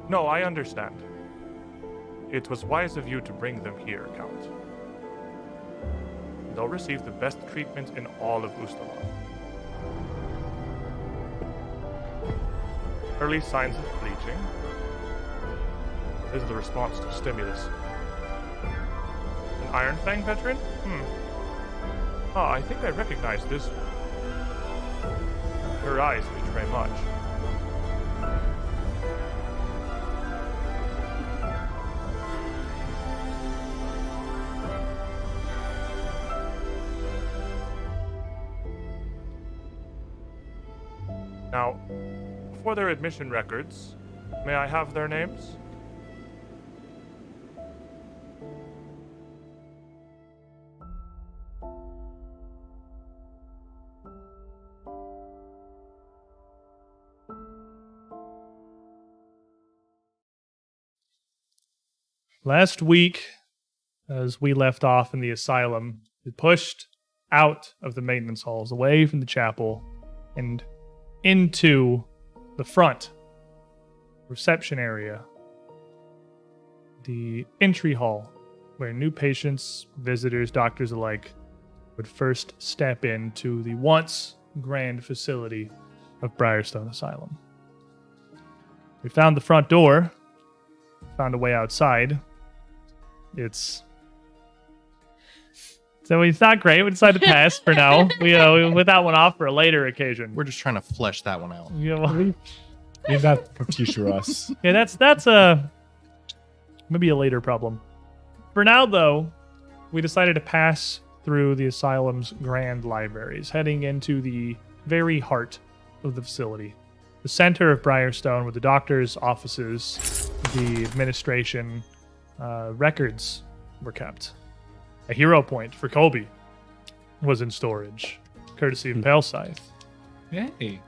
No, I understand. It was wise of you to bring them here, Count. They'll receive the best treatment in all of Ustalath. Early signs of bleaching. This is the response to stimulus. An Iron Fang veteran? I think I recognize this. Her eyes betray much. Now, for their admission records, may I have their names? Last week, as we left off in the asylum, we pushed out of the maintenance halls, away from the chapel, and into the front reception area, the entry hall, where new patients, visitors, doctors alike would first step into the once grand facility of Briarstone Asylum. We found the front door, found a way outside. It's not great. We decided to pass for now. We put that one off for a later occasion. We're just trying to flesh that one out. Yeah, well, Leave that for future us. yeah, that's a maybe a later problem. For now, though, we decided to pass through the asylum's grand libraries, heading into the very heart of the facility, the center of Briarstone, where the doctors' offices, the administration, records were kept. A hero point for Colby was in storage, courtesy of Pale Scythe. Hey.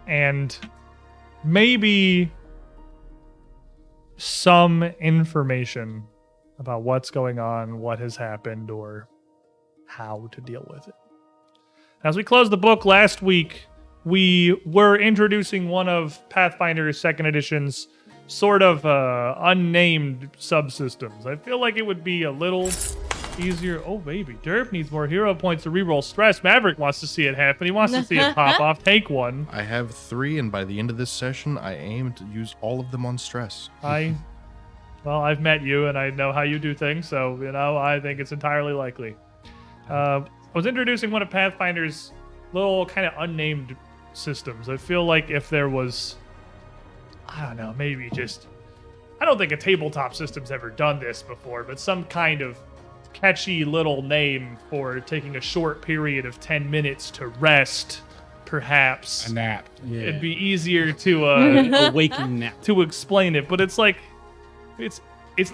And maybe some information about what's going on, what has happened, or how to deal with it. As we closed the book last week, we were introducing one of Pathfinder's second edition's sort of unnamed subsystems. I feel like it would be a little easier. Oh, baby. Derp needs more hero points to reroll stress. Maverick wants to see it happen. He wants to see it pop off. Take one. I have 3, and by the end of this session, I aim to use all of them on stress. Well, I've met you, and I know how you do things, so, I think it's entirely likely. I was introducing one of Pathfinder's little kind of unnamed systems. I feel like if there was, I don't know, maybe just, I don't think a tabletop system's ever done this before, but some kind of catchy little name for taking a short period of 10 minutes to rest, perhaps. A nap. Yeah. It'd be easier to A waking nap. to explain it, but it's like it's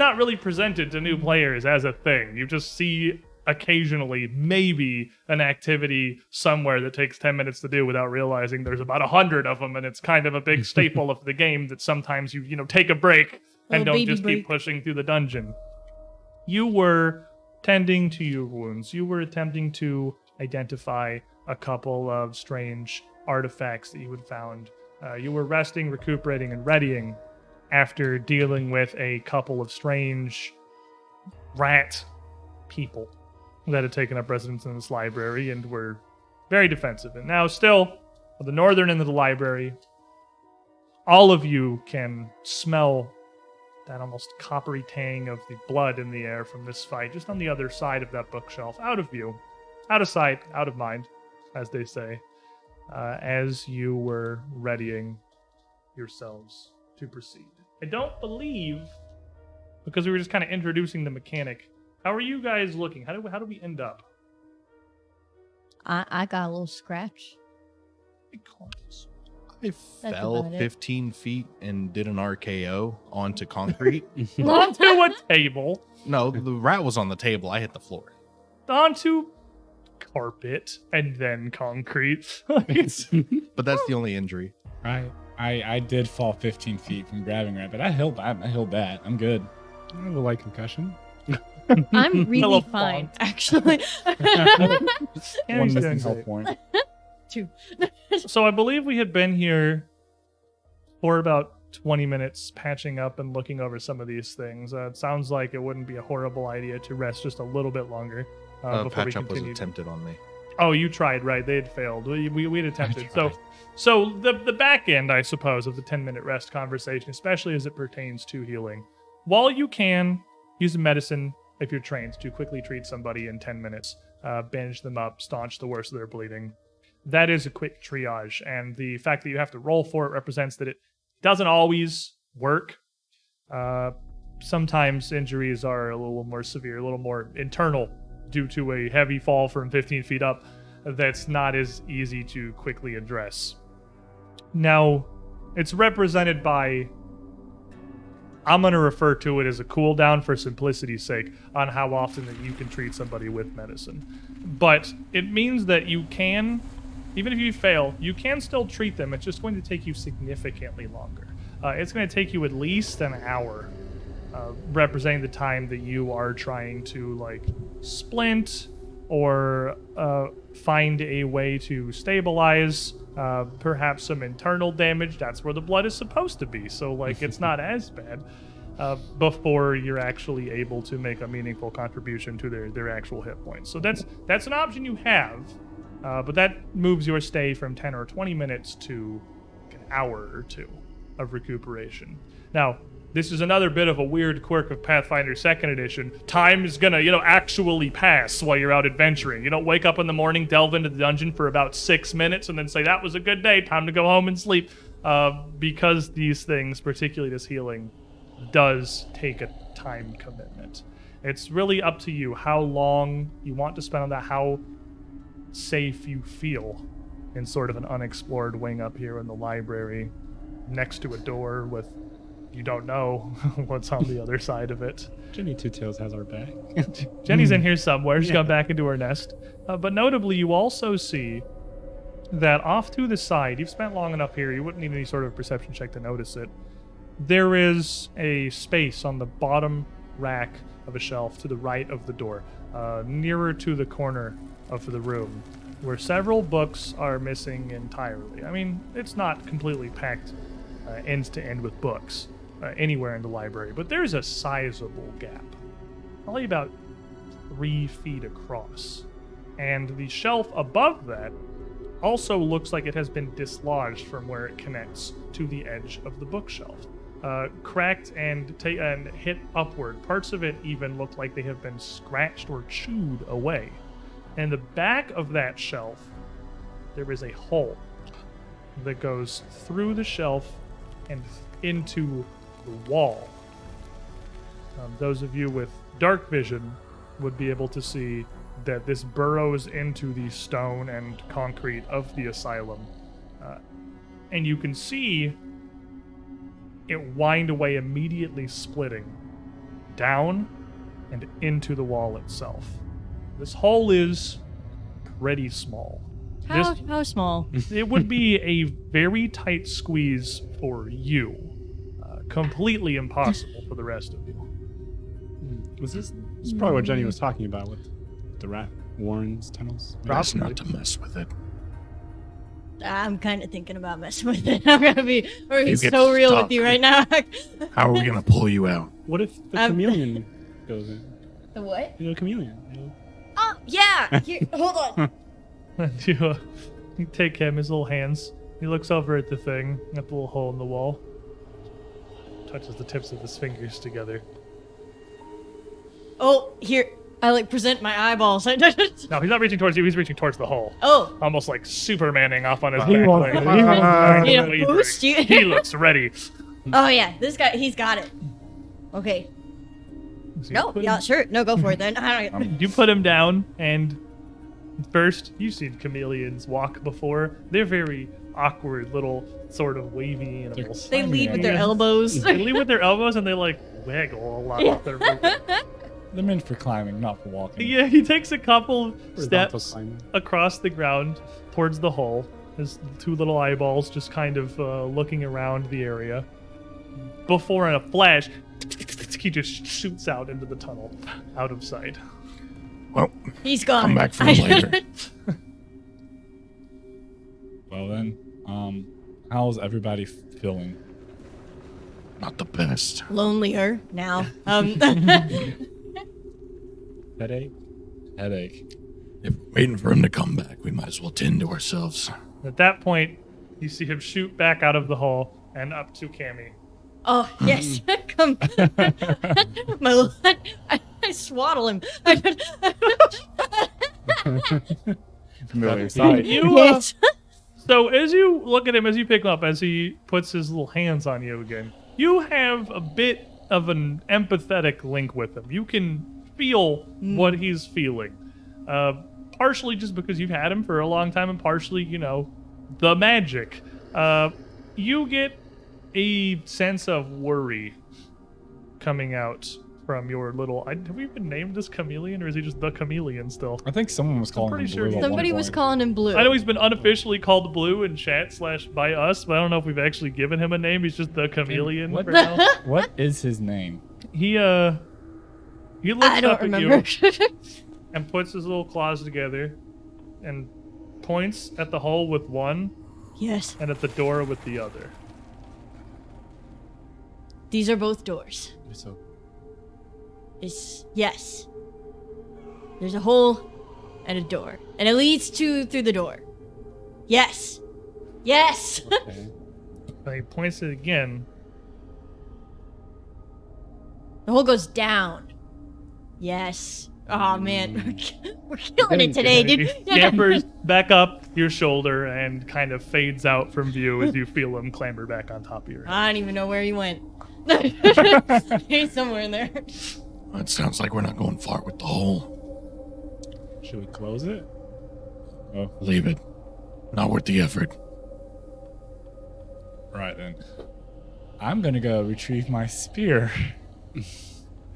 not really presented to new players as a thing. You just see occasionally maybe an activity somewhere that takes 10 minutes to do without realizing there's about 100 of them, and it's kind of a big staple of the game that sometimes you take a break and don't just keep pushing through the dungeon. You were tending to your wounds. You were attempting to identify a couple of strange artifacts that you had found. You were resting, recuperating, and readying after dealing with a couple of strange rat people that had taken up residence in this library and were very defensive. And now still, at the northern end of the library, all of you can smell that almost coppery tang of the blood in the air from this fight, just on the other side of that bookshelf, out of view, out of sight, out of mind, as they say, as you were readying yourselves to proceed. I don't believe, because we were just kind of introducing the mechanic, how are you guys looking? How do we end up? I got a little scratch. I fell about it. 15 feet and did an RKO onto concrete. Onto a table. No, the rat was on the table. I hit the floor. Onto carpet and then concrete. But that's the only injury. I did fall 15 feet from grabbing right, but I held that. I'm good. I have a light concussion. I'm really Hello, fine, font. actually. One missing health point. Two. So I believe we had been here for about 20 minutes patching up and looking over some of these things. It sounds like it wouldn't be a horrible idea to rest just a little bit longer before we Patch up was continue. attempted on me. Oh, you tried, right? They had failed. We'd attempted. So the back end, I suppose, of the 10-minute rest conversation, especially as it pertains to healing. While you can use medicine if you're trained to quickly treat somebody in 10 minutes, bandage them up, staunch the worst of their bleeding, that is a quick triage. And the fact that you have to roll for it represents that it doesn't always work. Sometimes injuries are a little more severe, a little more internal due to a heavy fall from 15 feet up that's not as easy to quickly address. Now, it's represented by, I'm going to refer to it as a cooldown for simplicity's sake on how often that you can treat somebody with medicine. But it means that you can, even if you fail, you can still treat them. It's just going to take you significantly longer. It's going to take you at least an hour, representing the time that you are trying to like splint or find a way to stabilize, perhaps some internal damage. That's where the blood is supposed to be, so like it's not as bad before you're actually able to make a meaningful contribution to their actual hit points. So that's an option you have, but that moves your stay from 10 or 20 minutes to an hour or two of recuperation. Now, this is another bit of a weird quirk of Pathfinder 2nd Edition. Time is gonna, actually pass while you're out adventuring. You don't wake up in the morning, delve into the dungeon for about 6 minutes, and then say, that was a good day, time to go home and sleep. Because these things, particularly this healing, does take a time commitment. It's really up to you how long you want to spend on that, how safe you feel in sort of an unexplored wing up here in the library, next to a door with... You don't know what's on the other side of it. Jenny Two Tails has our back. Jenny's in here somewhere. She's gone back into her nest. But notably, you also see that off to the side, you've spent long enough here, you wouldn't need any sort of perception check to notice it. There is a space on the bottom rack of a shelf to the right of the door, nearer to the corner of the room, where several books are missing entirely. I mean, it's not completely packed ends to end with books anywhere in the library, but there's a sizable gap, probably about 3 feet across, and the shelf above that also looks like it has been dislodged from where it connects to the edge of the bookshelf, cracked and hit upward. Parts of it even look like they have been scratched or chewed away. And the back of that shelf, there is a hole that goes through the shelf and into the wall. Those of you with dark vision would be able to see that this burrows into the stone and concrete of the asylum. And you can see it wind away, immediately splitting down and into the wall itself. This hole is pretty small. How small? It would be a very tight squeeze for you. Completely impossible for the rest of you. This is probably what Jenny was talking about with the rat Warren's tunnels. Best not to mess with it. I'm kind of thinking about messing with it. I'm gonna be You get so real stuck. with you right now. How are we gonna pull you out? What if the chameleon goes in? The what? The chameleon. Oh yeah. Here, hold on. And you take him, his little hands. He looks over at the thing, at the little hole in the wall. Touches the tips of his fingers together. Oh, here. I present my eyeballs. No, he's not reaching towards you. He's reaching towards the hole. Oh. Almost like Supermaning off on his He back. wants Like, it. He wants You know, boost you. he looks ready. Oh yeah, this guy, he's got it. Okay. So No, yeah, sure. No, go for it then. I don't. You put him down, and first, you've seen chameleons walk before. They're very awkward, little sort of wavy animals. They lead with their Yeah. elbows. They lead with their elbows, and they waggle a lot with their movement. They're meant for climbing, not for walking. Yeah, he takes a couple Horizontal steps climbing. across the ground towards the hole. His 2 little eyeballs just kind of looking around the area. Before, in a flash, he just shoots out into the tunnel, out of sight. Well, He's gone. come back for him later. Well then, how's everybody feeling? Not the best. Lonelier now. Headache. Headache. If we're waiting for him to come back, we might as well tend to ourselves. At that point, you see him shoot back out of the hole and up to Cammy. Oh, yes. Come. I swaddle him. Familiar sight. Yes. So as you look at him, as you pick him up, as he puts his little hands on you again, you have a bit of an empathetic link with him. You can feel what he's feeling. Partially just because you've had him for a long time, and partially, the magic. You get a sense of worry coming out from your little... Have we even named this chameleon, or is he just the chameleon still? I think someone was calling pretty him sure Blue. at one Somebody was point. calling him Blue. I know he's been unofficially called Blue in chat / by us, but I don't know if we've actually given him a name. He's just the chameleon What? for now. What is his name? He looks I don't up at remember. you and puts his little claws together and points at the hole with one Yes. and at the door with the other. These are both doors. So Yes. There's a hole and a door. And it leads through the door. Yes. Yes. okay. And he points it again. The hole goes down. Yes. Oh man, we're killing it today, He dude. scampers back up your shoulder and kind of fades out from view as you feel him clamber back on top of your head. I don't even know where he went. He's somewhere in there. It sounds like we're not going far with the hole. Should we close it? Oh, Leave it. Not worth the effort. right then. I'm gonna go retrieve my spear.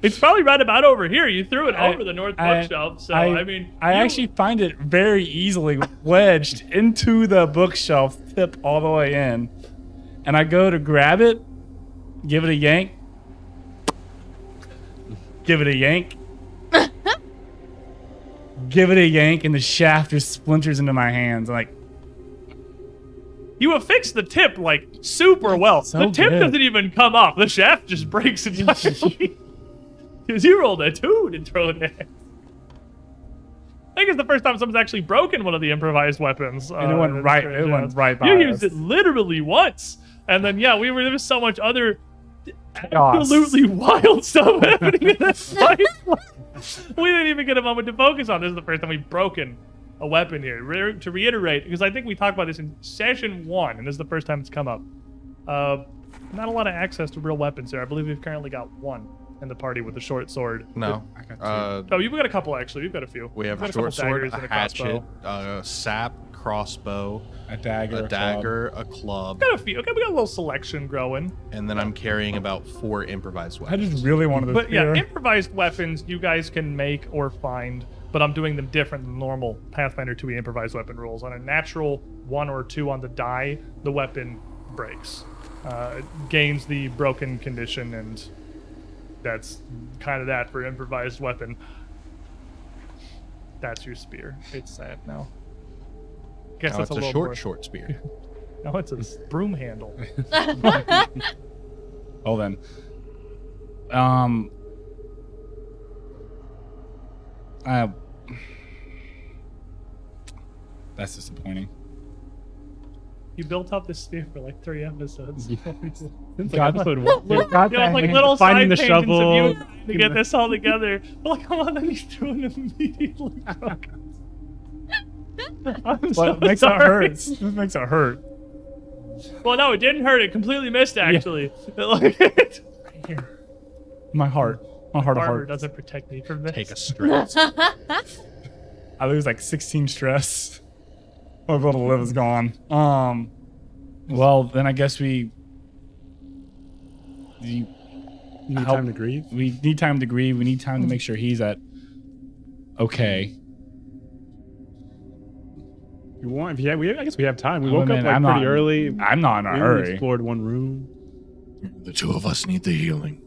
It's probably right about over here. You threw it over the north bookshelf, so I mean... I actually find it very easily wedged into the bookshelf, tip all the way in. And I go to grab it, give it a yank, give it a yank, give it a yank, and the shaft just splinters into my hands. Like, You affix the tip, super well. So the tip good. doesn't even come off. The shaft just breaks entirely. Because you rolled a 2 to throw it in. I think it's the first time someone's actually broken one of the improvised weapons. And it went in right- Strange it went Aeons. right by You used us. it literally once. And then, there was so much other Chaos. absolutely wild stuff happening in that fight. We didn't even get a moment to focus on. This is the first time we've broken a weapon here. To reiterate, because I think we talked about this in session 1, and this is the first time it's come up. Not a lot of access to real weapons here. I believe we've currently got one in the party with the short sword. No. I got Oh, you've got a couple actually. You've got a few. We have You've a got short couple sword, daggers a and a crossbow. hatchet, a sap, crossbow, a dagger, a dagger, a club, Got a few. Okay, we got a little selection growing. and then I'm carrying about 4 improvised I weapons. just really wanted to But yeah, spear. improvised weapons you guys can make or find, but I'm doing them different than normal Pathfinder 2e improvised weapon rules. On a natural 1 or 2 on the die, the weapon breaks. It gains the broken condition, and that's kind of that for improvised weapon. That's your spear. It's sad now. Guess Now that's it's a little more. short spear. No, it's a broom handle. Hold on. That's disappointing. You built up this spear for 3 episodes. Since episode 1. Little Finding side the tangents shovel. of you trying to get this all together. Come on, then you threw it immediately. I'm so What makes it sorry. hurt? This makes it hurt. Well, no, it didn't hurt. It completely missed, actually. My heart. My heart of Armor heart. doesn't protect me from this. Take a stress. I lose 16 stress. My ability to live is gone. Well, then I guess we You need Help. time to grieve? need time to grieve. We need time to make sure he's at okay. You want? Yeah, I guess we have time. We Oh, woke man, up I'm pretty not- early. I'm not in a We hurry. explored one room. The 2 of us need the healing.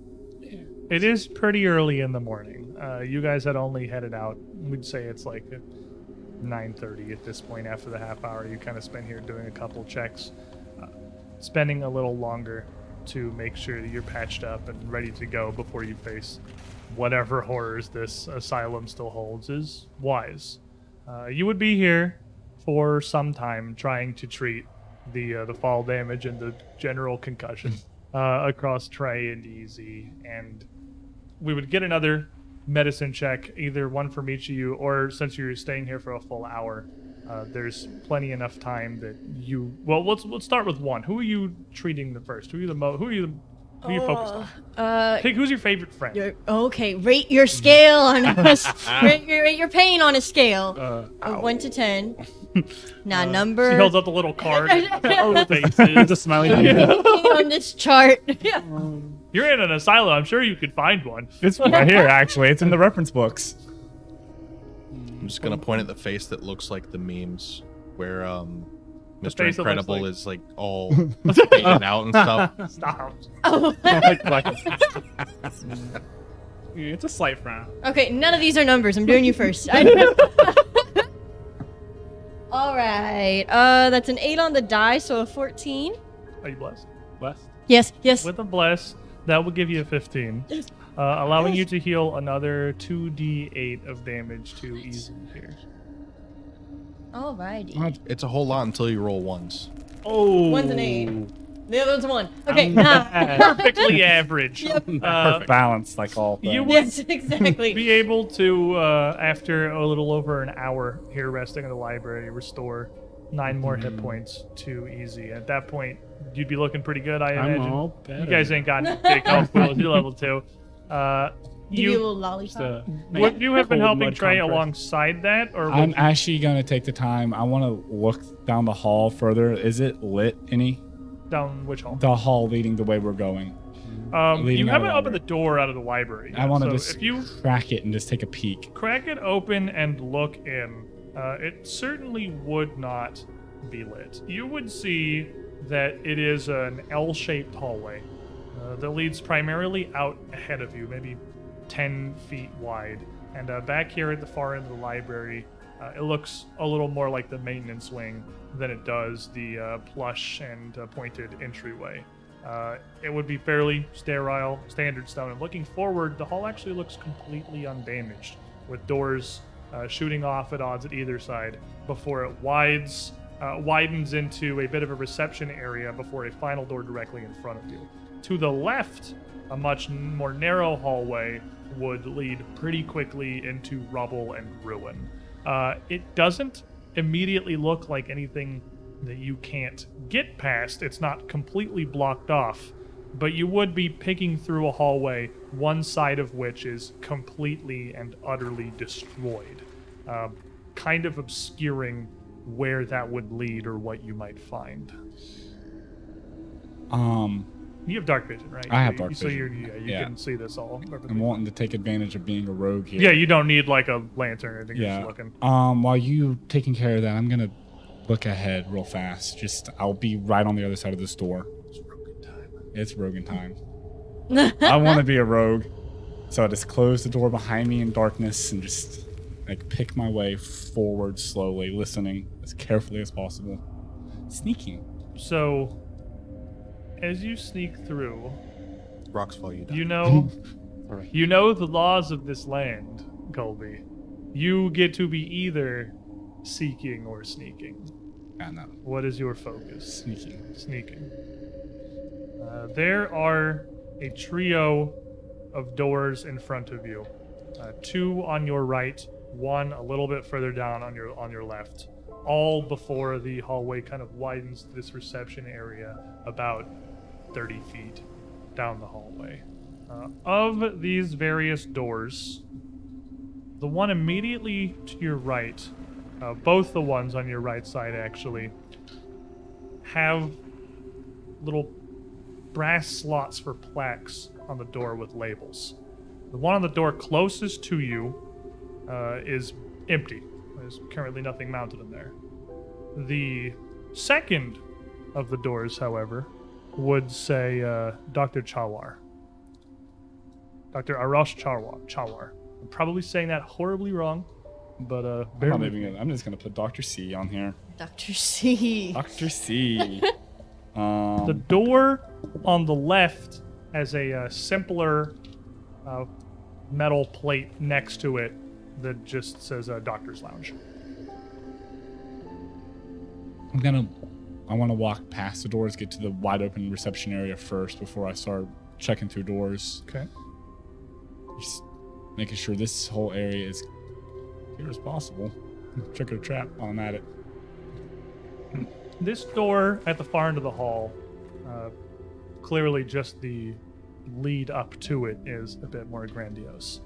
It is pretty early in the morning. You guys had only headed out. We'd say it's 9:30 at this point. After the half hour you kind of spent here doing a couple checks, spending a little longer to make sure that you're patched up and ready to go before you face whatever horrors this asylum still holds is wise. You would be here for some time trying to treat the fall damage and the general concussion across Trey and Easy, and we would get another medicine check, either one from each of you, or since you're staying here for a full hour, there's plenty enough time that you. Well, let's start with one. Who are you treating the first? Who are you focused on? Pick who's your favorite friend. Okay, rate your scale on rate your pain on a scale of 1 to 10. Now number. She holds up the little card. It's a smiley face. on this chart. You're in an asylum. I'm sure you could find one. It's right here, actually. It's in the reference books. I'm just gonna point at the face that looks like the memes where Mr. face that looks Incredible like- is like all fading out and stuff. Stop. It's a slight frown. Okay, none of these are numbers. I'm doing you first. All right. That's an 8 on the die, so a 14. Are you blessed? Blessed. Yes. With a bless, that will give you a 15, allowing you to heal another 2d8 of damage to Easy here. Alrighty. It's a whole lot until you roll ones. Oh, One's an 8. The other one's a 1. Okay, nah. perfectly average. Perfect balance, like all things. You would Yes, exactly. be able to, after a little over an hour here resting in the library, restore 9 more hit points to Easy. At that point, you'd be looking pretty good, I I'm imagine. all better. You guys ain't got big health pools. You're level 2. Give you a little lollipop. Would you have been Cold helping mud Trey compress. alongside that, or I'm would actually going to take the time. I want to look down the hall further. Is it lit any? down which hall? The hall leading the way we're going. You leading out of haven't the opened the library. door out of the library. I want to so just if you crack it and just take a peek. crack it open and look in, it certainly would not be lit. You would see that it is an L-shaped hallway that leads primarily out ahead of you, maybe 10 feet wide. And back here at the far end of the library, it looks a little more like the maintenance wing than it does the plush and pointed entryway. It would be fairly sterile, standard stone. And looking forward, the hall actually looks completely undamaged, with doors shooting off at odds at either side before it widens into a bit of a reception area before a final door directly in front of you. To the left, a much more narrow hallway would lead pretty quickly into rubble and ruin. It doesn't immediately look like anything that you can't get past. It's not completely blocked off, but you would be picking through a hallway, one side of which is completely and utterly destroyed, kind of obscuring where that would lead or what you might find. You have dark vision, right? I have dark so vision. you can see this all. I'm wanting to take advantage of being a rogue here. Yeah, you don't need like a lantern or anything. You're Yeah. just looking. While you taking care of that, I'm gonna look ahead real fast. I'll be right on the other side of this door. It's Rogan time. I want to be a rogue, so I just close the door behind me in darkness and just like pick my way forward slowly, listening as carefully as possible, sneaking. So, as you sneak through, Rocks fall you down. you know the laws of this land, Colby. You get to be either seeking or sneaking. I know. What is your focus? Sneaking. Sneaking. There are a trio of doors in front of you. 2 on your right, 1 a little bit further down on your left. All before the hallway kind of widens to this reception area about 30 feet down the hallway. Of these various doors, the one immediately to your right, both the ones on your right side actually, have little brass slots for plaques on the door with labels. The one on the door closest to you is empty. There's currently nothing mounted in there. The second of the doors, however, would say Dr. Chawar. Dr. Arash Chawar. I'm probably saying that horribly wrong, but bear with me. I'm just gonna put Dr. C on here. Dr. C. Dr. C. The door on the left has a simpler metal plate next to it that just says Doctor's Lounge. I want to walk past the doors, get to the wide open reception area first before I start checking through doors. Okay. Just making sure this whole area is clear as possible. Check a trap while I'm at it. This door at the far end of the hall, clearly just the lead up to it is a bit more grandiose.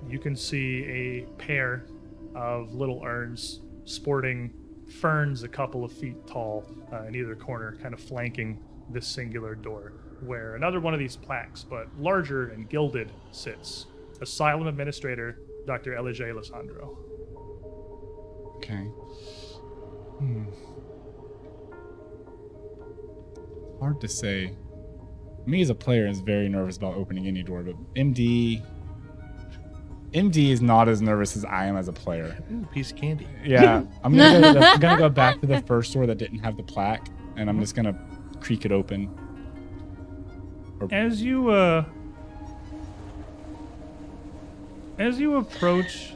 You can see a pair of little urns sporting ferns a couple of feet tall in either corner, kind of flanking this singular door, where another one of these plaques, but larger and gilded, sits. Asylum Administrator, Dr. Elijah Lisandro. Okay. Hard to say. Me as a player is very nervous about opening any door, but MD is not as nervous as I am as a player. Ooh, piece of candy. Yeah, I'm gonna go back to the first door that didn't have the plaque, and I'm just gonna creak it open. As you approach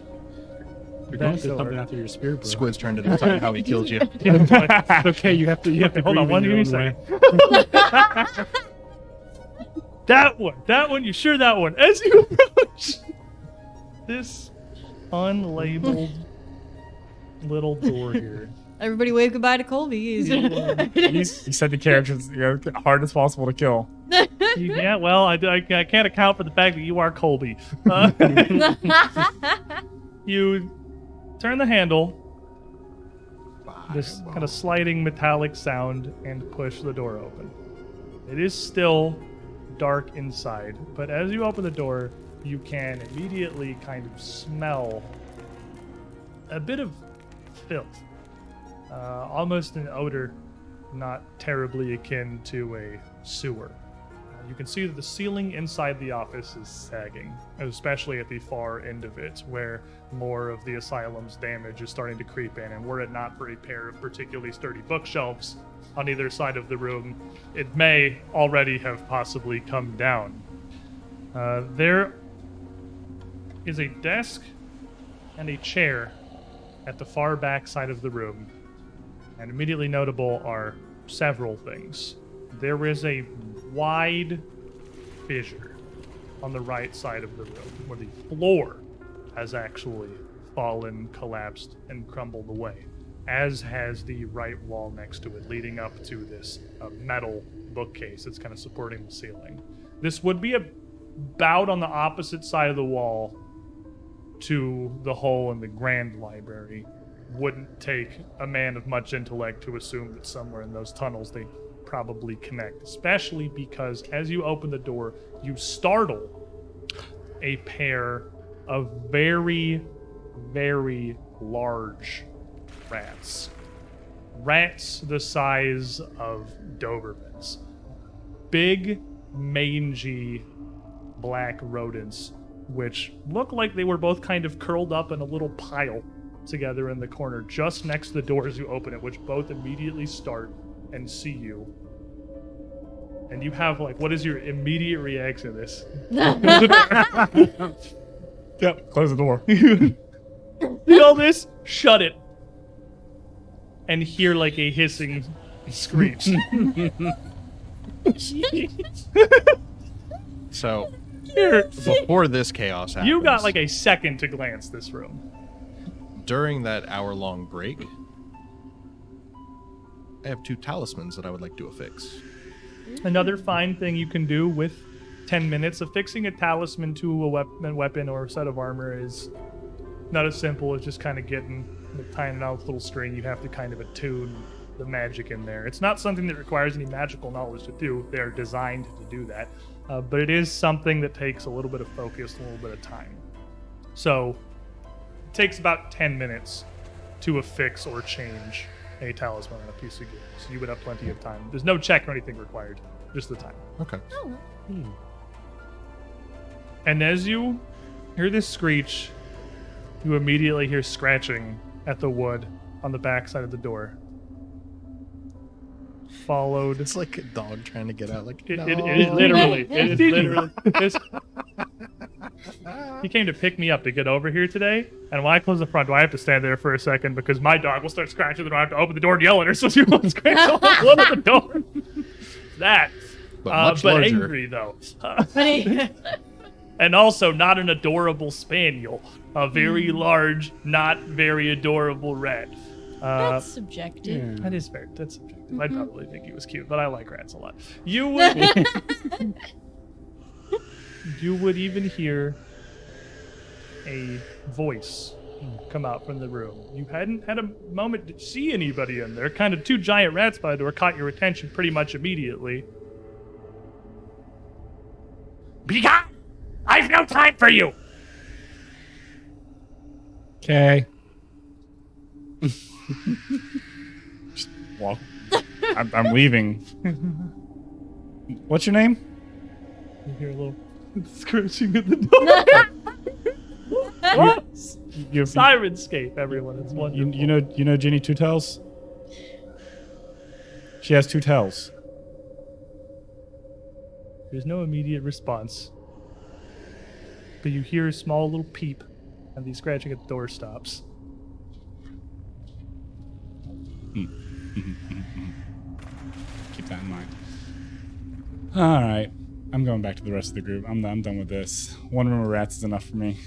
You're going that to door. something after your spear, bro. Squid's trying to decide how he killed you. It's okay. You have to. Hold on, grieve in one your own second. way. That one, you sure that one? As you approach this unlabeled little door here. Everybody wave goodbye to Colby. You said the characters hard as possible to kill. Yeah, well, I can't account for the fact that you are Colby. You turn the handle, this kind of sliding metallic sound, and push the door open. It is still dark inside, but as you open the door, you can immediately kind of smell a bit of filth. Almost an odor not terribly akin to a sewer. You can see that the ceiling inside the office is sagging, especially at the far end of it, where more of the asylum's damage is starting to creep in. And were it not for a pair of particularly sturdy bookshelves on either side of the room, it may already have possibly come down. There is a desk and a chair at the far back side of the room, and immediately notable are several things. There is a wide fissure on the right side of the room where the floor has actually fallen, collapsed, and crumbled away, as has the right wall next to it, leading up to this metal bookcase that's kind of supporting the ceiling. This would be about on the opposite side of the wall to the hole in the grand library. Wouldn't take a man of much intellect to assume that somewhere in those tunnels they probably connect, especially because as you open the door, you startle a pair of very, very large rats. Rats the size of Dobermans. Big, mangy, black rodents, which look like they were both kind of curled up in a little pile together in the corner just next to the door as you open it, which both immediately start and see you. And you have, like, what is your immediate reaction to this? Yep, close the door. See all this? Shut it. And hear, like, a hissing screech. So, Here. before this chaos happens, You got, like, a second to glance this room. during that hour-long break, I have 2 talismans that I would like to affix. Another fine thing you can do with 10 minutes, affixing a talisman to a weapon or a set of armor is not as simple as just kind of tying it out with a little string. You have to kind of attune the magic in there. It's not something that requires any magical knowledge to do. They're designed to do that. But it is something that takes a little bit of focus, a little bit of time. So it takes about 10 minutes to affix or change a talisman on a piece of gear. So you would have plenty of time. There's no check or anything required, just the time. Okay. And as you hear this screech, you immediately hear scratching at the wood on the back side of the door. followed. It's like a dog trying to get out. Like It no. is literally. It is literally. He came to pick me up to get over here today, and when I close the front door, I have to stand there for a second because my dog will start scratching the door. I have to open the door and yell at her so she won't scratch the whole of the door. That. But much but larger. angry, though. Funny. And also not an adorable spaniel. A very large, not very adorable rat. That's subjective. That is fair. That's subjective. I probably think he was cute, but I like rats a lot. You would, you would even hear a voice come out from the room. You hadn't had a moment to see anybody in there. Kind of two giant rats by the door caught your attention pretty much immediately. Be gone! I've no time for you! Okay. Well, I'm leaving. What's your name? You hear a little scratching at the door. What? You, Sirenscape, everyone. It's wonderful. you know Jenny Two Tails? She has two tails. There's no immediate response. But you hear a small little peep, and the scratching at the door stops. Keep that in mind. All right. I'm going back to the rest of the group. I'm done with this. One room of rats is enough for me.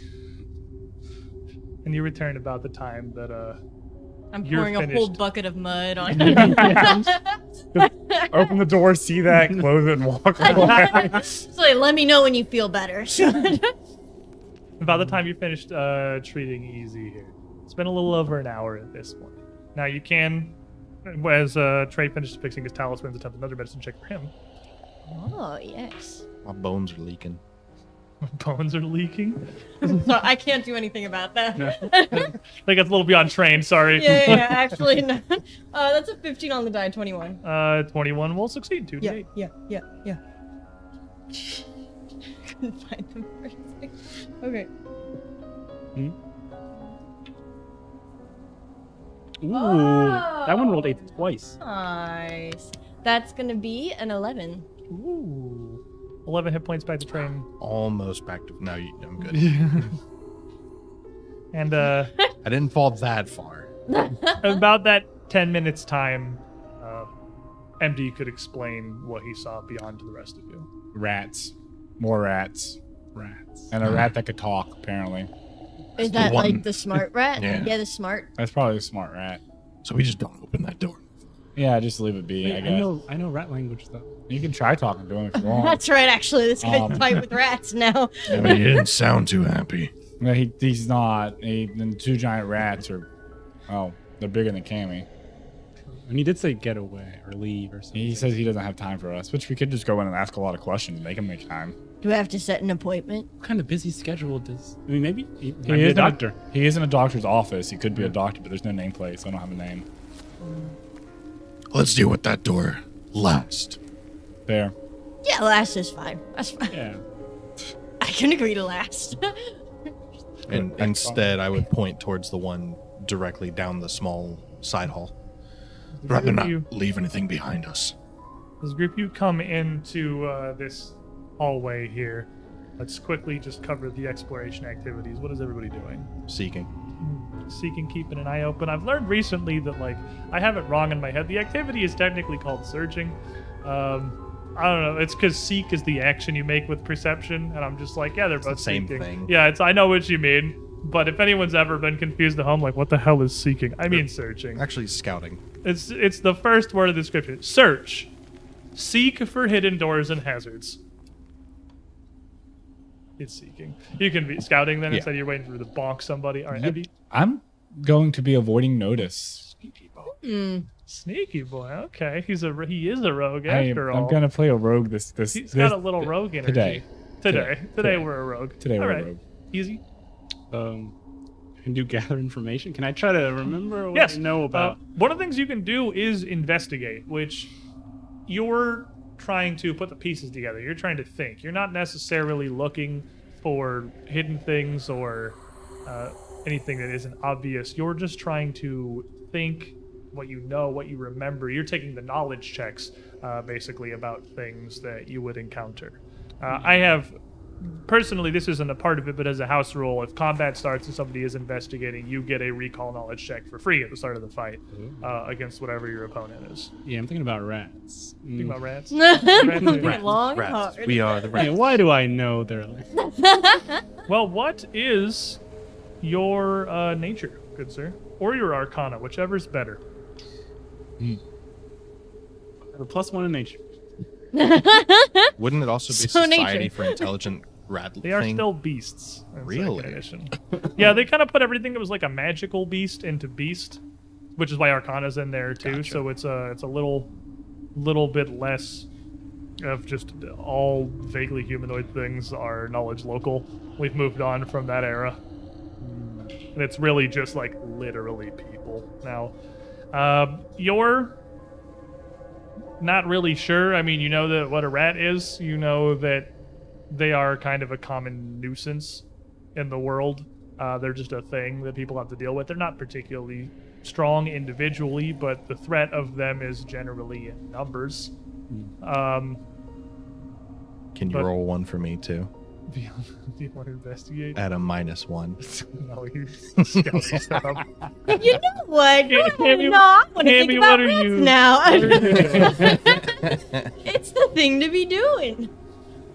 And you return about the time that I'm You're pouring a whole finished. bucket of mud on him. Open the door, see that, close it, and walk away. So like, let me know when you feel better. about the time you finished treating easy here. It's been a little over an hour at this point. Now you can, as Trey finishes fixing his talismans, attempt another medicine check for him. Oh, yes. My bones are leaking. Bones are leaking. So I can't do anything about that. I think that's a little beyond trained, sorry. Yeah, actually, no. That's a 15 on the die, 21. 21 will succeed, 2d8. Yeah. Couldn't find them for a second. Okay. Ooh, Oh. that one rolled 8 twice. Nice. That's gonna be an 11. Ooh. 11 hit points back to train. Almost back to no. I'm good. And I didn't fall that far. about that 10 minutes time, MD could explain what he saw beyond to the rest of you. Rats. More rats. Rats. And a rat that could talk, apparently. Is that one. like the smart rat? Yeah. The smart. That's probably a smart rat. So we just don't open that door. Yeah, just leave it be, Wait, I I guess. know rat language though. You can try talking to him if you want. That's right, actually. This guy's fight with rats now. I mean, he didn't sound too happy. No, he's not. The two giant rats are, oh, they're bigger than Cammy. And he did say get away or leave or something. He says he doesn't have time for us, which we could just go in and ask a lot of questions and make him make time. Do I have to set an appointment? What kind of busy schedule does? I mean, maybe he might He be a is doctor. He is in a doctor's office. He could be a doctor, but there's no nameplate, so I don't have a name. Let's deal with that door last. There. Yeah, last is fine. That's fine. Yeah. I can agree to last. And instead, I would point towards the one directly down the small side hall. Rather not leave anything behind us. As a group, you come into this hallway here. Let's quickly just cover the exploration activities. What is everybody doing? Seeking. Seeking, keeping an eye open. I've learned recently that, like, I have it wrong in my head. The activity is technically called searching. I don't know. It's because seek is the action you make with perception, and I'm just like, yeah, they're both the same seeking. thing. Yeah, I know what you mean. But if anyone's ever been confused at home, like, what the hell is seeking? I mean searching. Actually, scouting. It's the first word of the description. Search. Seek for hidden doors and hazards. It's seeking. You can be scouting then Yeah. instead you're waiting for to bonk somebody. All right, Yep. Abby. I'm going to be avoiding notice. Sneaky boy. Okay, he is a rogue I'm after all. going to play a rogue this He's got a little rogue energy. today. Today we're a rogue. Today all we're right. a rogue. Easy. Can do gather information. Can I try to remember what Yes. I know about? One of the things you can do is investigate, which you're trying to put the pieces together. You're trying to think. You're not necessarily looking for hidden things or anything that isn't obvious. You're just trying to think what you know, what you remember. You're taking the knowledge checks, basically, about things that you would encounter. I have, personally, this isn't a part of it, but as a house rule, if combat starts and somebody is investigating, you get a recall knowledge check for free at the start of the fight against whatever your opponent is. Yeah, I'm thinking about rats. Think about rats? Rats. Long, Rats. hard. We are the Yeah, rats. why do I know they're like... Well, what is your nature, good sir? Or your arcana, whichever's better. I have a +1 in nature. Wouldn't it also be So Society nature. for Intelligent Rat They are thing? still beasts. in Really? second edition. Yeah, they kind of put everything that was like a magical beast into beast, which is why Arcana's in there too. Gotcha. So it's a little bit less of just all vaguely humanoid things are knowledge local. We've moved on from that era, and it's really just like literally people now. You're not really sure. I mean, you know that what a rat is. You know that they are kind of a common nuisance in the world. They're just a thing that people have to deal with. They're not particularly strong individually, but the threat of them is generally in numbers. Can you but- roll one for me too? Do you want to investigate? At a -1. No, you scout stuff up. You know what? Yeah, Hammy, No, I want to Hammy, think about what are rats you- now. what are you doing? It's the thing to be doing.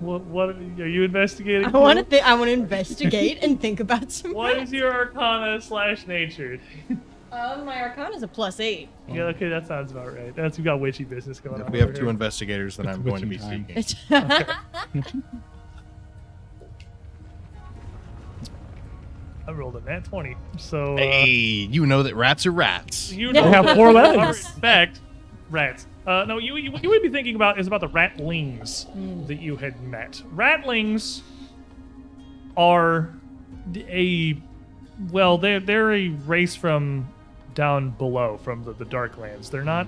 What are you investigating? I want to. I want to investigate and think about some. What rats. is your arcana/nature? My arcana is a +8. Yeah, okay, that sounds about right. That's, we got witchy business going on. If we have over two here. investigators, then I'm going to be Witching time. speaking. I rolled a nat 20. So Hey, you know that rats are rats. you They know have that 4 in legs. fact, rats. No, you would be thinking about is about the ratlings that you had met. Ratlings are they're a race from down below, from the Darklands. They're not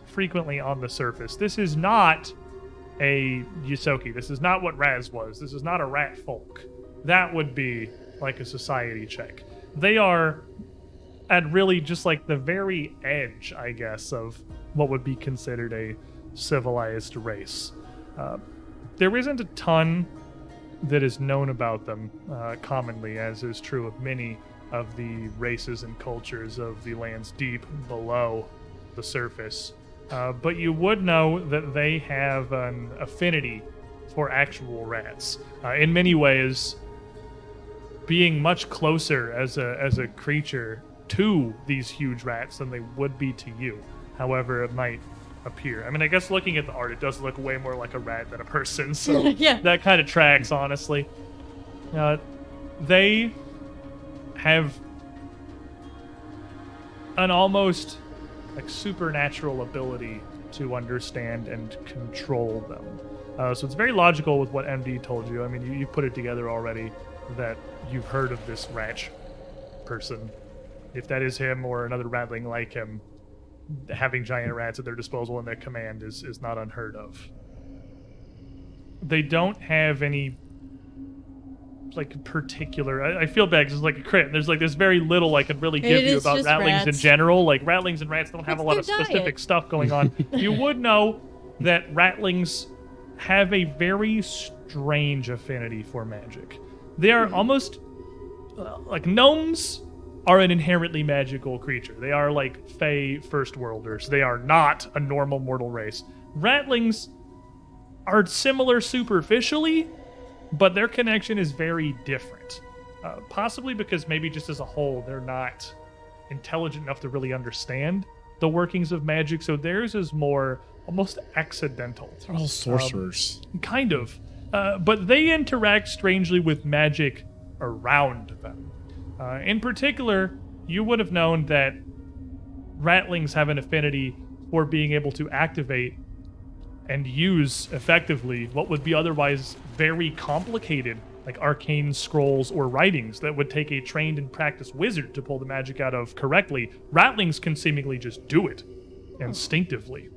frequently on the surface. This is not a Yusoki. This is not what Raz was. This is not a rat folk. That would be like a society check. They are at really just like the very edge, I guess, of what would be considered a civilized race. There isn't a ton that is known about them commonly, as is true of many of the races and cultures of the lands deep below the surface. But you would know that they have an affinity for actual rats. In many ways, being much closer as a creature to these huge rats than they would be to you. However, it might appear. I mean, I guess looking at the art, it does look way more like a rat than a person. So Yeah. that kind of tracks, honestly. They have an almost like supernatural ability to understand and control them. So it's very logical with what MD told you. I mean, you put it together already that you've heard of this rat person. If that is him or another ratling like him, having giant rats at their disposal and their command is not unheard of. They don't have any like particular. I feel bad because it's like a crit. There's very little I could really give you is about just ratlings in rats. general. Like ratlings and rats don't have a lot of What's their specific diet? stuff going on. You would know that ratlings have a very strange affinity for magic. They are almost like gnomes are an inherently magical creature. They are like Fey first worlders. They are not a normal mortal race. Ratlings are similar superficially, but their connection is very different. Possibly because maybe just as a whole, they're not intelligent enough to really understand the workings of magic, so theirs is more almost accidental. They're all sorcerers. Kind of. But they interact strangely with magic around them. In particular, you would have known that ratlings have an affinity for being able to activate and use effectively what would be otherwise very complicated, like arcane scrolls or writings that would take a trained and practiced wizard to pull the magic out of correctly. Ratlings can seemingly just do it instinctively.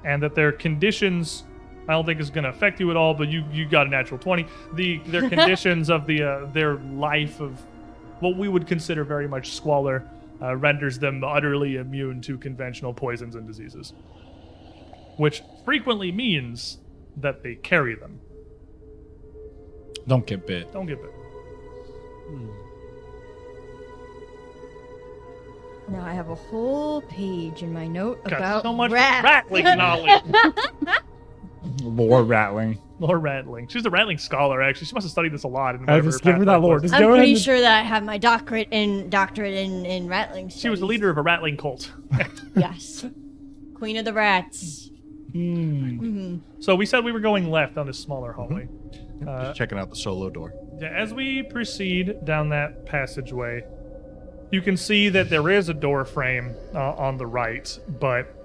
And that their conditions, I don't think is going to affect you at all, but you got a natural 20. Their conditions of their life of what we would consider very much squalor renders them utterly immune to conventional poisons and diseases, which frequently means that they carry them. Don't get bit. Don't get bit. Now I have a whole page in my note Got about so much rats. rattling knowledge. Lore rattling. Lore rattling. She's a rattling scholar, actually. She must have studied this a lot. In Just give her that lore. Just I'm go pretty ahead. sure that I have my doctorate in rattling. She was the leader of a rattling cult. Yes. Queen of the rats. So we said we were going left on this smaller hallway. Just checking out the solo door. As we proceed down that passageway, you can see that there is a door frame on the right, but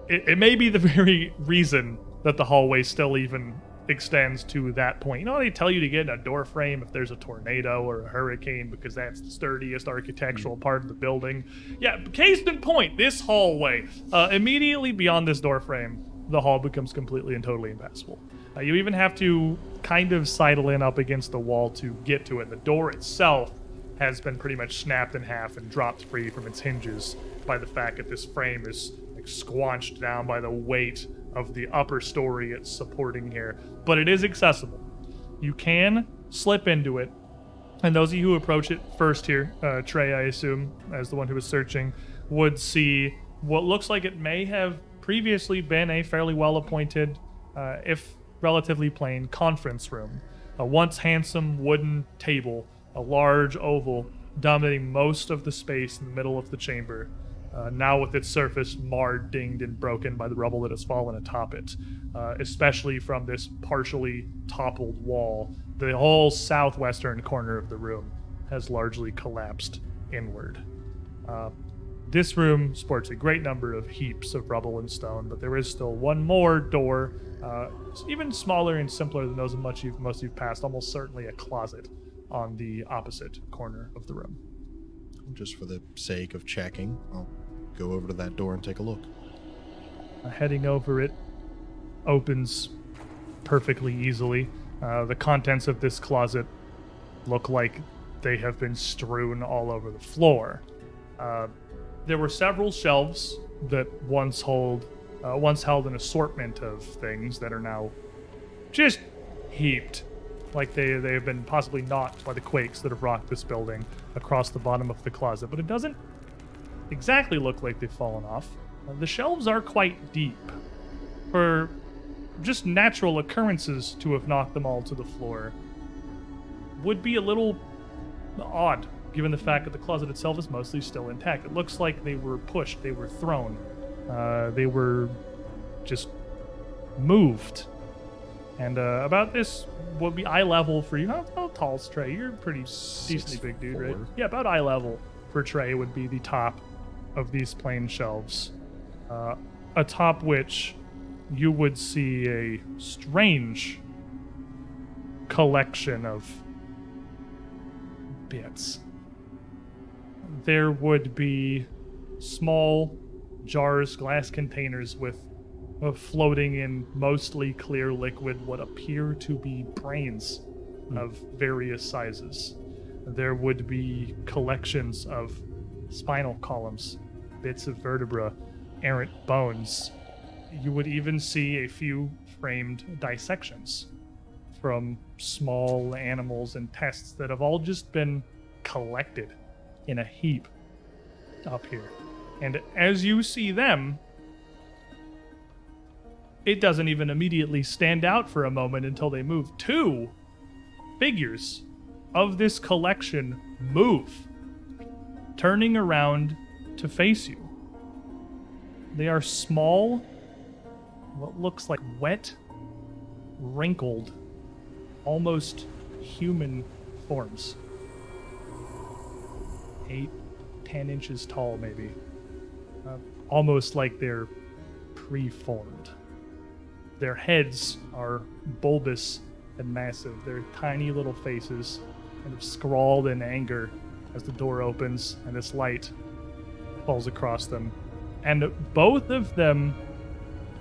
it may be the very reason that the hallway still even extends to that point. You know, they tell you to get in a door frame if there's a tornado or a hurricane because that's the sturdiest architectural part of the building. Yeah, case in point, this hallway, immediately beyond this door frame, the hall becomes completely and totally impassable. You even have to kind of sidle in up against the wall to get to it. The door itself has been pretty much snapped in half and dropped free from its hinges by the fact that this frame is like squanched down by the weight of the upper story it's supporting here. But it is accessible. You can slip into it. And those of you who approach it first here, Trey, I assume, as the one who was searching, would see what looks like it may have previously been a fairly well-appointed, if relatively plain, conference room. A once handsome wooden table, a large oval dominating most of the space in the middle of the chamber, now with its surface marred, dinged, and broken by the rubble that has fallen atop it, especially from this partially toppled wall. The whole southwestern corner of the room has largely collapsed inward. This room sports a great number of heaps of rubble and stone, but there is still one more door, even smaller and simpler than those of most you've passed, almost certainly a closet on the opposite corner of the room. Just for the sake of checking, I'll go over to that door and take a look. Heading over it opens perfectly easily. The contents of this closet look like they have been strewn all over the floor. There were several shelves that once held an assortment of things that are now just heaped, like they have been possibly knocked by the quakes that have rocked this building across the bottom of the closet. But it doesn't exactly look like they've fallen off. The shelves are quite deep. For just natural occurrences to have knocked them all to the floor would be a little odd, given the fact that the closet itself is mostly still intact. It looks like they were pushed, they were thrown, they were just moved. And about this would be eye level for you. How tall is Trey? You're a pretty decently big dude, right? Yeah, about eye level for Trey would be the top of these plain shelves, atop which you would see a strange collection of bits. There would be small jars, glass containers with floating in mostly clear liquid what appear to be brains of various sizes. There would be collections of spinal columns, bits of vertebra, errant bones. You would even see a few framed dissections from small animals and tests that have all just been collected in a heap up here. And as you see them, it doesn't even immediately stand out for a moment until they move. Two figures of this collection move, turning around to face you. They are small, what looks like wet, wrinkled, almost human forms. 8-10 inches tall, maybe. Almost like they're preformed. Their heads are bulbous and massive. Their tiny little faces kind of scrawled in anger as the door opens and this light falls across them. And both of them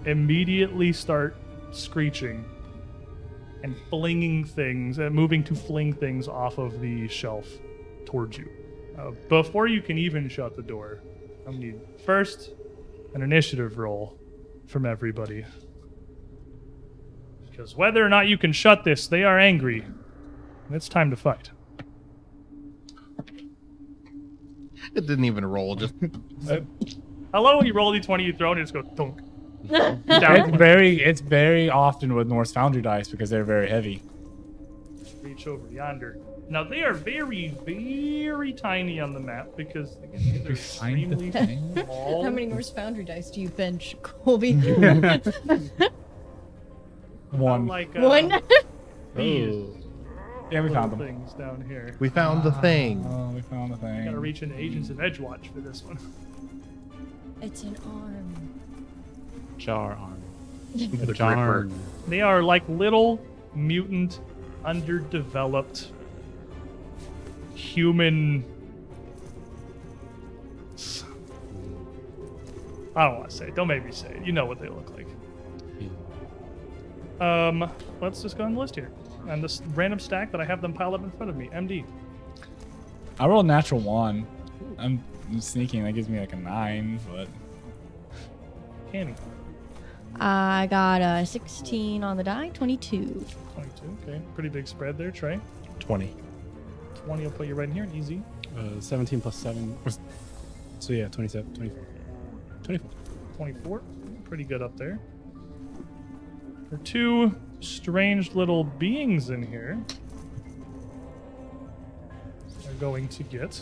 immediately start screeching and flinging things, moving to fling things off of the shelf towards you. Before you can even shut the door, I'm going to need first an initiative roll from everybody. Because whether or not you can shut this, they are angry. And it's time to fight. It didn't even roll. Just I love when you roll d20, you throw it, and it just goes thunk. It's very often with Norse Foundry dice because they're very heavy. Reach over yonder. Now, they are very, very tiny on the map because, again, they're extremely small. How many Norse Foundry dice do you bench, Colby? One. Like, One? these Yeah, we found little them. things down here. we found the thing. Oh, we found the thing. Gotta reach into Agents of Edgewatch for this one. It's an arm. Jar arm. The Jar gripper. arm. They are like little mutant, underdeveloped human. I don't want to say it. Don't make me say it. You know what they look like. Let's just go on the list here. And this random stack that I have them piled up in front of me. MD. I rolled a natural 1. I'm sneaking. That gives me like a 9, but Cammy. I got a 16 on the die, 22. 22. Okay. Pretty big spread there, Trey. 20. 20 will put you right in here. Easy. 17 plus 7. So yeah, 27, 24. 24. 24. Pretty good up there. There are two strange little beings in here. Are going to get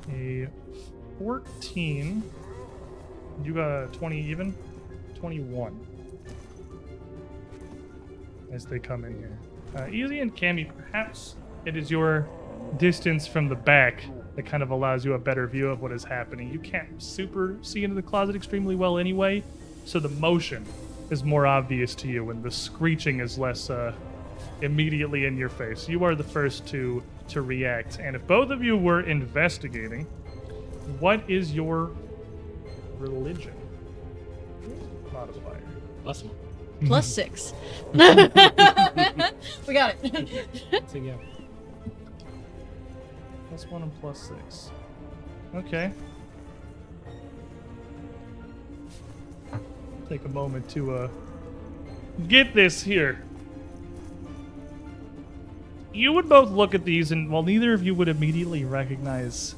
a 14. You got a 20 even? 21. As they come in here. Easy and Cammy, perhaps it is your distance from the back that kind of allows you a better view of what is happening. You can't super see into the closet extremely well anyway, so the motion is more obvious to you and the screeching is less immediately in your face. You are the first to react, and if both of you were investigating, what is your religion modifier? Plus 1. Plus 6. We got it. So yeah. +1 and +6. Okay. Take a moment to get this here. You would both look at these, and while neither of you would immediately recognize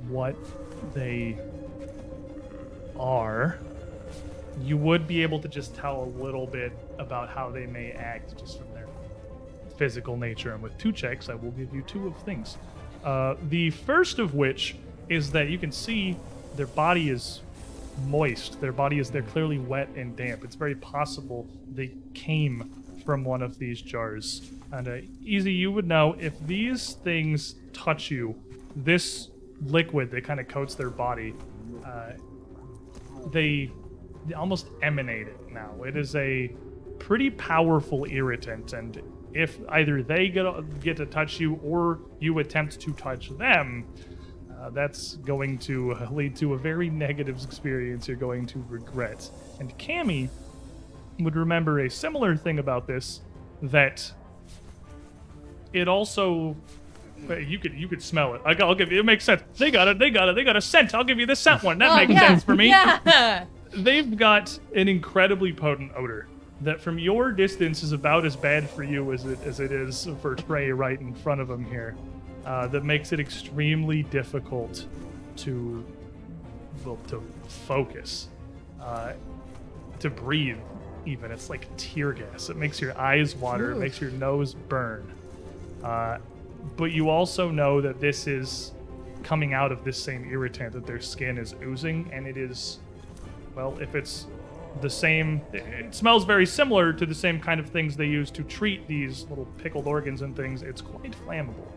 what they are, you would be able to just tell a little bit about how they may act just from their physical nature. And with 2 checks, I will give you 2 of things. The first of which is that you can see their body is moist. They're clearly wet and damp. It's very possible they came from one of these jars. And Easy, you would know if these things touch you, this liquid that kind of coats their body, they almost emanate it now. It is a pretty powerful irritant, and if either they get to touch you or you attempt to touch them, that's going to lead to a very negative experience you're going to regret. And Cammy would remember a similar thing about this, that it also... You could smell it. I'll give you. It makes sense. They got a scent. I'll give you the scent one. That makes sense for me. Yeah. They've got an incredibly potent odor that, from your distance, is about as bad for you as it is for Trey right in front of him here. That makes it extremely difficult to focus, to breathe. Even it's like tear gas. It makes your eyes water. It makes your nose burn. But you also know that this is coming out of this same irritant that their skin is oozing, and it is, well, if it's the same, it smells very similar to the same kind of things they use to treat these little pickled organs and things. It's quite flammable.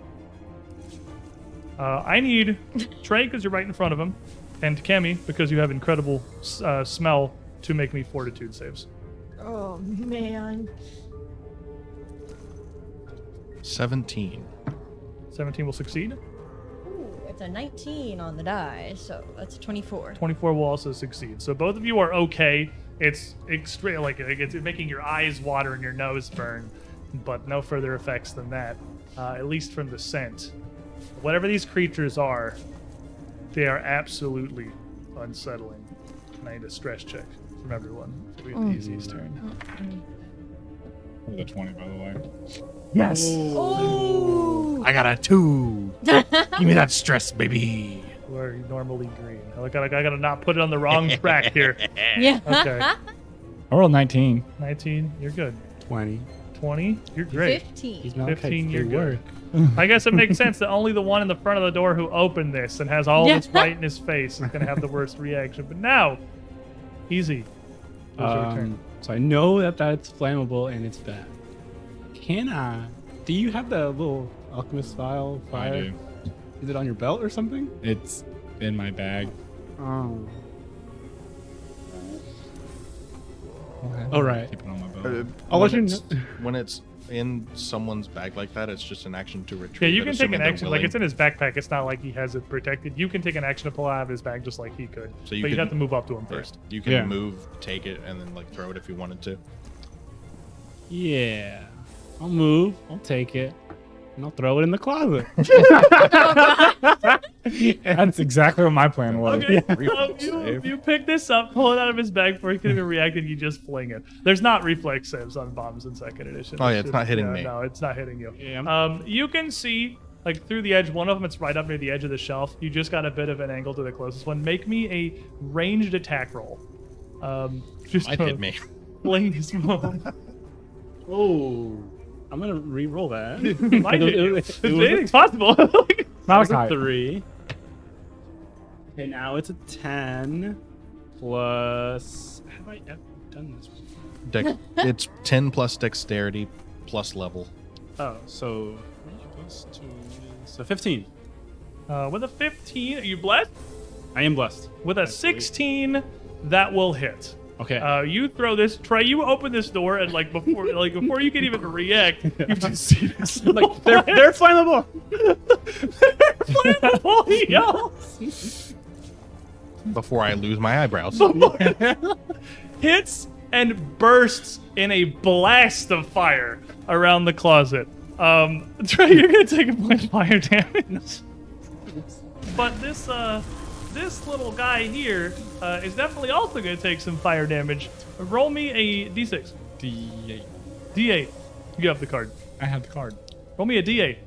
I need Trey, because you're right in front of him, and Cammy, because you have incredible smell, to make me fortitude saves. Oh, man. 17. 17 will succeed. Ooh, it's a 19 on the die, so that's a 24. 24 will also succeed. So both of you are okay. It's extreme, like it's making your eyes water and your nose burn. but no further effects than that, at least from the scent. Whatever these creatures are, they are absolutely unsettling. And I need a stress check from everyone. It'll be the easiest turn. With a 20, by the way. Yes. Oh. I got a 2. Give me that stress, baby. We're normally green. I gotta not put it on the wrong track here. Yeah. Okay. I rolled 19. 19, you're good. 20. 20, you're great. 15. not 15, you're good. good. I guess it makes sense that only the one in the front of the door who opened this and has all this white in his face is going to have the worst reaction. But now, easy. What's your turn? So I know that that's flammable and it's bad. Can I? Do you have the little alchemist style fire? I do. Is it on your belt or something? It's in my bag. Oh. All right. Keep it on my belt. I'll let you When it's in someone's bag like that, it's just an action to retrieve. Yeah, you it, can take assuming an they're action. Like willing. it's in his backpack. It's not like he has it protected. You can take an action to pull it out of his bag just like he could. So you but you'd could- have to move up to him Yeah, first. you can Yeah. move, take it, and then like throw it if you wanted to. Yeah. I'll move. I'll take it. And I'll throw it in the closet. That's exactly what my plan was. Okay, Reflex you save. pick this up, pull it out of his bag before he could even react, and you just fling it. There's not reflex saves on bombs in second edition. Oh, yeah, it's not hitting me. No, it's not hitting you. Yeah. You can see like through the edge. One of them, it's right up near the edge of the shelf. You just got a bit of an angle to the closest one. Make me a ranged attack roll. Just Might to hit me. fling this bomb. Oh. I'm going to re-roll that. Might hit you. It was a- Anything's possible. Malachi. 3. Okay, now it's a 10 plus. Have I ever done this before? It's 10 plus dexterity plus level. Oh, so 3 plus 2 so 15. With a 15, are you blessed? I am blessed. With a 16, that will hit. Okay. You throw this, Trey. You open this door, and before you can even react, you just see this. like they're flammable. flammable. He yells. Before I lose my eyebrows. Hits and bursts in a blast of fire around the closet. Trey, you're gonna take a point of fire damage. But this little guy here is definitely also going to take some fire damage. Roll me a d6. D8. D8. You have the card. I have the card. Roll me a d8.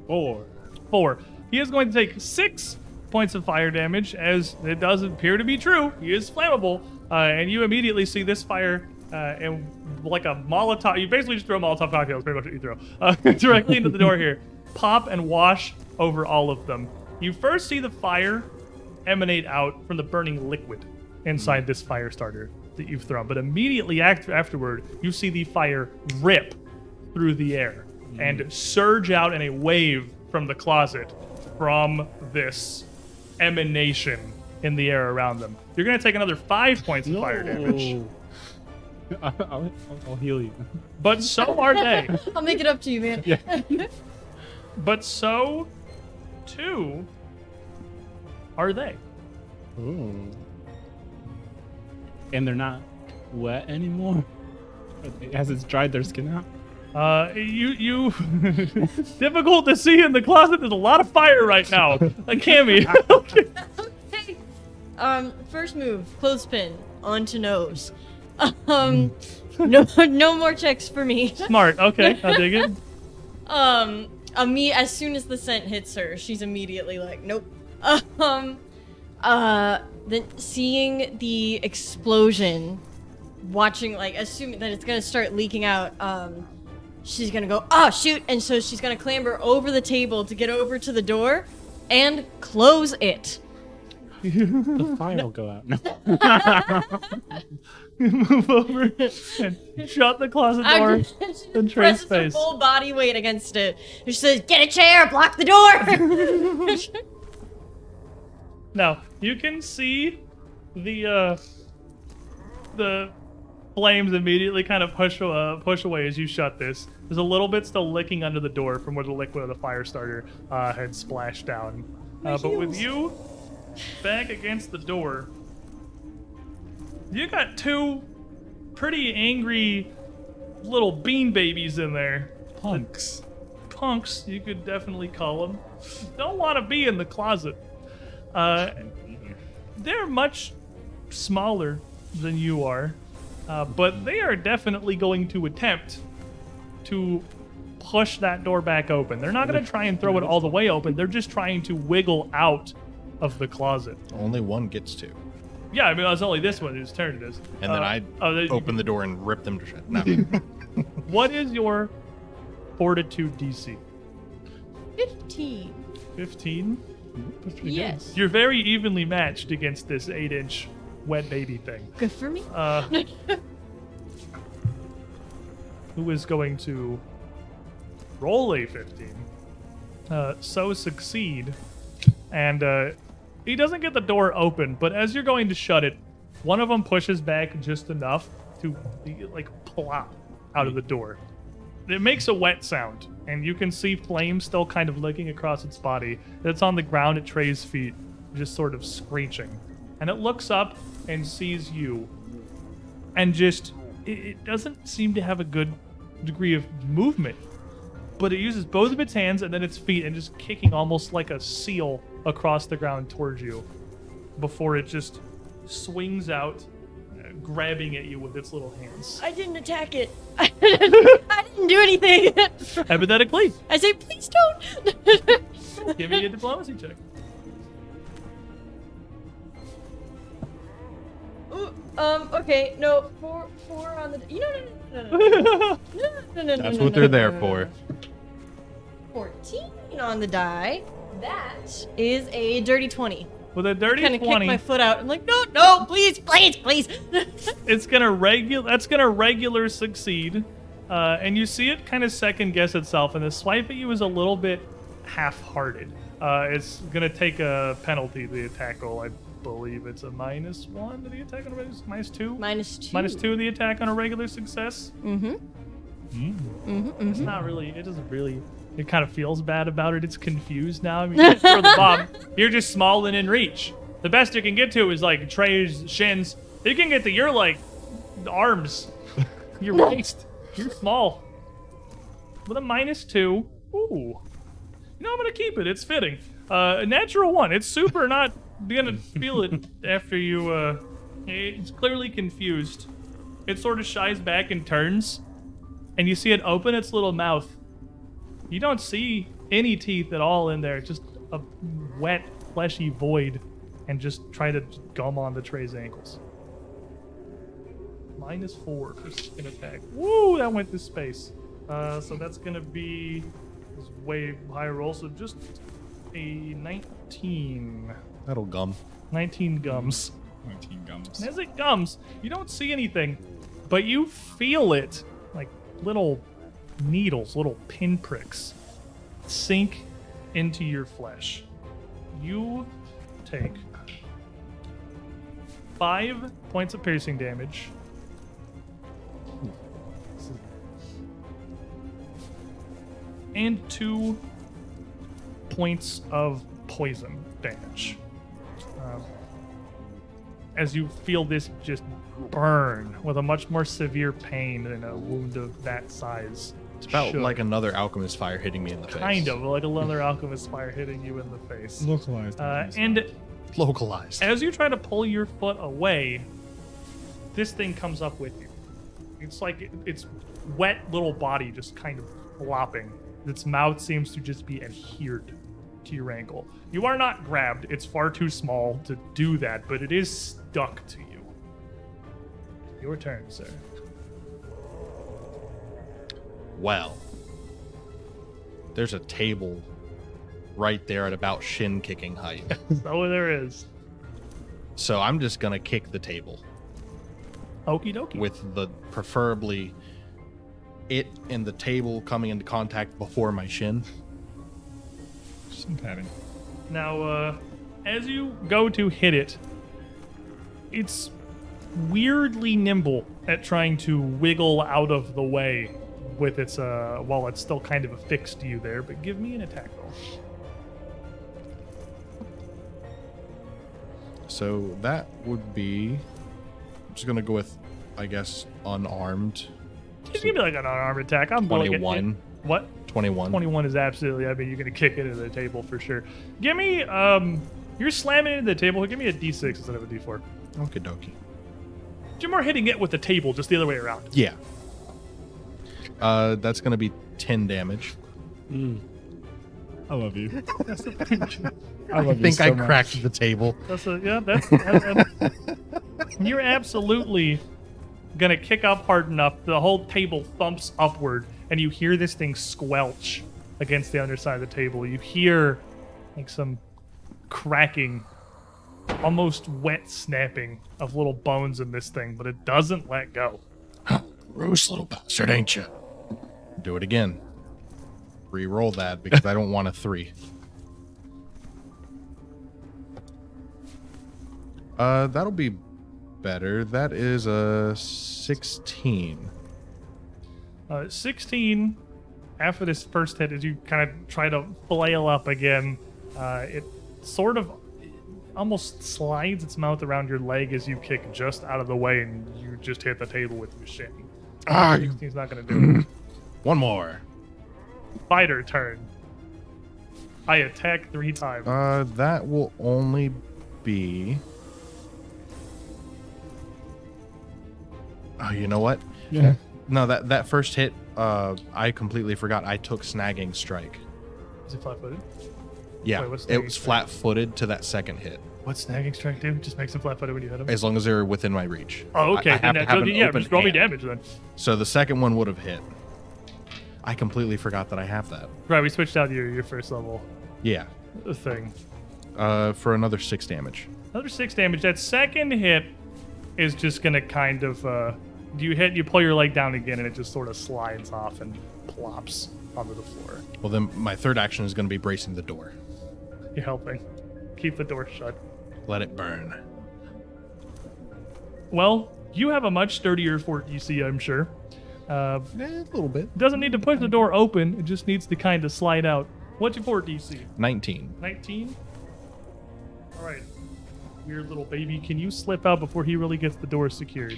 4. He is going to take 6 points of fire damage, as it does appear to be true. He is flammable, and you immediately see this fire and like a Molotov. You basically just throw a Molotov cocktail. That's pretty much what you throw directly into the door here. Pop and wash over all of them. You first see the fire emanate out from the burning liquid inside this fire starter that you've thrown, but immediately afterward, you see the fire rip through the air and surge out in a wave from the closet from this emanation in the air around them. You're going to take another 5 points of fire damage, I'll heal you. but so are they. I'll make it up to you, man. But so, too, are they. Ooh. And they're not wet anymore? Has it dried their skin out? You difficult to see in the closet. There's a lot of fire right now. Cammy. Okay. First move, clothespin onto nose. No more checks for me. Smart. Okay, I dig it. As soon as the scent hits her, she's immediately like, nope. Then seeing the explosion, watching, like, assuming that it's gonna start leaking out, she's gonna go, oh, shoot! And so she's gonna clamber over the table to get over to the door and close it. The fire will go out. No. Move over and shut the closet door. She in just Trey's presses her face. full body weight against it. She says, get a chair, block the door! Now you can see the flames immediately kind of push away as you shut this. There's a little bit still licking under the door from where the liquid of the fire starter had splashed down. But with you back against the door, you got two pretty angry little bean babies in there. Punks. Punks, you could definitely call them. Don't want to be in the closet. They're much smaller than you are, but they are definitely going to attempt to push that door back open. They're not going to try and throw it all the way open. They're just trying to wiggle out of the closet. Only one gets to. Yeah, I mean, it's only this one whose turn it is. And then I open the door and rip them to shit. No. What is your fortitude DC? 15. 15? Yes. You're very evenly matched against this 8-inch wet baby thing. Good for me. Who is going to roll a 15? So succeed. And he doesn't get the door open, but as you're going to shut it, one of them pushes back just enough to like plop out of the door. It makes a wet sound, and you can see flames still kind of licking across its body. It's on the ground at Trey's feet, just sort of screeching. And it looks up and sees you. And just, it doesn't seem to have a good degree of movement. But it uses both of its hands and then its feet and just kicking almost like a seal across the ground towards you before it just swings out, grabbing at you with its little hands. I didn't attack it. I didn't do anything. Hypothetically, I say, please don't. give me a diplomacy check. Ooh, okay, no, four on the. No. That's what they're there for. 14 on the die. That is a dirty 20. With a dirty Kind of kick 20, my foot out. I'm like, no, please. it's gonna regular succeed, and you see it kind of second guess itself, and the swipe at you is a little bit half-hearted. It's gonna take a penalty to the attack roll. I believe it's a -1 to the attack on a regular -2. -2. -2 to the attack on a regular success. It's not really. It doesn't really. It kind of feels bad about it. It's confused now. I mean, you throw the bomb. You're just small and in reach. The best you can get to is like Trey's shins. You can get to your like arms, your waist. You're small. With a -2. Ooh. You know, I'm gonna keep it. It's fitting. A natural 1. It's super not gonna feel it after you. It's clearly confused. It sort of shies back and turns, and you see it open its little mouth. You don't see any teeth at all in there, just a wet, fleshy void, and just try to gum onto Trey's ankles. -4 for second attack. Woo, that went to space. So that's going to be this way higher roll, so just a 19. That'll gum. 19 gums. 19 gums. And as it gums, you don't see anything, but you feel it, like little needles, little pinpricks, sink into your flesh. You take 5 points of piercing damage. And 2 points of poison damage. As you feel this just burn with a much more severe pain than a wound of that size. It's about should. like another alchemist fire hitting me in the face. Kind of like another alchemist fire hitting you in the face. Localized. And Localized. as you try to pull your foot away, this thing comes up with you. It's like its wet little body just kind of flopping. Its mouth seems to just be adhered to your ankle. You are not grabbed. It's far too small to do that, but it is stuck to you. Your turn, sir. Well, there's a table right there at about shin kicking height. So there is. So I'm just going to kick the table Okie dokie. with the preferably it and the table coming into contact before my shin. Some padding. Now, as you go to hit it, it's weirdly nimble at trying to wiggle out of the way with its, while it's still kind of affixed to you there, but give me an attack roll. So that would be, I'm just going to go with, I guess, unarmed. Just give me like an unarmed attack. I'm willing to get 21. What? 21. 21 is absolutely, I mean, you're going to kick it into the table for sure. Give me, you're slamming into the table. Give me a d6 instead of a d4. Okie dokie. You're more hitting it with the table, just the other way around. Yeah. That's going to be 10 damage. I love you. I I love you think so I much. cracked the table. You're absolutely gonna kick up hard enough. The whole table thumps upward, and you hear this thing squelch against the underside of the table. You hear like some cracking, almost wet snapping of little bones in this thing, but it doesn't let go. Gross little bastard, ain't you? Do it again. Re-roll that because I don't want a 3. That'll be better. That is a 16. 16 after this first hit, as you kind of try to flail up again, it sort of almost slides its mouth around your leg as you kick just out of the way, and you just hit the table with your shin. He's not going to do it. One more. Fighter turn. I attack 3 times. That will only be... Oh, you know what? Yeah. No, that first hit, I completely forgot. I took snagging strike. Is it flat-footed? Yeah, Wait, what's it snagging was strike? flat-footed to that second hit, What's snagging strike do? Just makes him flat-footed when you hit him? as long as they're within my reach. Oh, okay. I have to have an yeah, open just roll me hand. damage then. So the second one would have hit. I completely forgot that I have that. Right, we switched out your first level Yeah, thing. for another 6 damage. Another 6 damage. That second hit is just going to kind of... you pull your leg down again, and it just sort of slides off and plops onto the floor. Well, then my third action is going to be bracing the door. You're helping. Keep the door shut. Let it burn. Well, you have a much sturdier fort DC, I'm sure. A little bit. Doesn't need to push the door open. It just needs to kind of slide out. What's your fort DC? 19. 19? All right. Weird little baby. Can you slip out before he really gets the door secured?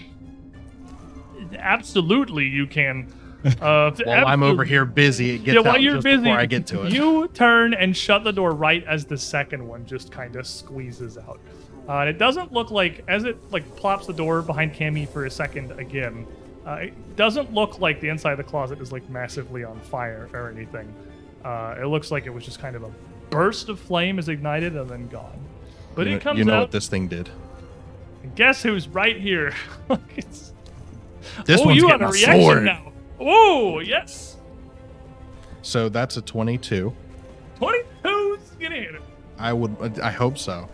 Absolutely, you can. While I'm over here busy, it gets out you're just busy, before I get to it. You turn and shut the door right as the second one just kind of squeezes out. And it doesn't look like, as it like plops the door behind Cammy for a second again, it doesn't look like the inside of the closet is like massively on fire or anything. It looks like it was just kind of a burst of flame is ignited and then gone. But it comes you know out. what this thing did? And guess who's right here? It's- This oh, one's you have getting a a reaction sword. now. Oh, yes. So that's a 22. 22's gonna hit it. I hope so.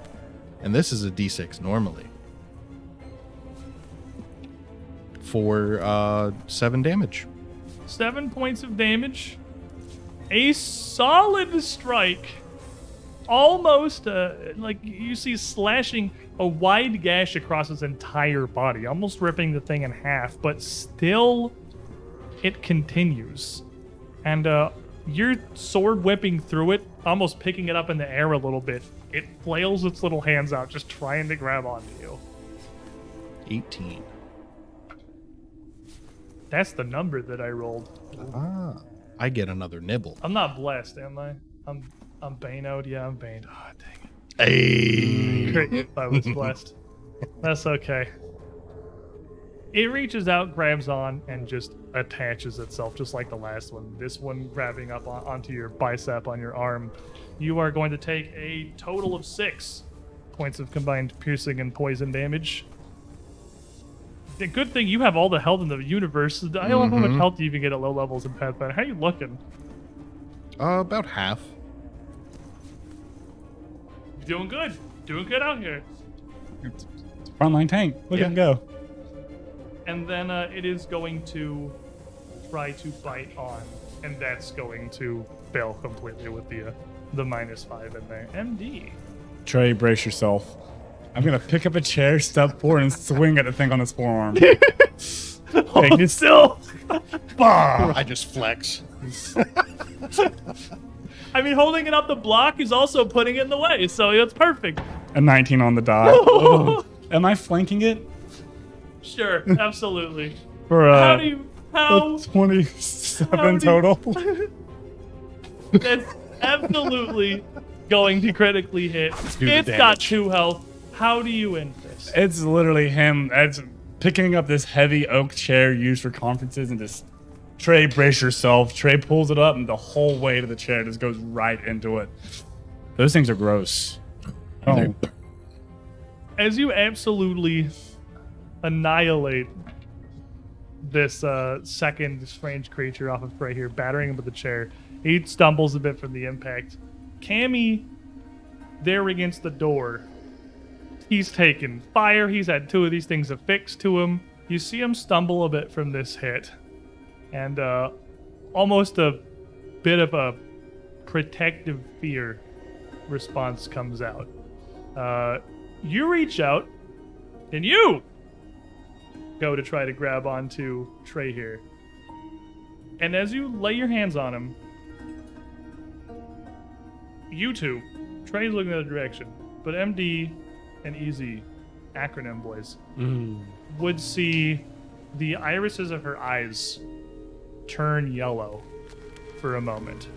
And this is a D6 normally. For 7 damage. 7 points of damage. A solid strike. Almost like you see slashing a wide gash across his entire body, almost ripping the thing in half, but still it continues. And you're sword whipping through it, almost picking it up in the air a little bit. It flails its little hands out, just trying to grab onto you. 18. That's the number that I rolled. I get another nibble. I'm not blessed, am I? I'm Bane'd. Yeah, I'm Baned. Oh, dang it. Hey. Great if I was blessed. That's okay. It reaches out, grabs on, and just attaches itself, just like the last one. This one grabbing up onto your bicep on your arm. You are going to take a total of 6 points of combined piercing and poison damage. The good thing you have all the health in the universe. I don't know how much health you even get at low levels in Pathfinder. How are you looking? About half. Doing good. Doing good out here. It's a frontline tank. Look at him go. And then it is going to try to bite on, and that's going to fail completely with the -5 in there. MD. Trey, brace yourself. I'm gonna pick up a chair, step forward, and swing at the thing on his forearm. Hold it still. I just flex. I mean, holding it up the block is also putting it in the way, so it's perfect. A 19 on the die. Am I flanking it? Sure, absolutely. For How do you How? 27 total. That's absolutely going to critically hit. do the It's got damage. 2 health. How do you end this? It's literally him. It's picking up this heavy oak chair used for conferences and just, Trey, brace yourself. Trey pulls it up and the whole weight of the chair just goes right into it. Those things are gross. Oh, As you absolutely annihilate this second strange creature off of Trey here, battering him with the chair, he stumbles a bit from the impact. Cammy, there against the door, he's taken fire. He's had 2 of these things affixed to him. You see him stumble a bit from this hit, and almost a bit of a protective fear response comes out. You reach out, and you go to try to grab onto Trey here. And as you lay your hands on him, you two, Trey's looking the other direction, but MD and EZ, acronym boys, would see the irises of her eyes turn yellow for a moment.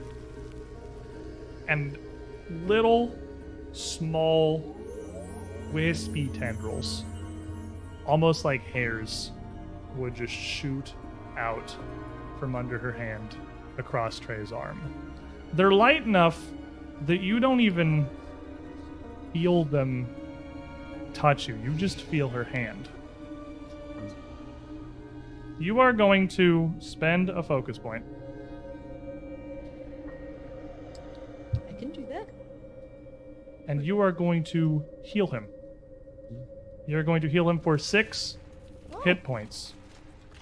And little, small, wispy tendrils, almost like hairs, would just shoot out from under her hand across Trey's arm. They're light enough that you don't even feel them touch you. You just feel her hand. You are going to spend a focus point. I can do that. And you are going to heal him. You're going to heal him for 6 hit points.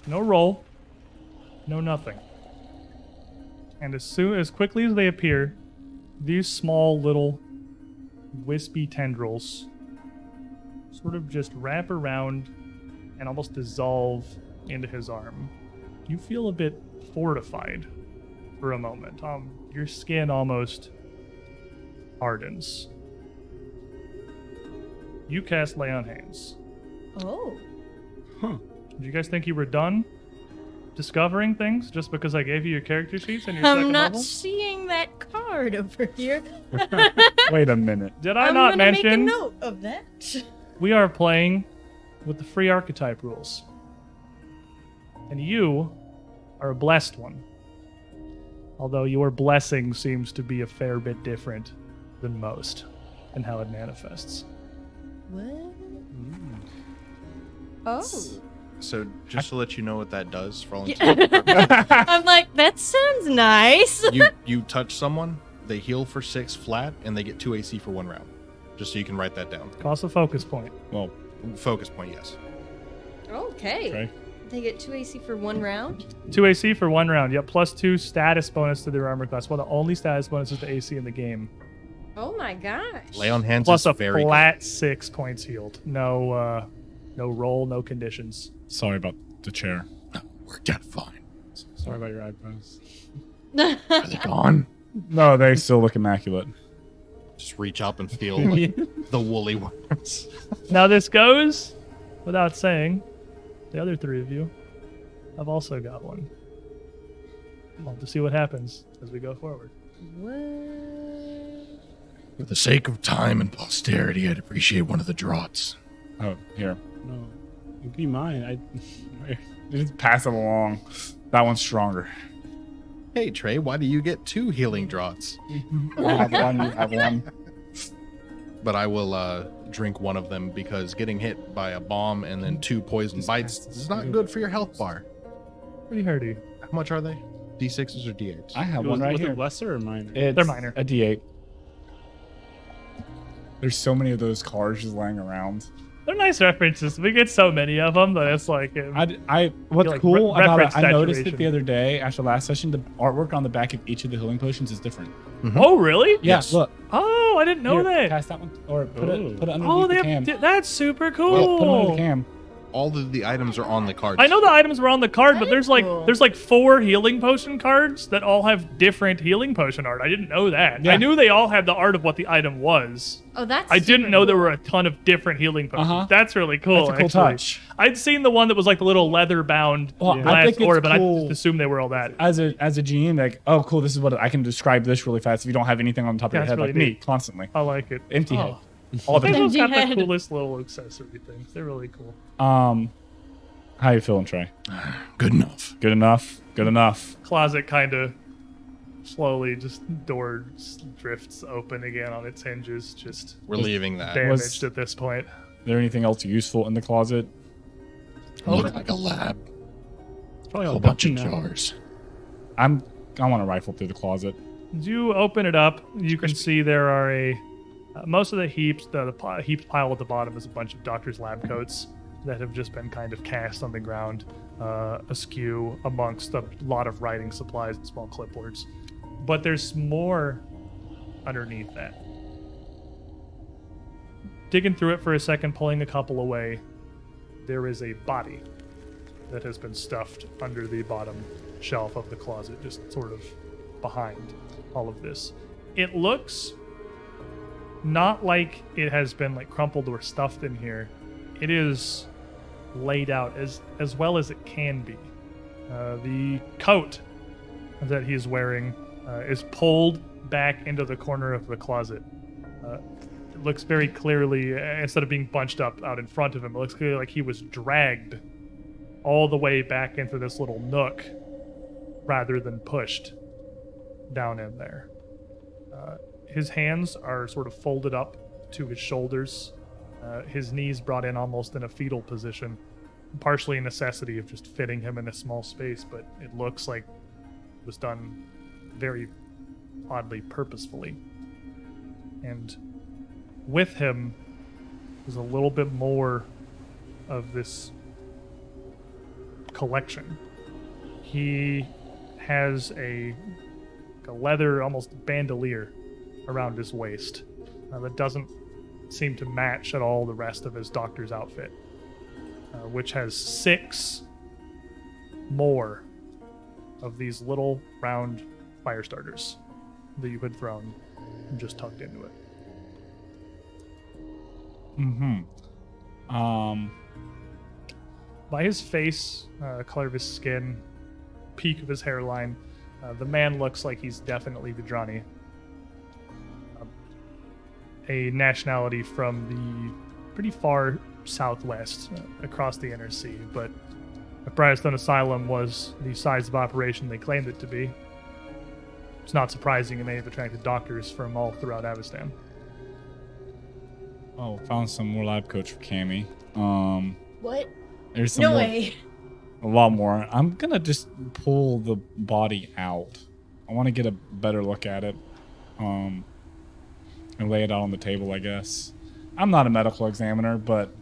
No roll, no nothing. And as quickly as they appear, these small little wispy tendrils sort of just wrap around and almost dissolve into his arm. You feel a bit fortified for a moment. Your skin almost hardens. You cast Lay on Hands. Oh. Did you guys think you were done discovering things just because I gave you your character sheets and your second I'm not level? seeing that card over here. wait a minute. Did I I'm not gonna make a mention note of that. we are playing with the free archetype rules? And you are a blessed one. Although your blessing seems to be a fair bit different than most in how it manifests. What? Oh. So just to let you know what that does for all Yeah. intents and purposes, I'm like, that sounds nice. you touch someone, they heal for 6 flat, and they get 2 AC for 1 round. Just so you can write that down. Cost a focus point. Well, Focus point, yes. Okay. Trey. They get 2 AC for 1 round? 2 AC for 1 round. Yep, plus 2 status bonus to their armor class. One of the only status bonuses to AC in the game. Oh my gosh. Lay on hands Plus is a very flat 6 points healed. No roll, no conditions. sorry about the chair. good. Worked out fine. Sorry about your eyebrows. Are they gone? No, they still look immaculate. Just reach up and feel like the woolly worms. Now this goes without saying, the other 3 of you have also got one. We'll have to see what happens as we go forward. What? For the sake of time and posterity, I'd appreciate one of the draughts. Oh, here. No, it'd be mine. Just pass it along. That one's stronger. Hey, Trey, why do you get 2 healing draughts? I have one. You have one. But I will drink one of them because getting hit by a bomb and then 2 poison bites is not good for your health bar. Pretty hardy. How much are they? D6s or D8s? I have Was, one right was here. it lesser or minor? They're minor. A D8. There's so many of those cards just laying around. They're nice references. We get so many of them that it's like... What's like cool re- about it, reference I noticed it saturation. the other day after last session, the artwork on the back of each of the healing potions is different. Oh, really? Yes. Look. Oh, I didn't know Here, that. Pass that one. Or put it Oh, underneath the cam. that's super Well, put it under cool. the cam. all of the items are on the card. I know the items were on the card, but there's like Cool. there's like 4 healing potion cards that all have different healing potion art. I didn't know that. Yeah. I knew they all had the art of what the item was. Oh, that's. I didn't super know there cool. were a ton of different healing potions. Uh-huh. That's really cool. That's a cool actually. touch. I'd seen the one that was like the little leather bound Well, I glass think it's orb, but I cool. just assumed they were all that. As a GM, like, oh, cool, this is what I can describe this really fast if you don't have anything on top of Yeah, your it's head really like me, neat. constantly. I like it. Empty head. Oh. All the They've time. got the Empty head. coolest little accessory things. They're really cool. How you feeling, Trey? Good enough. Good enough? Good enough. Closet kind of slowly just door drifts open again on its hinges, just We're leaving that. damaged at this point. Is there anything else useful in the closet? Looked like a lab. Probably A all whole bunch of done now. jars. I want to rifle through the closet. As you open it up, you can see there are most of the heaps. The heaped pile at the bottom is a bunch of doctor's lab coats that have just been kind of cast on the ground, askew amongst a lot of writing supplies and small clipboards. But there's more underneath that. Digging through it for a second, pulling a couple away, there is a body that has been stuffed under the bottom shelf of the closet, just sort of behind all of this. It looks not like it has been like crumpled or stuffed in here. It is laid out as well as it can be. The coat that he's wearing is pulled back into the corner of the closet. It looks very clearly, instead of being bunched up out in front of him, it looks clearly like he was dragged all the way back into this little nook rather than pushed down in there. His hands are sort of folded up to his shoulders, his knees brought in almost in a fetal position, partially a necessity of just fitting him in a small space, but it looks like it was done very oddly purposefully. And with him is a little bit more of this collection. He has a leather, almost bandolier around his waist that doesn't seem to match at all the rest of his doctor's outfit, which has 6 more of these little round fire starters that you had thrown and just tucked into it. By his face, color of his skin, peak of his hairline, the man looks like he's definitely Vidrani. A nationality from the pretty far southwest, across the inner sea, but if Briarstone Asylum was the size of operation they claimed it to be, it's not surprising it may have attracted doctors from all throughout Avestan. Oh, found some more lab coats for Cammy. What? There's some No more, way. a lot more. I'm gonna just pull the body out. I want to get a better look at it, and lay it out on the table, I guess. I'm not a medical examiner, but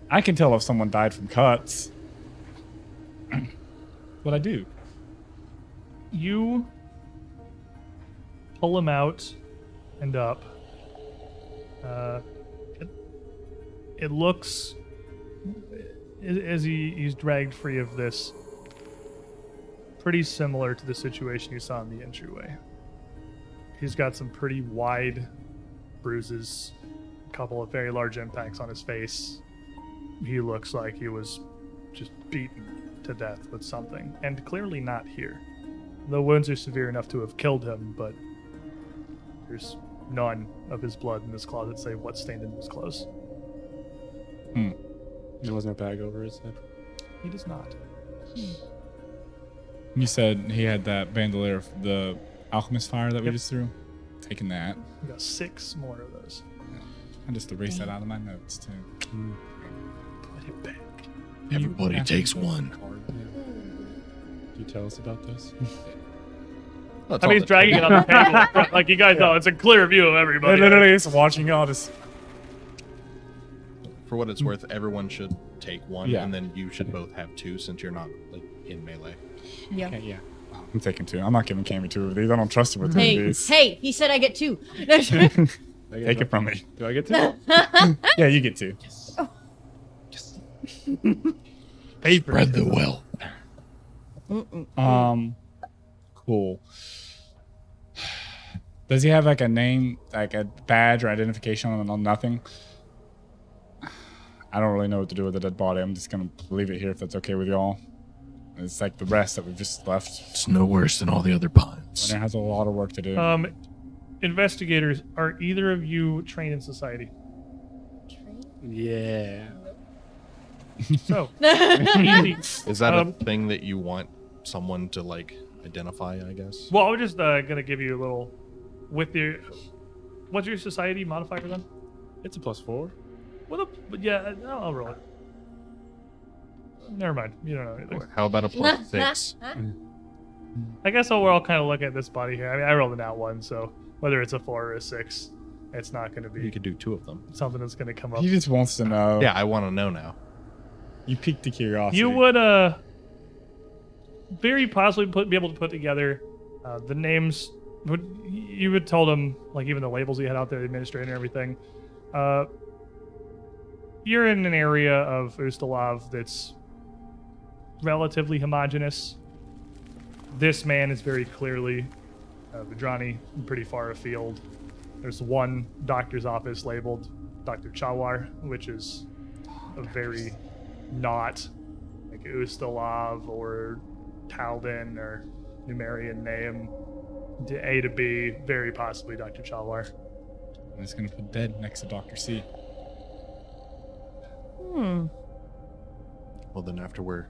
I can tell if someone died from cuts. What I do? You pull him out and up. It looks, as he's dragged free of this, pretty similar to the situation you saw in the entryway. He's got some pretty wide bruises, a couple of very large impacts on his face. He looks like he was just beaten to death with something, and clearly not here. The wounds are severe enough to have killed him, but there's none of his blood in this closet save what's stained in his clothes. There wasn't a bag over his head. He does not. You said he had that bandolier, the alchemist fire that we Yep. just threw. Taking that. We got 6 more of those. I just erased that out of my notes too. Put it back. Everybody takes one. Can you tell us about this? That's I all mean, he's the- dragging it on the table in front, like you guys know. It's a clear view of everybody. Literally, just watching y'all just. For what it's worth, everyone should take one, Yeah. and then you should both have 2 since you're not like in melee. Yeah. Okay, yeah. I'm taking 2. I'm not giving Cammy 2 of these. I don't trust her with 2 of Hey, these. hey, he said I get 2. Take it from me. Do I get to? Yeah, you get 2. Yes. Paper. Spread the wealth. Cool. Does he have like a name, like a badge or identification on nothing? I don't really know what to do with a dead body. I'm just gonna leave it here if that's okay with y'all. It's like the rest that we've just left. It's no worse than all the other pines. Winter has a lot of work to do. Investigators, are either of you trained in society? Yeah. So, easy. Is that a thing that you want someone to like identify? I guess. Well, I'm just gonna give you a little with your. What's your society modifier then? It's a +4. But yeah, I'll roll it. Never mind. You don't know either. How about a +6? I guess we're all kind of looking at this body here. I mean, I rolled an out one, so whether it's a 4 or a 6, it's not going to You be could do 2 of them. something that's going to come up. He just wants to know. Yeah, I want to know now. You piqued the curiosity. You would very possibly be able to put together the names. You would tell them, like even the labels you had out there, the administrator and everything. You're in an area of Ustalav that's relatively homogenous. This man is very clearly Vidrani, pretty far afield. There's one doctor's office labeled Dr. Chawar, which is a very not like Ustalav or Taldan or Numerian name. A to B, very possibly Dr. Chawar. I'm just gonna put dead next to Dr. C. Well, then after we're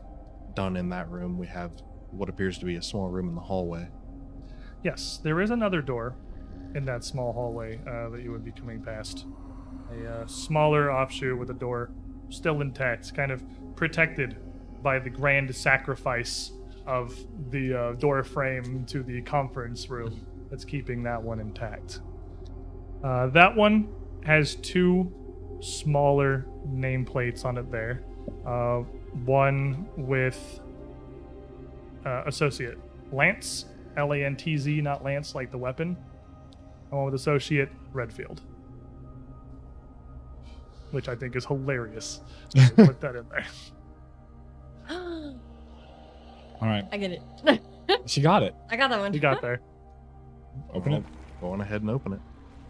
done in that room, we have what appears to be a small room in the hallway. Yes, there is another door in that small hallway that you would be coming past. A smaller offshoot with a door still intact, kind of protected by the grand sacrifice of the door frame to the conference room that's keeping that one intact. That one has 2 smaller nameplates on it there. One with Associate Lance, Lantz, not Lance like the weapon. And one with Associate Redfield, which I think is hilarious. Put that in there. All right. I get it. She got it. I got that one. You got there. Open it. Go on ahead and open it.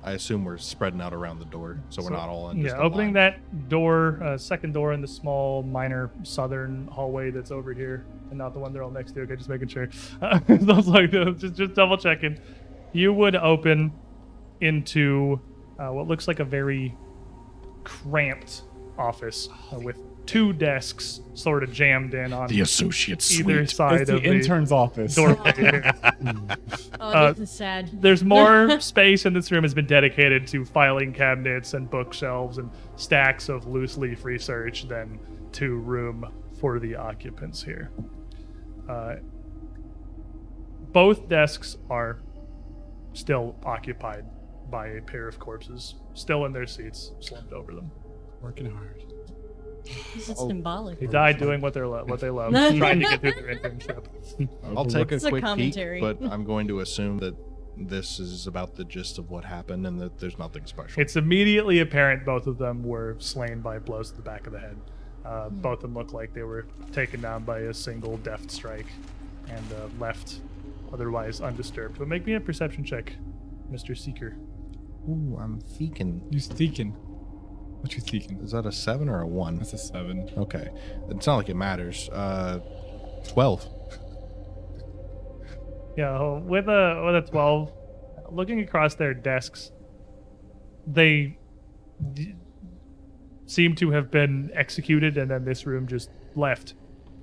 I assume we're spreading out around the door, so we're not all in. Yeah, just a opening line. that door, second door in the small, minor southern hallway that's over here, and not the one they're all next to. Okay, just making sure. Those like just double checking. You would open into what looks like a very cramped office with 2 desks sort of jammed in on the associate either suite. side It's the of intern's office. doorway here. Oh, this is sad. There's more space in this room has been dedicated to filing cabinets and bookshelves and stacks of loose leaf research than to room for the occupants here. Both desks are still occupied by a pair of corpses, still in their seats, slumped over them. Working hard. This is symbolic. They died doing what they love, trying to get through their internship. I'll take a It's a quick peek, commentary. but I'm going to assume that this is about the gist of what happened and that there's nothing special. It's immediately apparent both of them were slain by blows to the back of the head. Both of them look like they were taken down by a single deft strike and left otherwise undisturbed. But make me a perception check, Mr. Seeker. Ooh, I'm thinking. You thinking? What you thinking? Is that a 7 or a 1? That's a 7. Okay. It's not like it matters. 12. Yeah, with a 12, looking across their desks, they seem to have been executed, and then this room just left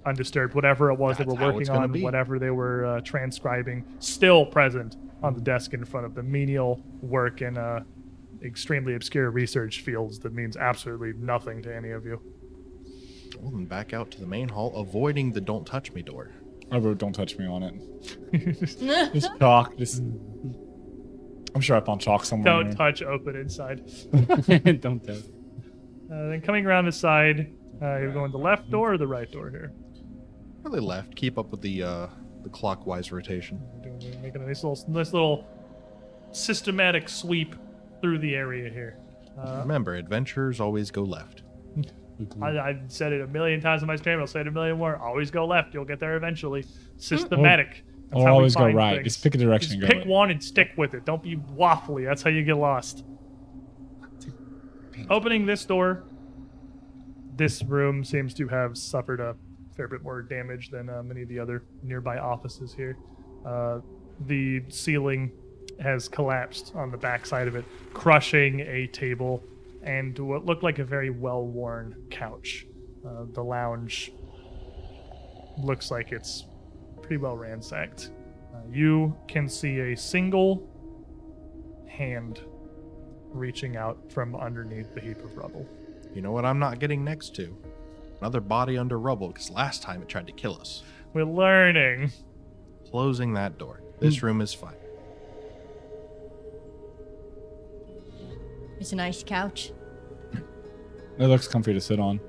undisturbed. Whatever it was they were That's how it's working gonna on, be. whatever they were transcribing, still present on the desk in front of them. Menial work in extremely obscure research fields that means absolutely nothing to any of you. Well, then back out to the main hall, avoiding the don't touch me door. I wrote "Don't touch me" on it. Just chalk. Just. I'm sure I found chalk somewhere. Don't in touch, open inside. Don't tell. Then coming around the side, you're going the left door or the right door here? Really left. Keep up with the clockwise rotation. Making a nice little systematic sweep through the area here. Remember, adventurers always go left. I've said it a million times on my stream. I'll say it a million more. Always go left. You'll get there eventually. Systematic. That's Or how we always go find right. things. Just pick a direction Just and go. pick one and stick with it. Don't be waffly. That's how you get lost. Opening this door, this room seems to have suffered a fair bit more damage than many of the other nearby offices here. The ceiling has collapsed on the backside of it, crushing a table and what looked like a very well-worn couch. The lounge looks like it's pretty well ransacked. You can see a single hand reaching out from underneath the heap of rubble. You know what I'm not getting next to? Another body under rubble, because last time it tried to kill us. We're learning. Closing that door. This room is fine. It's a nice couch. It looks comfy to sit on.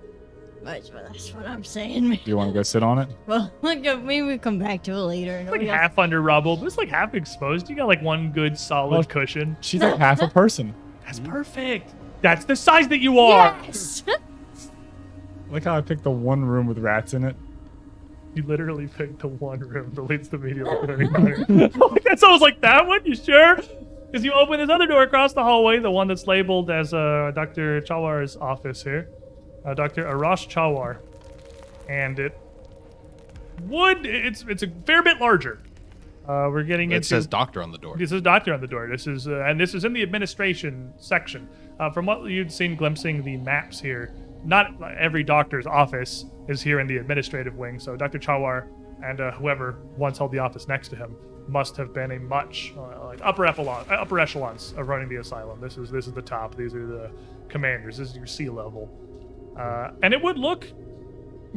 That's what I'm saying. Do you want to go sit on it? Well, look, maybe we come back to it later. It's like half under rubble, but it's like half exposed. You got like one good solid cushion. She's like half a person. That's perfect. That's the size that you are. Yes. Look how I picked the one room with rats in it. You literally picked the one room that leads to immediately to the corner. That's almost like that one. You sure? Because you open this other door across the hallway, the one that's labeled as Dr. Chawar's office here, Dr. Arash Chawar, and it's a fair bit larger. We're getting into. It says doctor on the door. This is doctor on the door. This is and this is in the administration section. From what you'd seen glimpsing the maps here, not every doctor's office is here in the administrative wing. So Dr. Chawar and whoever once held the office next to him must have been a much like upper echelons of running the asylum. This is the top. These are the commanders. This is your sea level, and it would look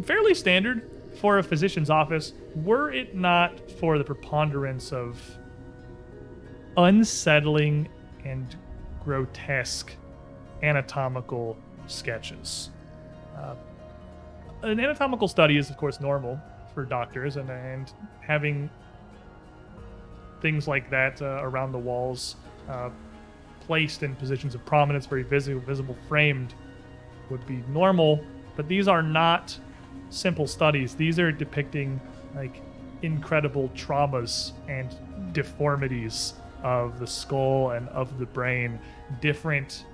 fairly standard for a physician's office, were it not for the preponderance of unsettling and grotesque anatomical sketches. An anatomical study is, of course, normal for doctors, and having things like that around the walls, placed in positions of prominence, very visible, framed, would be normal. But these are not simple studies. These are depicting like incredible traumas and deformities of the skull and of the brain, different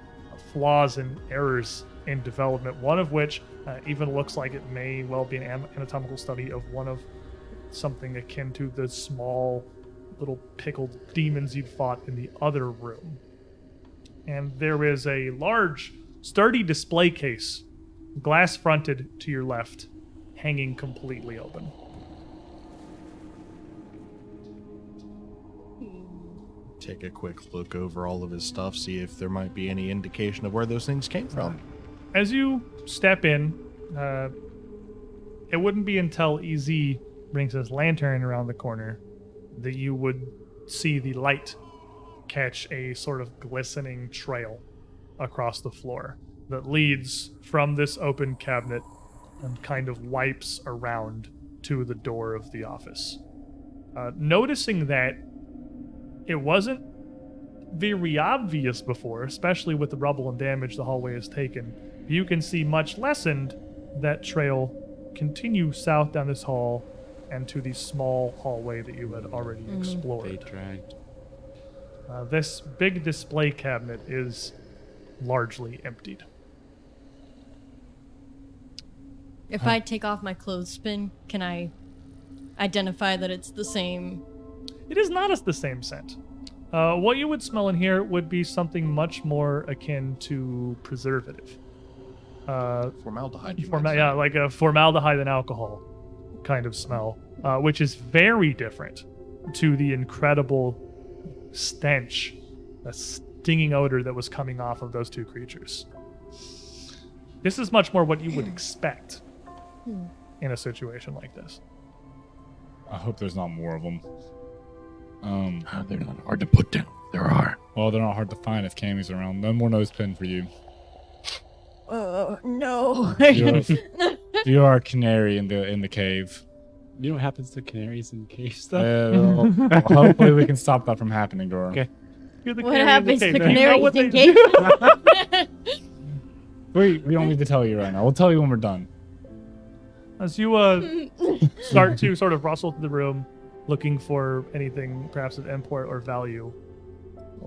flaws and errors in development, one of which even looks like it may well be an anatomical study of one of something akin to the small little pickled demons you'd fought in the other room. And there is a large, sturdy display case, glass fronted to your left, hanging completely open. Take a quick look over all of his stuff, see if there might be any indication of where those things came from. As you step in, it wouldn't be until EZ brings his lantern around the corner that you would see the light catch a sort of glistening trail across the floor that leads from this open cabinet and kind of wipes around to the door of the office. Noticing that it wasn't very obvious before, especially with the rubble and damage the hallway has taken, you can see much lessened that trail continue south down this hall and to the small hallway that you had already explored. This big display cabinet is largely emptied. If I take off my clothespin, can I identify that it's the same? It is not as the same scent. What you would smell in here would be something much more akin to preservative. Formaldehyde. You might say. Yeah, like a formaldehyde and alcohol kind of smell, which is very different to the incredible stench, a stinging odor that was coming off of those two creatures. This is much more what you would expect in a situation like this. I hope there's not more of them. They're not hard to put down. There are. Well, they're not hard to find if Cammy's around. No more nose pin for you. No. You are a canary in the cave. You know what happens to canaries in caves, though? Well, hopefully we can stop that from happening, Dora. Okay. You're the What canary in the happens cave. to Now, you know canaries what in they do? caves? We don't need to tell you right now. We'll tell you when we're done. As you start to sort of rustle through the room, looking for anything perhaps of import or value.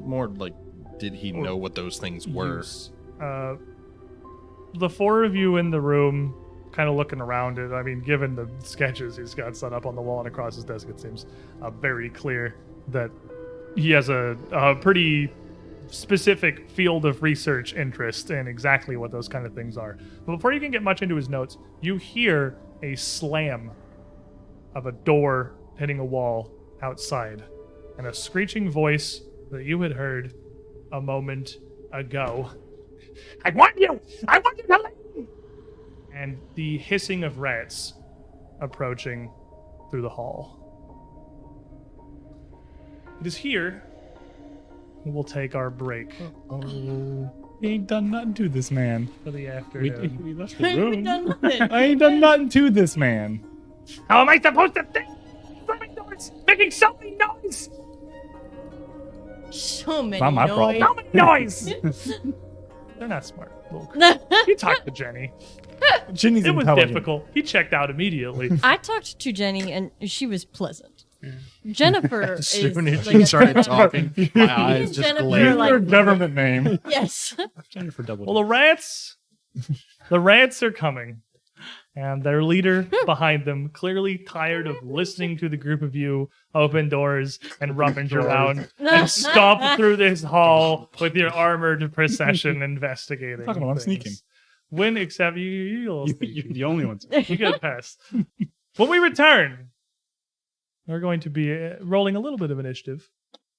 More like, did he know what those things were? Use. The four of you in the room, kind of looking around it. I mean, given the sketches he's got set up on the wall and across his desk, it seems very clear that he has a pretty specific field of research interest in exactly what those kind of things are. But before you can get much into his notes, you hear a slam of a door hitting a wall outside, and a screeching voice that you had heard a moment ago. I want you to leave! And the hissing of rats approaching through the hall. It is here we'll take our break He ain't done nothing to this man. for the afternoon. We left the We've room. done nothing. I ain't done nothing to this man. How am I supposed to think? Slamming doors, making so many noise! So many Not my problem. So many noise! They're not smart. Look, you talked to Jenny. Ginny's It was intelligent. difficult. He checked out immediately. I talked to Jenny and she was pleasant. Jennifer As is soon as like you a- started talking, my eyes just Jennifer, glared. like- Your government name. Yes. Jennifer double. Well, the rats are coming, and their leader behind them, clearly tired of listening to the group of you open doors and rummage around and stomp through this hall with your armored procession investigating. Talking about I'm things. sneaking. When except you little You're the only ones. you get a pass. When we return, we're going to be rolling a little bit of initiative.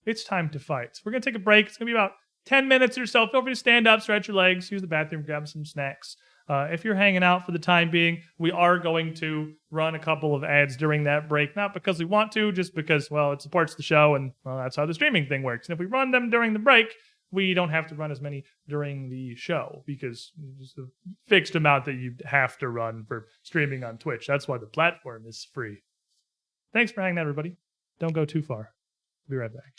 It's time to fight. So we're going to take a break. It's going to be about 10 minutes or so. Feel free to stand up, stretch your legs, use the bathroom, grab some snacks. If you're hanging out for the time being, we are going to run a couple of ads during that break. Not because we want to, just because, well, it supports the show, and well, that's how the streaming thing works. And if we run them during the break, we don't have to run as many during the show because there's a fixed amount that you have to run for streaming on Twitch. That's why the platform is free. Thanks for hanging out, everybody. Don't go too far. Be right back.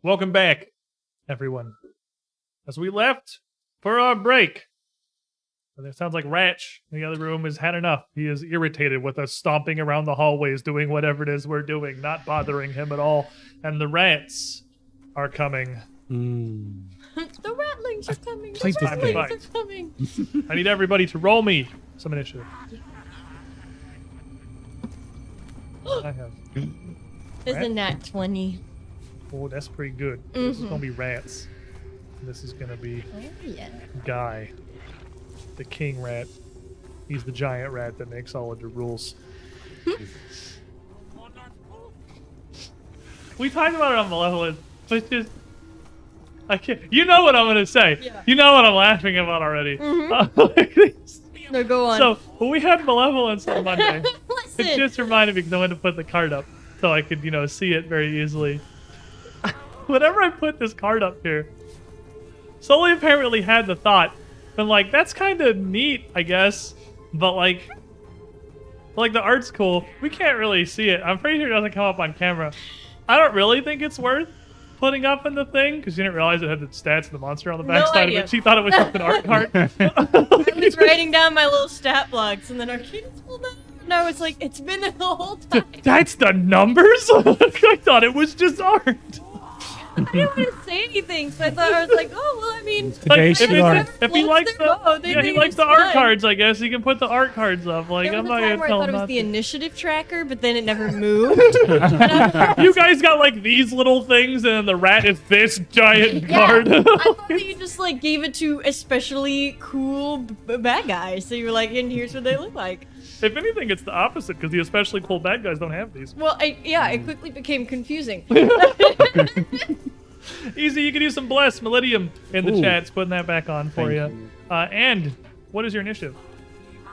Welcome back, everyone. As we left for our break, it sounds like Ratch in the other room has had enough. He is irritated with us stomping around the hallways doing whatever it is we're doing, not bothering him at all. And the rats are coming. The ratlings are coming. Play The this game. ratlings are coming. I need everybody to roll me some initiative. I have. Isn't that 20? Oh, that's pretty good. This is gonna be rats. This is gonna be Oh, yeah. Guy, the king rat. He's the giant rat that makes all of the rules. We talked about it on Malevolence, but it's just I can't. You know what I'm gonna say. Yeah. You know what I'm laughing about already. No, go on. So when we had Malevolence on Monday, it Listen. just reminded me because I wanted to put the card up so I could, see it very easily. Whenever I put this card up here, Sully apparently had the thought, but like that's kind of neat, I guess. But like the art's cool. We can't really see it. I'm pretty sure it doesn't come up on camera. I don't really think it's worth putting up in the thing because you didn't realize it had the stats of the monster on the No backside of idea. it. She thought it was just an art card. I was writing down my little stat blocks, and then Arcadius pulled out. No, it's like, it's been there the whole time. That's the numbers? I thought it was just art. I didn't want to say anything, so I thought I was like, oh, well, I mean, Today's if, art. if he likes he likes the art cards, I guess he can put the art cards up. Like there I'm was not a time gonna where I tell thought him it was not the to. initiative tracker, but then it never moved. You guys got like these little things, and then the rat is this giant Yeah, card. I thought that you just like gave it to especially cool bad guys. So you were like, and here's what they look like. If anything, it's the opposite because the especially cool bad guys don't have these. Well, it quickly became confusing. Easy, you can use some bless Millennium in the Ooh. chats, putting that back on for Thank you. you. And what is your initiative?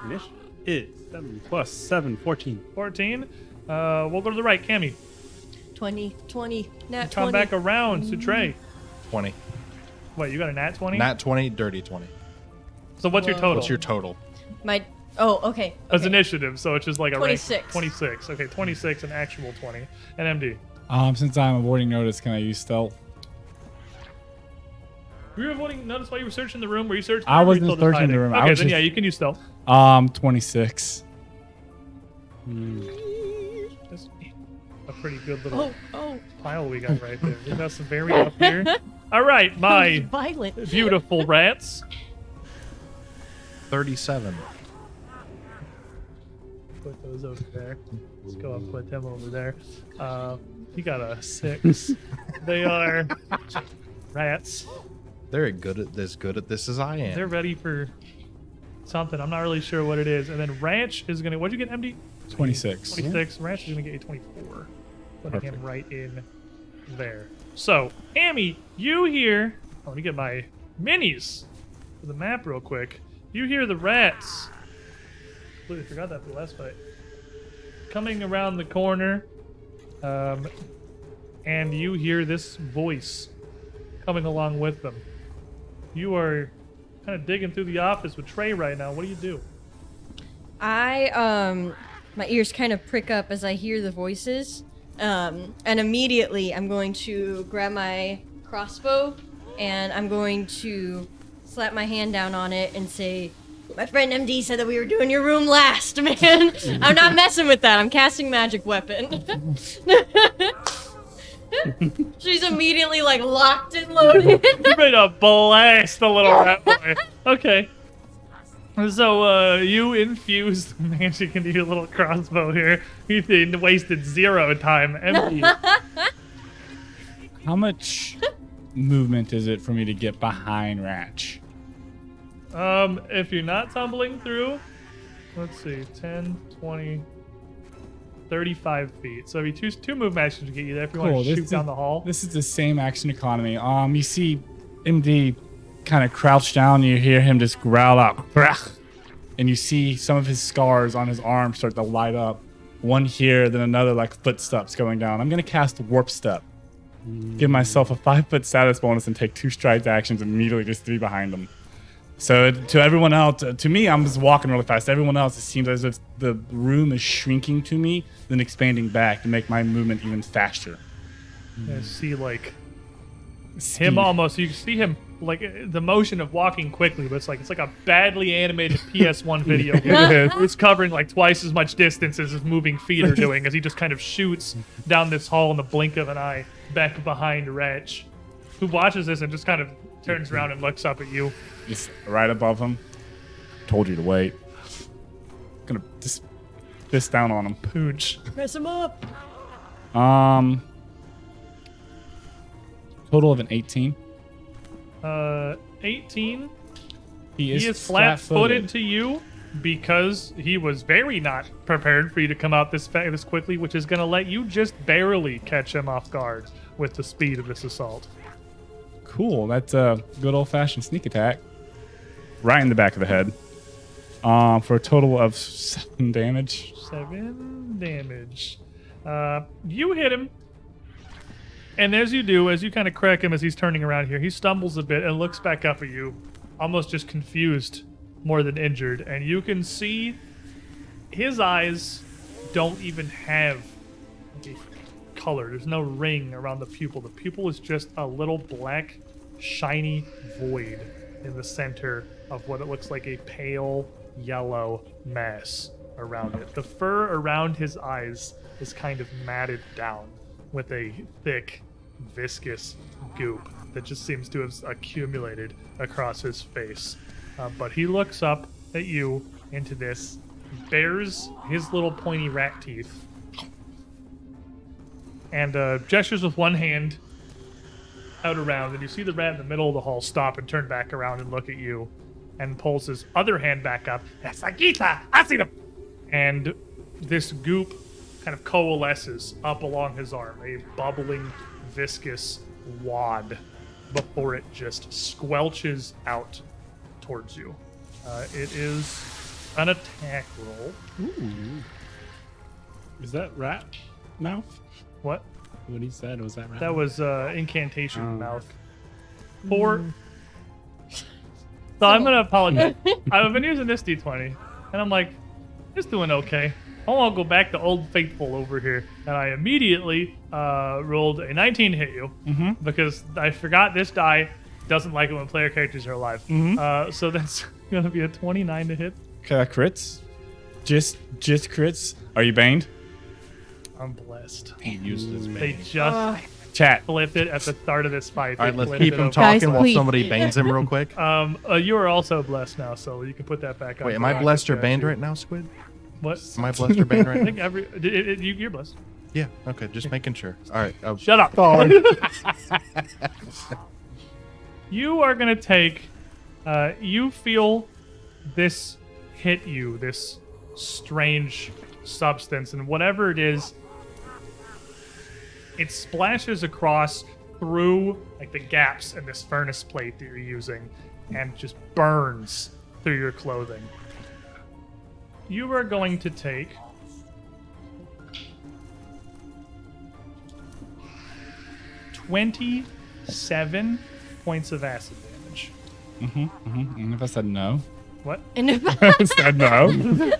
Initiative is 7 plus 7, 14. 14. We'll go to the right, Cammy. 20, nat 20. Come back around to Trey. 20. Wait, you got a nat 20? Nat 20, dirty 20. So what's your Whoa. total? What's your total? My Oh, okay. As initiative, so it's just like a 26. rank 26. Okay, 26, an actual 20. And MD. Since I'm avoiding notice, can I use stealth? Were you avoiding notice while you were searching the room? Were you searching? I or were you wasn't still just searching the hiding? room. I Okay, was then just- yeah, you can use stealth. 26. That's a pretty good little Oh. pile we got right there. That's very up here. All right, my Violent. beautiful rats. 37. Put those over there. Let's go and put them over there. He got a 6. They are rats. They're good at this as I am. They're ready for something. I'm not really sure what it is. And then Ranch is gonna. What'd you get, MD? 26. 26. Ranch is gonna get you 24. Putting him Perfect. right in there. So, Amy, you hear. Let me get my minis for the map real quick. You hear the rats. Completely forgot that for the last fight. Coming around the corner, and you hear this voice coming along with them. You are kind of digging through the office with Trey right now. What do you do? My ears kind of prick up as I hear the voices. And immediately I'm going to grab my crossbow and I'm going to slap my hand down on it and say, my friend MD said that we were doing your room last, man. I'm not messing with that. I'm casting magic weapon. She's immediately like locked and loaded. You're ready to blast the little rat boy. Okay. So, you infused magic into your little crossbow here. You wasted 0 time. Empty. How much movement is it for me to get behind Ratch? If you're not tumbling through, let's see, 10, 20, 35 feet. So it'd be two move actions to get you there if you want to shoot down the hall. This is the same action economy. You see MD kind of crouch down, you hear him just growl out, "Brach," and you see some of his scars on his arm start to light up. One here, then another like footsteps going down. I'm gonna cast Warp Step. Give myself a 5-foot status bonus and take 2 strides actions and immediately just 3 behind them. So to everyone else, to me, I'm just walking really fast. Everyone else, it seems as if the room is shrinking to me, then expanding back to make my movement even faster. You see, like, Speed. him almost, you see him, like, the motion of walking quickly, but it's like a badly animated PS1 video game. It's covering, like, twice as much distance as his moving feet are doing as he just kind of shoots down this hall in the blink of an eye back behind Ratch, who watches this and just kind of turns around and looks up at you. Just right above him. Told you to wait. Gonna just fist down on him. Pooch. Press him up. Total of an 18. 18. He He is flat-footed to you because he was very not prepared for you to come out this quickly, which is going to let you just barely catch him off guard with the speed of this assault. Cool. That's a good old-fashioned sneak attack. Right in the back of the head. For a total of 7 damage. 7 damage. You hit him. And as you do, as you kind of crack him as he's turning around here, he stumbles a bit and looks back up at you, almost just confused more than injured. And you can see his eyes don't even have a color. There's no ring around the pupil. The pupil is just a little black, shiny void in the center of what it looks like a pale yellow mass around it. The fur around his eyes is kind of matted down with a thick, viscous goop that just seems to have accumulated across his face. But he looks up at you into this, bares his little pointy rat teeth, and gestures with one hand out around, and you see the rat in the middle of the hall stop and turn back around and look at you, and pulls his other hand back up. Sagita, I see them. And this goop kind of coalesces up along his arm, a bubbling, viscous wad, before it just squelches out towards you. It is an attack roll. Ooh. Is that rat mouth? What? What he said, was that rat That mouth? was incantation mouth. 4. So I'm gonna apologize. I've been using this d20. And I'm like, it's doing okay. I want to go back to Old Faithful over here. And I immediately rolled a 19 to hit you because I forgot this die doesn't like it when player characters are alive. So that's going to be a 29 to hit. Okay, that crits. Just crits. Are you baned? I'm blessed. He used his They bane. just Chat. flipped it at the start of this fight. All right, They let's flipped keep it him over. talking Guys, while please. somebody banes him real quick. You are also blessed now, so you can put that back on. Wait, am I blessed or banned right now, Squid? What? Am I blessed or banned right I think now? you're blessed. Yeah, okay, just making sure. All right. Shut up. You are going to take, you feel this hit you, this strange substance, and whatever it is, it splashes across through like the gaps in this furnace plate that you're using and just burns through your clothing. You are going to take 27 points of acid damage. And if I said no? What? And if I said no.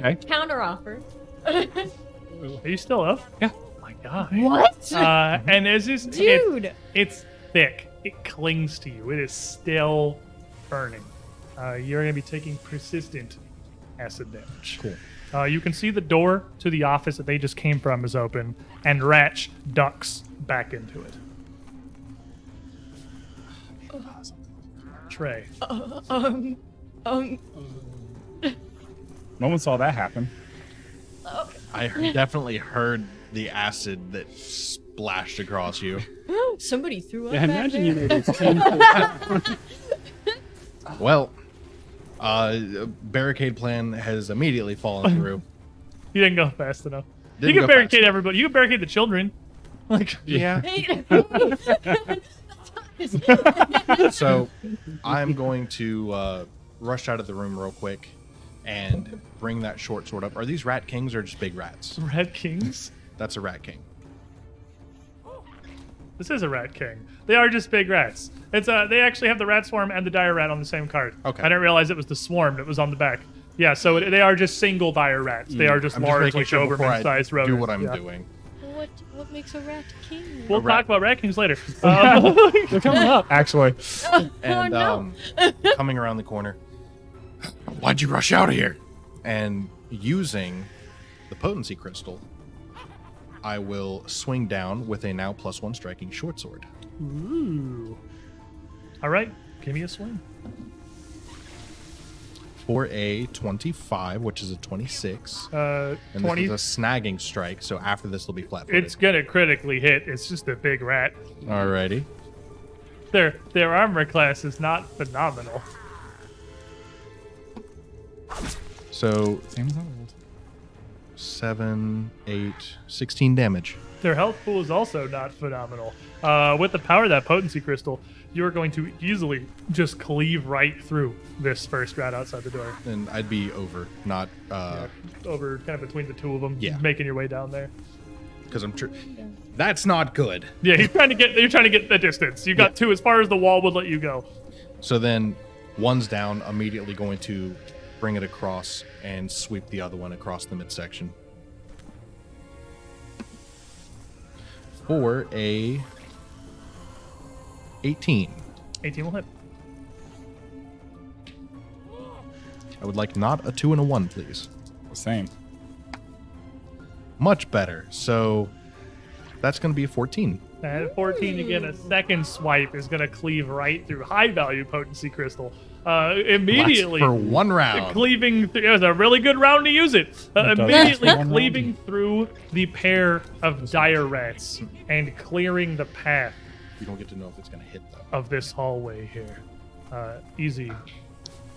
Okay. counter offer. Are you still up? Yeah. Oh my god. What? And as this Dude. it's thick. It clings to you. It is still burning. You're going to be taking persistent acid damage. Cool. You can see the door to the office that they just came from is open, and Ratch ducks back into it. Trey. No one saw that happen. definitely heard the acid that splashed across you. Somebody threw up. Yeah, back imagine you there. made it. Well, barricade plan has immediately fallen through. You didn't go fast enough. Didn't You go can barricade fast. everybody. You can barricade the children. Like, Yeah. Hey. So I'm going to rush out of the room real quick and bring that short sword up. Are these rat kings or just big rats? Red Kings. That's a rat king. This is a rat king. They are just big rats. It's they actually have the rat swarm and the dire rat on the same card. Okay. I didn't realize it was the swarm that was on the back. Yeah, so they are just single dire rats. They are just I'm large, just making like sure before I Doberman-sized rodents. do what I'm Yeah. doing. What makes a rat king? We'll rat- talk about rat kings later. They're coming up, actually. And no. coming around the corner. Why'd you rush out of here? And using the potency crystal, I will swing down with a now +1 striking short sword. Ooh. All right, give me a swing. For a 25, which is a 26. And 20. this is a snagging strike, so after this will be flat-footed. It's gonna critically hit. It's just a big rat. Alrighty. Their armor class is not phenomenal. So Same as old. 7, 8, 16 damage. Their health pool is also not phenomenal. With the power of that potency crystal, you are going to easily just cleave right through this first rat outside the door. And I'd be over, not Over kind of between the two of them, Yeah. making your way down there. because I'm sure that's not good. Yeah, you're trying to get the distance. You got two as far as the wall would let you go. So then one's down, immediately going to bring it across and sweep the other one across the midsection. For a 18. 18 will hit. I would like not a 2 and a 1, please. Same. Much better. So that's going to be a 14. And at 14, you get a second swipe is going to cleave right through high value potency crystal. Immediately. Lasts for one round. Cleaving through, it was a really good round to use it. does. Immediately One round. cleaving through the pair of dire rats and clearing the path You don't get to know if it's going to hit, though. of this hallway here. Easy.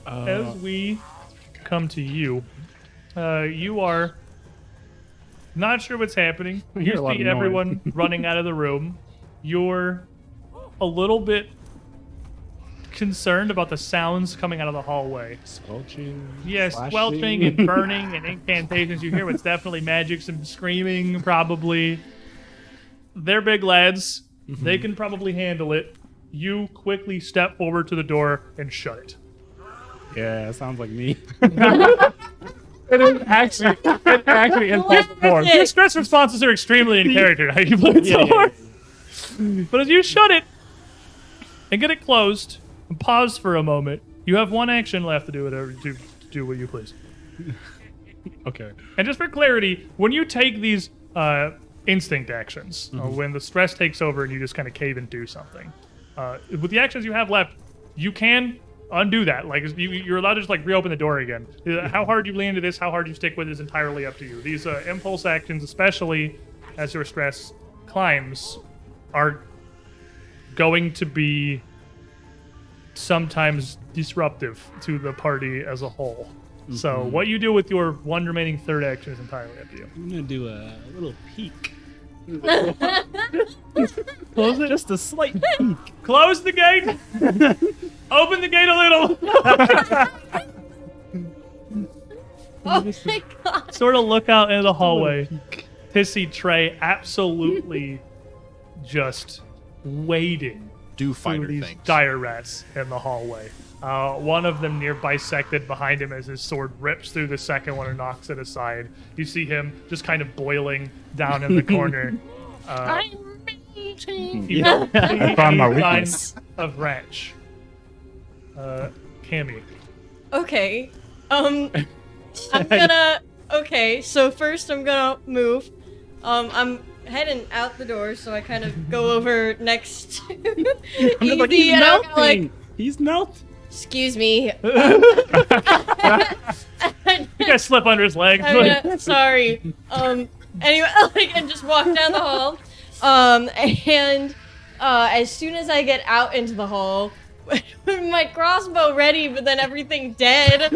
As we come to you, you are not sure what's happening. hear You a lot see of noise. everyone running out of the room. You're a little bit concerned about the sounds coming out of the hallway. Squelching. Yes, slashing. squelching and burning and incantations. You hear what's definitely magic, some screaming, probably. They're big lads. They can probably handle it. You quickly step forward to the door and shut it. Yeah, sounds like me. It is actually in form. Your stress responses are extremely in character. How you play it so hard. But as you shut it and get it closed and pause for a moment, you have one action left to do whatever do what you please. Okay. And just for clarity, when you take these instinct actions, when the stress takes over and you just kind of cave and do something, with the actions you have left, you can undo that. Like you're allowed to just like reopen the door again. How hard you lean into this, how hard you stick with it is entirely up to you. These impulse actions, especially as your stress climbs, are going to be sometimes disruptive to the party as a whole. So what you do with your one remaining third action is entirely up to you. I'm gonna do a little peek. Close it. Just a slight peek. Close the gate. Open the gate a little. Oh my god. Sort of look out into the hallway to see Trey absolutely just waiting Do through fighter these things. dire rats in the hallway. One of them near bisected behind him as his sword rips through the second one and knocks it aside. You see him just kind of boiling down in the corner. I'm amazing. I found my weakness. Signs of Ranch. Cammy. Okay. I'm gonna. Okay, so first I'm gonna move. I'm heading out the door, so I kind of go over next to I'm just like, Easy, he's and I'm melting. like, He's melting. excuse me. You guys slip under his legs. Sorry. Anyway, like, and just walk down the hall. And as soon as I get out into the hall, with my crossbow ready, but then everything dead,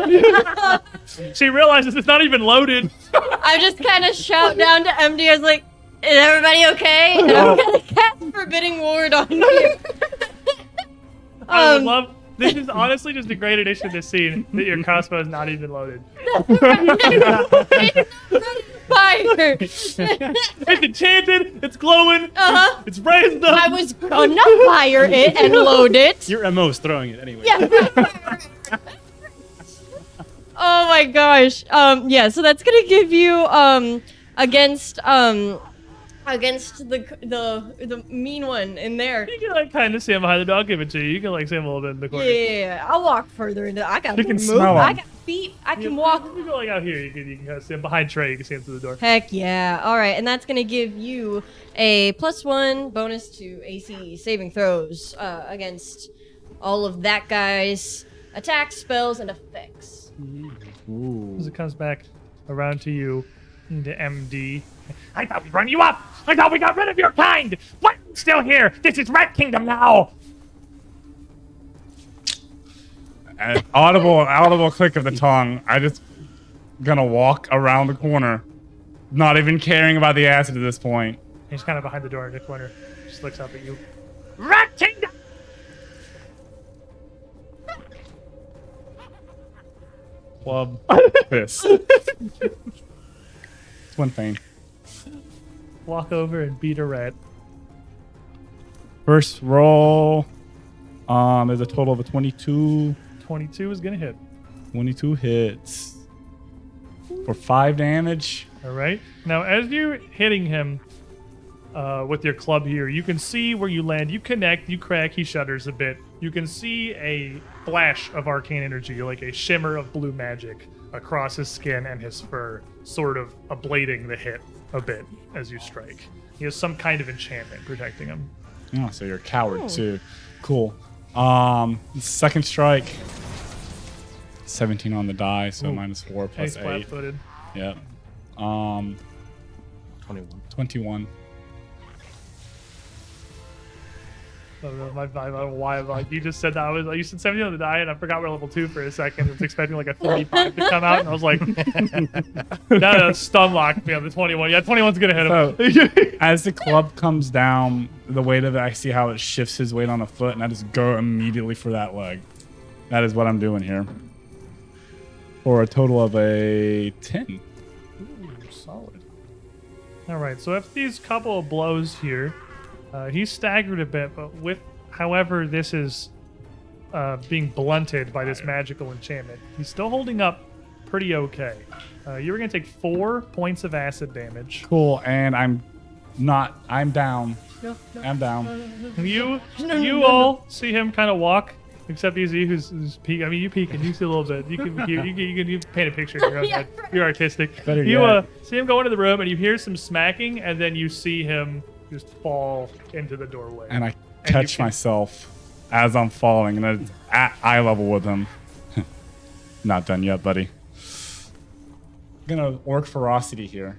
She realizes it's not even loaded. I just kind of shout down to MD. I was like, "Is everybody okay?" And I'm gonna cast Forbidding Ward on you. I would love. This is honestly just a great addition to the scene that your crossbow is not even loaded. Fire. It's enchanted. It's glowing. Uh-huh. It's raised up. I was gonna fire it and load it. Your MO's throwing it anyway. Yeah. Oh my gosh. Yeah, so that's gonna give you against the mean one in there. You can like kind of see him behind the door. I'll give it to you. You can like see him a little bit in the corner. Yeah, I'll walk further into. I got You can move. smell I him. got feet. I can walk. You go like out here. You can kind of see him behind Trey. You can see him through the door. Heck yeah. All right, and that's gonna give you a +1 bonus to AC saving throws against all of that guy's attacks, spells, and effects. As it comes back around to you, into MD. I thought we'd run you up. I thought we got rid of your kind. What? Still here? This is Rat Kingdom now. An audible click of the tongue. I just gonna walk around the corner, not even caring about the acid at this point. He's kind of behind the door in the corner. Just looks up at you. Rat Kingdom. Club fist. Twin Fane. Walk over and beat a rat. First roll. There's a total of a 22. 22 is gonna hit. 22 hits for 5 damage. All right. Now, as you're hitting him with your club here, you can see where you land. You connect. You crack. He shudders a bit. You can see a flash of arcane energy, like a shimmer of blue magic across his skin and his fur, sort of ablating the hit a bit as you strike. He has some kind of enchantment protecting him. Oh, so you're a coward too. Cool. Second strike. 17 on the die, so Ooh. -4 plus He's 8. flat-footed. Yep. 21. I don't know, my vibe, I don't know why, but like, you just said that. I was like, you said 17 on the die, and I forgot we're level 2 for a second. I was expecting like a 35 to come out, and I was like, that stun locked me on the 21. Yeah, 21's gonna hit him. So, as the club comes down, the weight of it, I see how it shifts his weight on the foot, and I just go immediately for that leg. That is what I'm doing here. For a total of a 10. Ooh, solid. All right, so after these couple of blows here, he's staggered a bit, but with, however, this is being blunted by this magical enchantment. He's still holding up pretty okay. You were going to take 4 points of acid damage. Cool, and I'm down. No, I'm down. You all see him kind of walk, except Easy, who's peek. I mean, you peek and you see a little bit. You can paint a picture in your own head. You're artistic. Better You yet. see him go into the room, and you hear some smacking, and then you see him just fall into the doorway. And I And catch you can- myself as I'm falling, and it's at eye level with him. Not done yet, buddy. Gonna orc ferocity here.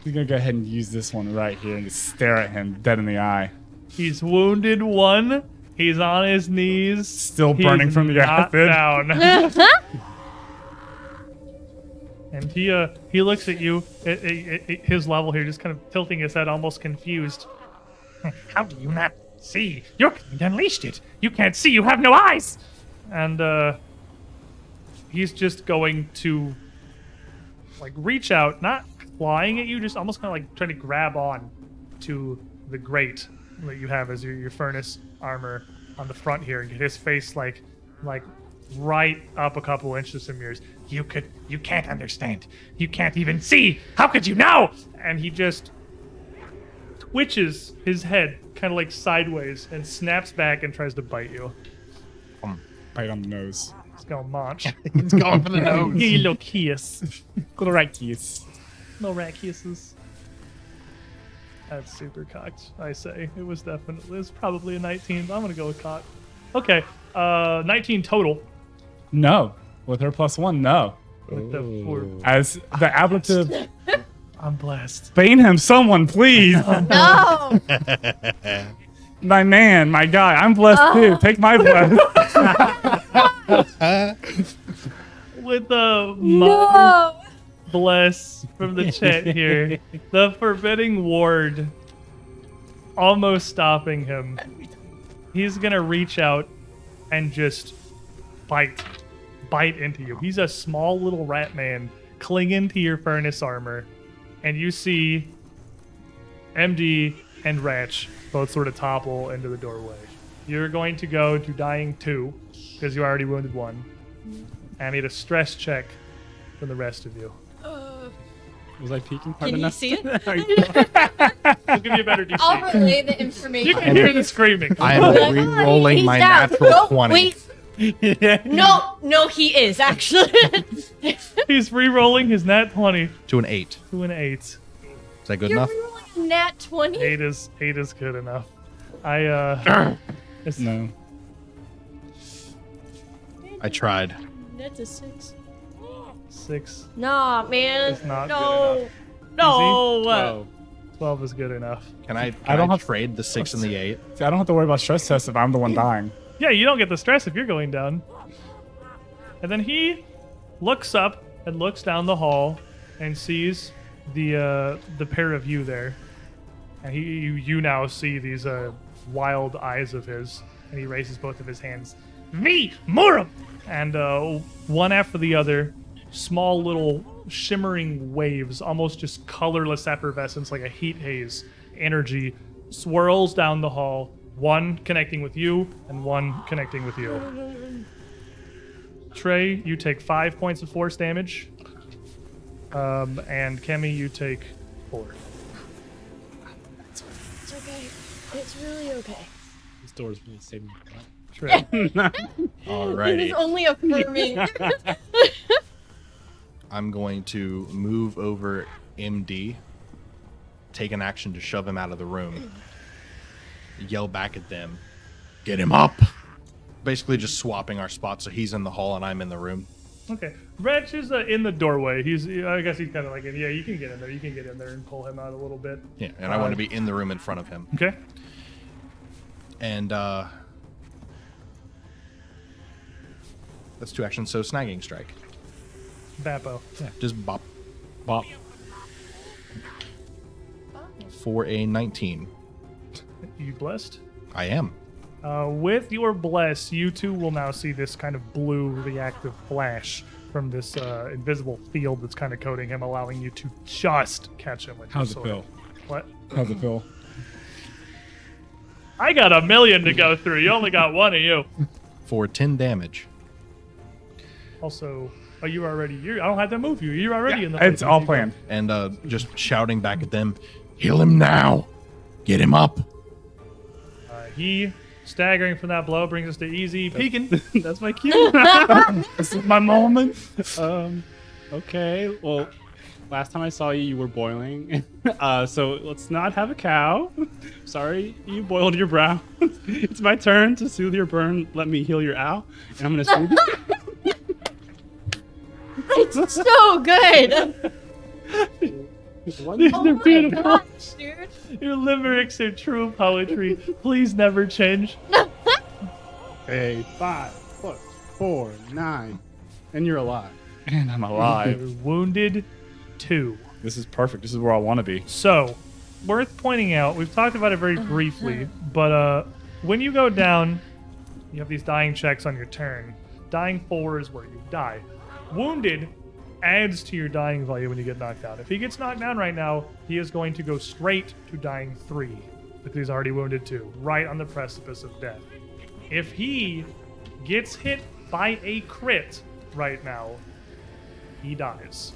We're gonna go ahead and use this one right here and just stare at him dead in the eye. He's wounded 1. He's on his knees. Still He's burning from the not acid. down. And he looks at you at his level here, just kind of tilting his head, almost confused. How do you not see? You're unleashed it. You can't see. You have no eyes. And he's just going to like reach out, not clawing at you, just almost kind of like trying to grab on to the grate that you have as your furnace armor on the front here, and get his face like right up a couple inches from yours. You can't understand. You can't even see. How could you know? And he just twitches his head kind of like sideways and snaps back and tries to bite you. Bite on the nose. It's going munch. It's going for the nose. Give you a little kiss. Little right keys. No rat kisses. That's super cocked, I say. It was probably a 19. I'm gonna go with cocked. Okay, 19 total. No. With her +1, no. With the 4. As the ablative, I'm blessed. bane him, someone, please. No! My man, my guy. I'm blessed too. Take my bless. With the No! bless from the chat here, the forbidding ward almost stopping him. He's gonna reach out and just bite into you. He's a small little rat man clinging to your furnace armor, and you see MD and Ratch both sort of topple into the doorway. You're going to go to dying 2 because you already wounded 1. I need a stress check from the rest of you. Was I peeking hard Can you enough? see it? I'll give you a better DC. I'll relay the information. You can hear the screaming. I am Like, re-rolling he's my down. natural No, 20. Wait. No, he is actually. He's re-rolling his nat 20 To an 8. to an 8. Is that good You're enough? rolling a nat 20. 8 is good enough. It's, No. I tried. That's a 6. 6. Nah, man. It's not no. good No. Whoa. 12 is good enough. Can I don't have- trade the 6 and the 8? See, I don't have to worry about stress tests if I'm the one dying. Yeah, you don't get the stress if you're going down. And then he looks up and looks down the hall and sees the pair of you there. And you now see these wild eyes of his, and he raises both of his hands. Me, Murum. And one after the other, small little shimmering waves, almost just colorless effervescence like a heat haze energy, swirls down the hall, one connecting with you and one connecting with you. Trey, you take 5 points of force damage. And Kemi, you take 4. It's okay. It's really okay. This door's really saving me. Trey. This Alrighty. is only affirming. I'm going to move over MD, take an action to shove him out of the room, yell back at them, get him up. Basically just swapping our spots so he's in the hall and I'm in the room. Okay. Wretch is in the doorway. I guess he's kind of like, yeah, you can get in there. You can get in there and pull him out a little bit. Yeah, and I want to be in the room in front of him. Okay. And that's 2 actions, so snagging strike. Vapo. Yeah, just bop Bop. for a 19. You blessed? I am. With your bless, you two will now see this kind of blue reactive flash from this invisible field that's kind of coating him, allowing you to just catch him with How's it your feel? sword. What? How's it feel? I got 1 million to go through. You only got 1 of you. for 10 damage. Also, I don't have to move you. You're already in the It's fight. all planned. And just shouting back at them, heal him now. Get him up. He, staggering from that blow, brings us to easy peeking. That's my cue. This is my moment. Okay. Well, last time I saw you, you were boiling. So let's not have a cow. Sorry, you boiled your brow. It's my turn to soothe your burn. Let me heal your ow. And I'm gonna soothe you. It's so good. Oh Oh my gosh, dude. Your limericks are true poetry. Please never change. Okay, 5 plus 4, 9. And you're alive. And I'm alive. You're wounded 2. This is perfect. This is where I want to be. So, worth pointing out, we've talked about it very briefly, but when you go down, you have these dying checks on your turn. Dying 4 is where you die. Wounded adds to your dying value when you get knocked out. If he gets knocked down right now, he is going to go straight to dying 3 because he's already wounded 2, right on the precipice of death. If he gets hit by a crit right now, he dies.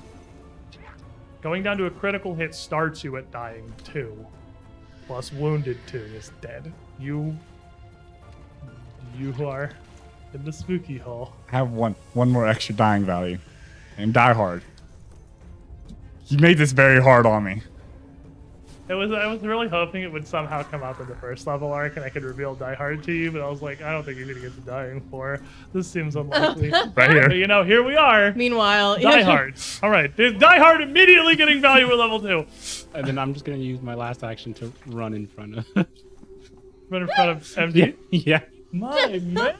Going down to a critical hit starts you at dying 2, plus wounded 2 is dead. You are in the spooky hole. I have one more extra dying value. And die hard. You made this very hard on me. I was really hoping it would somehow come up in the first level arc and I could reveal Die Hard to you, but I was like, I don't think you're gonna get to Dying 4. This seems unlikely. Right here. But here we are. Meanwhile, Die Hard. All right, there's Die Hard immediately getting value at level 2. And then I'm just gonna use my last action to run in front of. Right in front of MD. Yeah. My man.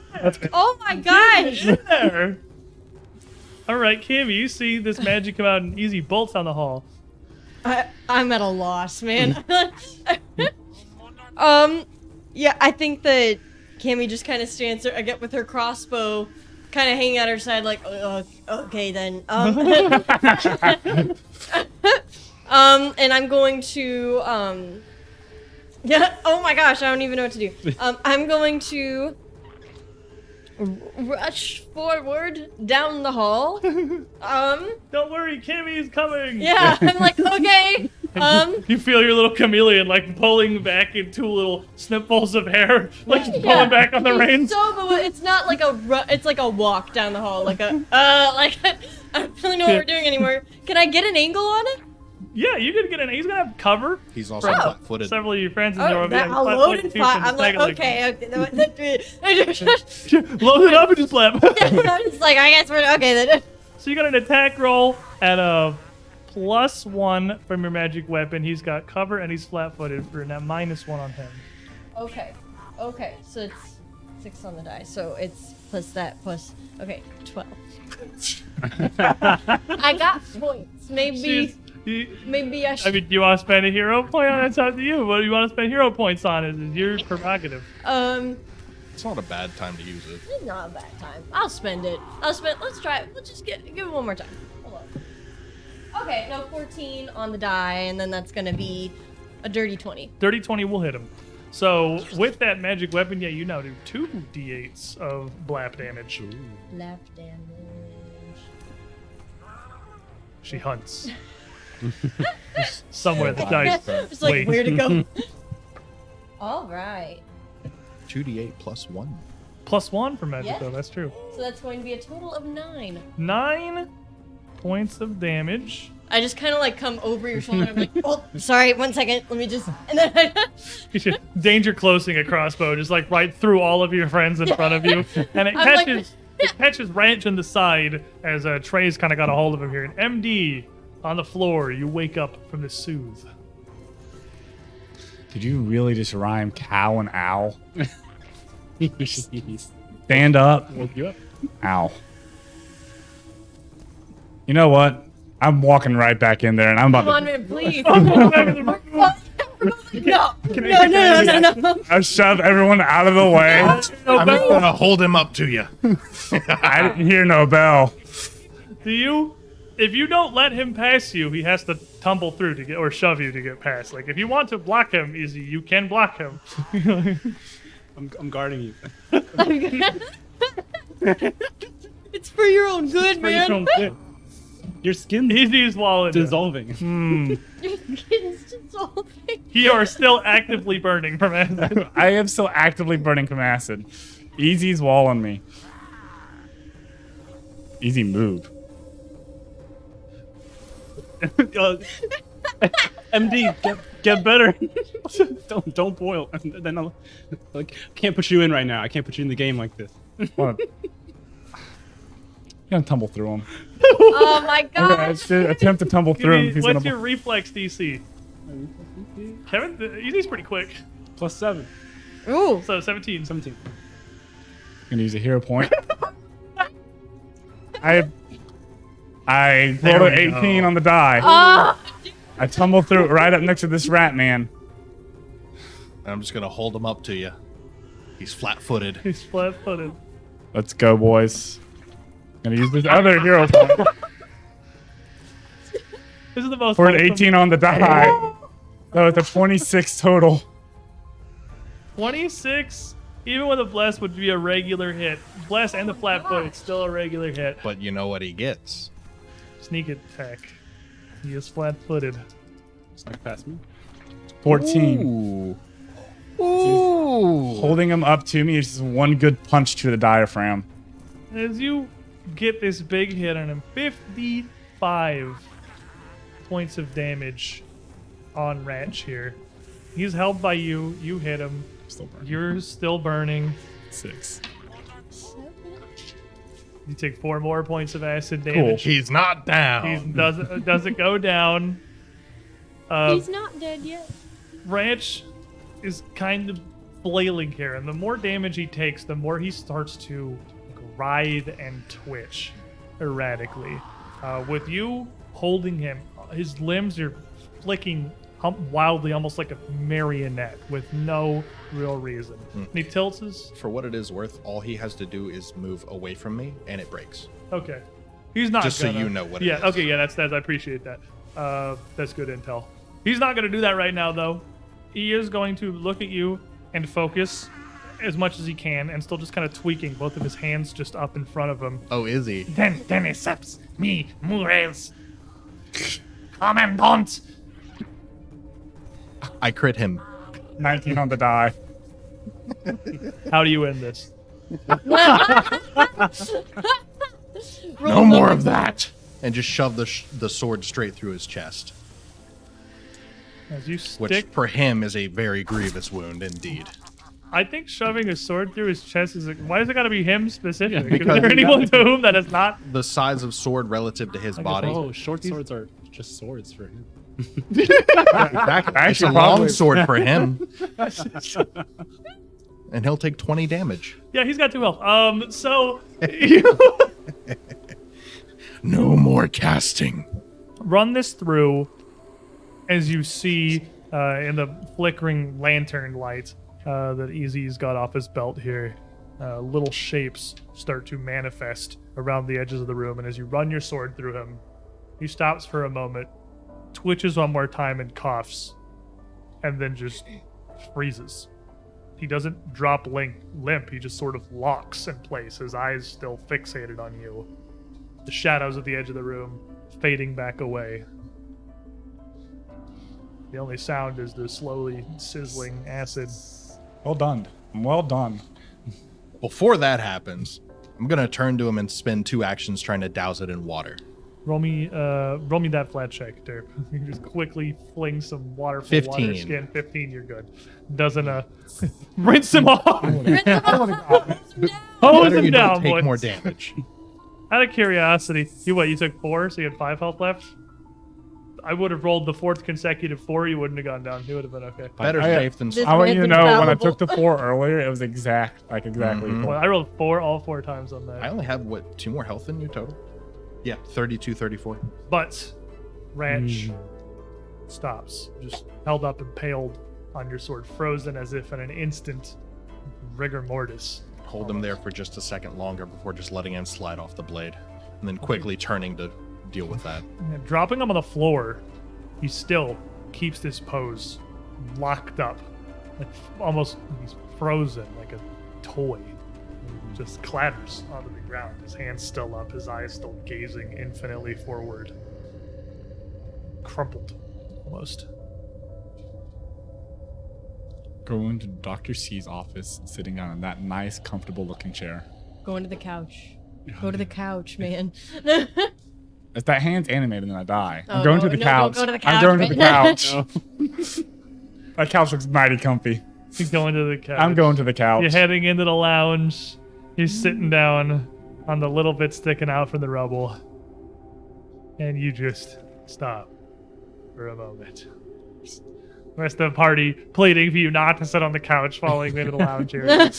Oh my gosh. In there. All right, Cammy, you see this magic come out and easy bolts down the hall. I'm at a loss, man. Yeah, I think that Cammy just kind of stands there again with her crossbow, kind of hanging at her side, like, okay then. And I'm going to, yeah. Oh my gosh, I don't even know what to do. I'm going to rush forward down the hall. Don't worry, Cammy's coming. Yeah, I'm like, okay. You feel your little chameleon like pulling back in 2 little snipfuls of hair, like just pulling back on the reins. So it's not like it's like a walk down the hall, like a like I don't really know what we're doing anymore. Can I get an angle on it? Yeah, you can get in. He's gonna have cover. He's also flat-footed. Several of your friends in there will be like, I'll load and fire. I'm like, snag okay. Load it up and just flap. I'm just like, I guess we're okay then. So you got an attack roll at a +1 from your magic weapon. He's got cover and he's flat-footed for that -1 on him. Okay. So it's 6 on the die. So it's plus that plus 12. I got points. Maybe I should. I mean, do you want to spend a hero point on it? It's up to you. What do you want to spend hero points on? Is your prerogative. It's not a bad time to use it. It's not a bad time. I'll spend it. Let's try it. Let's just give it one more time. Hold on. Okay, no, 14 on the die, and then that's gonna be a dirty 20. Dirty 20 will hit him. So with that magic weapon, yeah, you now do 2 d8s of blap damage. Left damage. She hunts. Somewhere the dice. It's like, Wait. where to go? All right. 2d8 plus 1. +1 for magic, Yeah. though. That's true. So that's going to be a total of 9. 9 points of damage. I just kind of like come over your shoulder. I'm like, oh, sorry, 1 second. Let me just. And then Danger closing a crossbow, just like right through all of your friends in front of you, and it I'm like- catches. It catches Ranch in the side as Trey's kind of got a hold of him here. And MD on the floor, you wake up from the soothe. Did you really just rhyme cow and owl? Stand up. Woke you up. Ow. You know what? I'm walking right back in there, and I'm come about on, man, please. No. I shove everyone out of the way. I'm just gonna hold him up to you. I didn't hear no bell. If you don't let him pass you, he has to tumble through to get, or shove you to get past. Like, if you want to block him, you can block him. I'm guarding you. It's for your own good, man. Your skin's Easy swallowed. dissolving. Your skin's dissolving. You are still actively burning from acid. I am still actively burning from acid. Easy's walling me. Easy move. MD, get better. don't boil. Then I'll, like, can't put you in right now. I can't put you in the game like this. What? You're gonna tumble through him. Oh my I'm gonna gosh. attempt to tumble through him. He's What's gonna. your reflex DC? Kevin, Easy's pretty quick. +7. Ooh. So 17. 17. Gonna use a hero point. I There rolled an we 18 go. on the die. Ah. I tumble through right up next to this rat man. I'm just gonna hold him up to you. He's flat-footed. He's flat-footed. Let's go, boys. Gonna use this other hero point This is the most for an wholesome- 18 on the die. So it's a 26 total. 26, even with a bless, would be a regular hit. Bless and the flat foot, it's still a regular hit. But you know what he gets? Sneak attack. He is flat-footed. Snuck past me. 14. Ooh. Holding him up to me is just one good punch to the diaphragm. As you get this big hit on him, 55 points of damage on Ratch here. He's held by you. You hit him. Still burning. You're still burning. 6. You take 4 more points of acid Cool. damage. He's not down. He doesn't go down. He's not dead yet. Ranch is kind of flailing here, and the more damage he takes, the more he starts to writhe and twitch erratically. With you holding him, his limbs are flicking wildly, almost like a marionette, with no real reason. And he tilts his... For what it is worth, all he has to do is move away from me, and it breaks. Okay. He's not Just so gonna... you know what it yeah, is. okay, yeah, that's I appreciate that. That's good intel. He's not going to do that right now, though. He is going to look at you and focus as much as he can, and still just kind of tweaking both of his hands just up in front of him. Oh, is he? Then accepts me, Murels. Commandant. I crit him. 19 on the die. How do you end this? No more of that. And just shove the sword straight through his chest, As you which stick... for him is a very grievous wound indeed. I think shoving a sword through his chest is... Why does it got to be him specifically? because is there he anyone got- to whom that is not... The size of sword relative to his body. Oh, short swords are just swords for him. Exactly. It's a long probably- sword for him. And he'll take 20 damage. Yeah, he's got 2 health. So... No more casting. Run this through as you see in the flickering lantern light that Easy's got off his belt here. Little shapes start to manifest around the edges of the room, and as you run your sword through him, he stops for a moment, twitches one more time and coughs, and then just freezes. He doesn't drop limp, he just sort of locks in place, his eyes still fixated on you. The shadows at the edge of the room fading back away. The only sound is the slowly sizzling acid. Well done. Well done. Before that happens, I'm going to turn to him and spend 2 actions trying to douse it in water. Roll me that flat check, Derp. You can just quickly fling some water from water 15. skin. 15, you're good. Doesn't rinse him off. Hose Better him you down, don't take boys. more damage. Out of curiosity, you took 4, so you had 5 health left? I would have rolled the 4th consecutive 4, you wouldn't have gone down. You would have been okay. Better I- safe than This sorry. I want you to man's know when I infallible. took the 4 earlier, it was exactly Mhm. Well, I rolled 4 all 4 times on that. I only have, 2 more health than you total? Yeah, 32, 34. But Ranch stops, just held up, impaled on your sword, frozen as if in an instant rigor mortis. Hold him there for just a second longer before just letting him slide off the blade. And then quickly turning to deal with that. And dropping him on the floor, he still keeps this pose locked up, like almost he's frozen like a toy. just clatters onto the ground, his hands still up, his eyes still gazing infinitely forward. Crumpled, almost. Go into Dr. C's office, sitting down in that nice, comfortable-looking chair. Going to the couch. Go to the couch, man. If that hand's animated, then I die. Oh, I'm going no, to the no, couch. don't go to the I'm couch, going to the man. couch. That couch looks mighty comfy. He's going to the couch. I'm going to the couch. You're heading into the lounge. He's sitting down on the little bit sticking out from the rubble. And you just stop for a moment. The rest of the party pleading for you not to sit on the couch, following into the lounge area.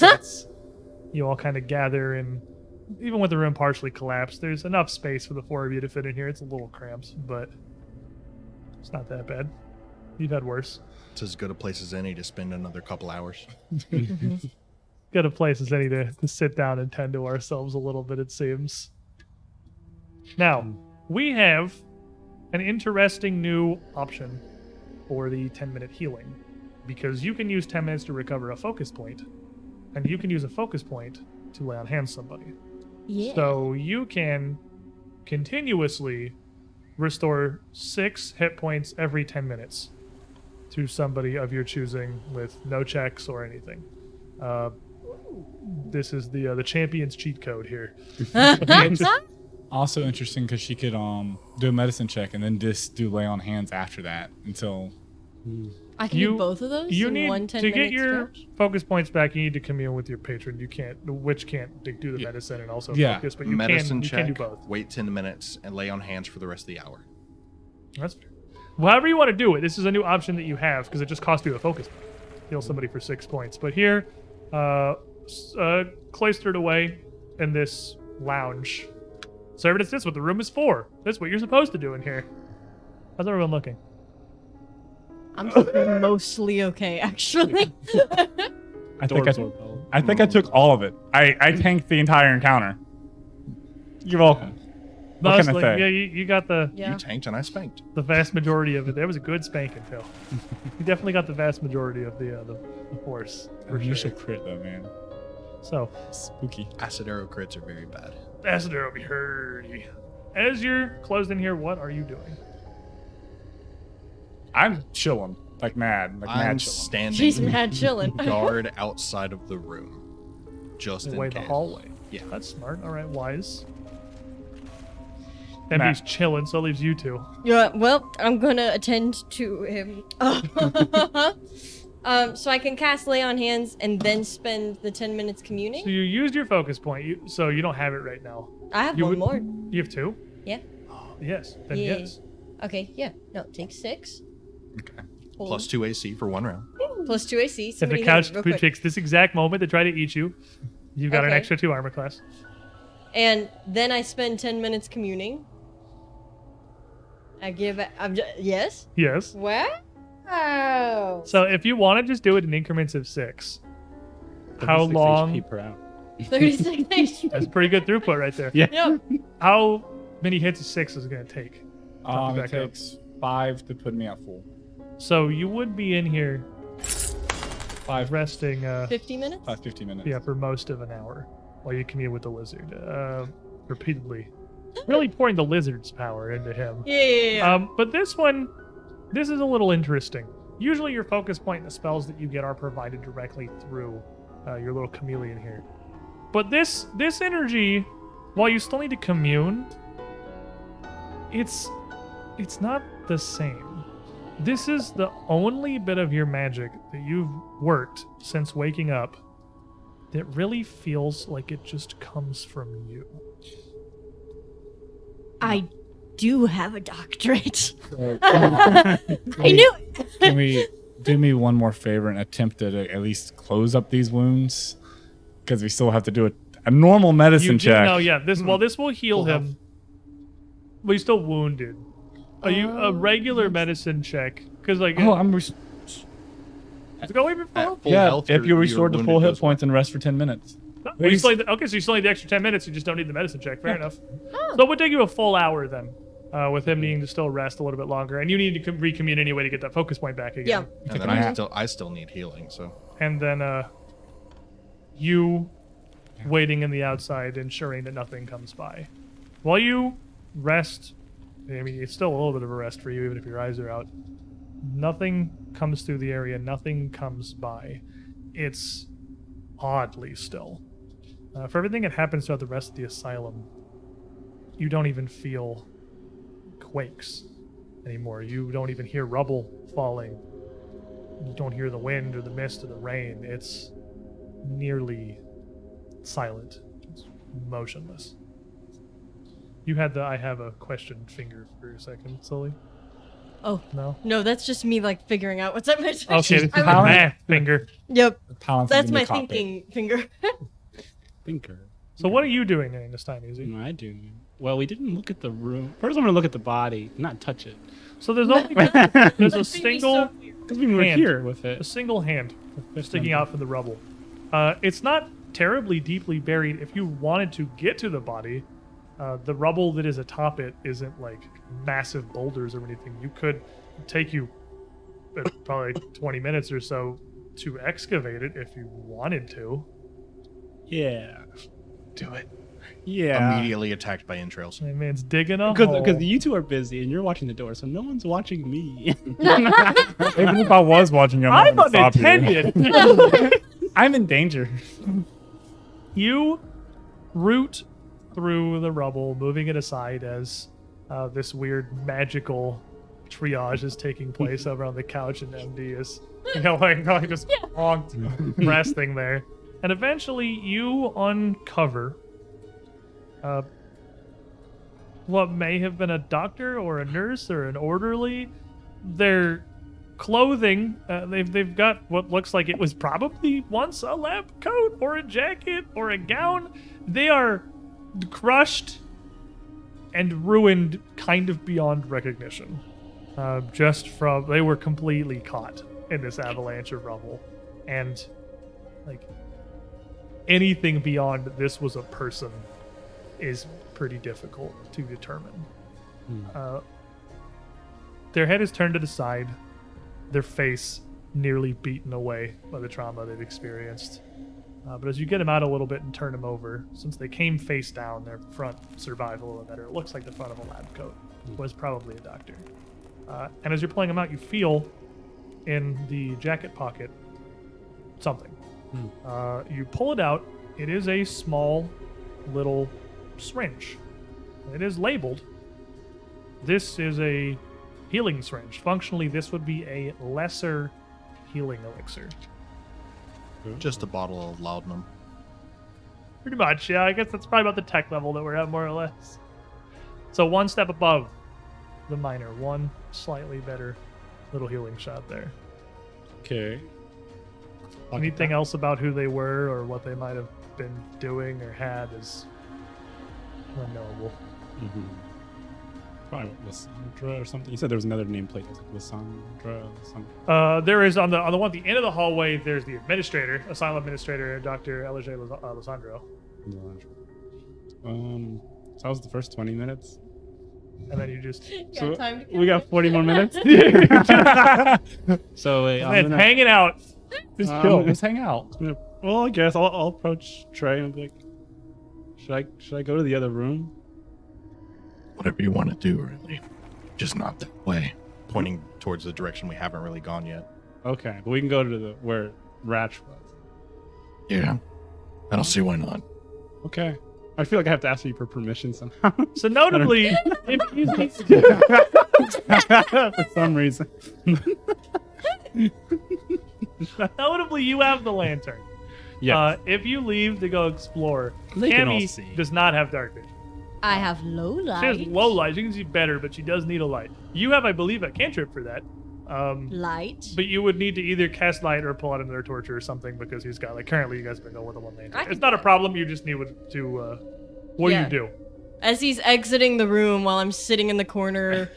You all kind of gather, and even with the room partially collapsed, there's enough space for the four of you to fit in here. It's a little cramped, but it's not that bad. You've had worse. It's as good a place as any to spend another couple hours. Good a place as any to sit down and tend to ourselves a little bit, it seems. Now, we have an interesting new option for the 10-minute healing, because you can use 10 minutes to recover a focus point, and you can use a focus point to lay on hands somebody. Yeah. So you can continuously restore 6 hit points every 10 minutes to somebody of your choosing with no checks or anything. This is the champion's cheat code here. Also interesting because she could do a medicine check and then just do lay on hands after that until. I can do both of those You in need one 10 to get minute your stretch? focus points back. You need to commune with your patron. You can't, the witch can't do the medicine and also Yeah. focus, but you Medicine can check, do both. wait 10 minutes, and lay on hands for the rest of the hour. That's fair. However you want to do it, this is a new option that you have because it just costs you a focus point. Heal somebody for 6 points. But here, cloistered away in this lounge. So everybody sits what the room is for. That's what you're supposed to do in here. How's everyone looking? I'm mostly okay, actually. I think I took all of it. I tanked the entire encounter. You're welcome. What can I Mostly, say? yeah, you got the You tanked and I spanked. vast majority of it. That was a good spanking, Phil. You definitely got the vast majority of the force. For Initial sure. crit though, man. So, Spooky. Acid arrow crits are very bad. Acid Arrow be hurty. As you're closed in here, what are you doing? I'm chilling like mad, I'm mad chilling. standing She's mad chilling. guard outside of the room. Just in Away the case. hallway. Yeah. That's smart. All right, wise. MB's chilling, so it leaves you two. Yeah, well, I'm gonna attend to him. So I can cast Lay on Hands and then spend the 10 minutes communing? So you used your focus point, so you don't have it right now. I have You one more. You have 2? Yeah. Yes. Then Yeah. yes. Okay, yeah. No, take 6. Okay. Plus 2 AC for 1 round. Plus 2 AC. If Somebody the hit couch me real quick. takes this exact moment to try to eat you, you've got an Okay. extra 2 armor class. And then I spend 10 minutes communing. Yes? Yes. Wow. So if you want to just do it in increments of 6, how 36 long? HP per hour. 36 HP. That's pretty good throughput right there. Yeah. Yep. How many hits of 6 is it going to take? It back up. takes 5 to put me at full. So you would be in here 5 resting 50 minutes? 50 minutes. yeah, for most of an hour while you commune with the lizard repeatedly. Really pouring the lizard's power into him. Yeah. But this one, this is a little interesting. Usually your focus point and the spells that you get are provided directly through your little chameleon here. But this energy, while you still need to commune, it's not the same. This is the only bit of your magic that you've worked since waking up that really feels like it just comes from you. I do have a doctorate. I knew it. Can we do me one more favor and attempt to at least close up these wounds? Because we still have to do a normal medicine You do check. know, yeah. This will heal him. But he's still wounded. Are you a regular medicine check? Because like, Oh, I'm let's go even At full. full yeah. health, If your- you're your restored to wounded full hit goes points and rest for 10 minutes. Well, you still need okay, so you still need the extra 10 minutes. You just don't need the medicine check. Fair enough. So it would take you a full hour then, with him needing to still rest a little bit longer, and you need to recommune anyway to get that focus point back again. Yeah. And then I still need healing, so And then you waiting in the outside, ensuring that nothing comes by. While you rest, I mean, it's still a little bit of a rest for you, even if your eyes are out. Nothing comes through the area. Nothing comes by. It's oddly still. For everything that happens throughout the rest of the asylum, you don't even feel quakes anymore. You don't even hear rubble falling. You don't hear the wind or the mist or the rain. It's nearly silent. It's motionless. You had the I have a question finger for a second, Sully. Oh. No? No, that's just me like figuring out what's up my Okay, this is I my would- math finger. Yep. Paladin's That's in the my cockpit. thinking finger. Thinker. So what are you doing during this time, Easy? What am I doing? Well, we didn't look at the room. First, I'm gonna look at the body, not touch it. So there's only there's a That'd be so single weird. Because we were Hand. here with a it. single hand sticking out from the rubble. It's not terribly deeply buried. If you wanted to get to the body, the rubble that is atop it isn't like massive boulders or anything. You could take you probably 20 minutes or so to excavate it if you wanted to. Yeah. Do it. Yeah. Immediately attacked by entrails. I mean, it's digging a Because hole. you two are busy and you're watching the door, so no one's watching me. Even if I was watching you, I'm I'm not gonna stop you. unattended. I'm in danger. You root through the rubble, moving it aside as this weird magical triage is taking place over on the couch, and MD is, like just honked, resting there. And eventually, you uncover what may have been a doctor or a nurse or an orderly. Their clothing, they've got what looks like it was probably once a lab coat or a jacket or a gown. They are crushed and ruined kind of beyond recognition. Just from, they were completely caught in this avalanche of rubble. And like anything beyond this was a person is pretty difficult to determine. Their head is turned to the side, their face nearly beaten away by the trauma they've experienced. But as you get them out a little bit and turn them over, since they came face down, their front survived a little better. It looks like the front of a lab coat was probably a doctor. And as you're pulling them out, you feel in the jacket pocket something. You pull it out. It is a small little syringe. It is labeled. This is a healing syringe. Functionally, this would be a lesser healing elixir. Just a bottle of laudanum. Pretty much, yeah. I guess that's probably about the tech level that we're at, more or less. So one step above the minor, one slightly better little healing shot there. Okay. Anything else about who they were or what they might have been doing or had is unknowable. Mm-hmm. Probably Lisandro or something. You said there was another nameplate. It was like Lisandro. There is on the one at the end of the hallway. There's the administrator, asylum administrator, Dr. Elijah Lisandro, So that was the first 20 minutes. and then you just So time to we got 40 more minutes. So wait, man, hanging out. Just Um, chill. Just hang out. well, I guess I'll approach Trey and be like, should I go to the other room? Whatever you want to do, really. Just not that way. Pointing towards the direction we haven't really gone yet. Okay, but we can go to the where Ratch was. Yeah. I don't see why not. Okay. I feel like I have to ask you for permission somehow. So notably, if you For some reason. notably you have the lantern. Yes. If you leave to go explore, They can all Cammy see. does not have dark vision. I have low light. She has low light. She can see better, but she does need a light. You have, I believe, a cantrip for that. Light. But you would need to either cast light or pull out another torch or something because he's got, like, currently you guys have been going with the one lantern. I can It's not do a that. problem. You just need to, what Yeah. do you do? As he's exiting the room while I'm sitting in the corner,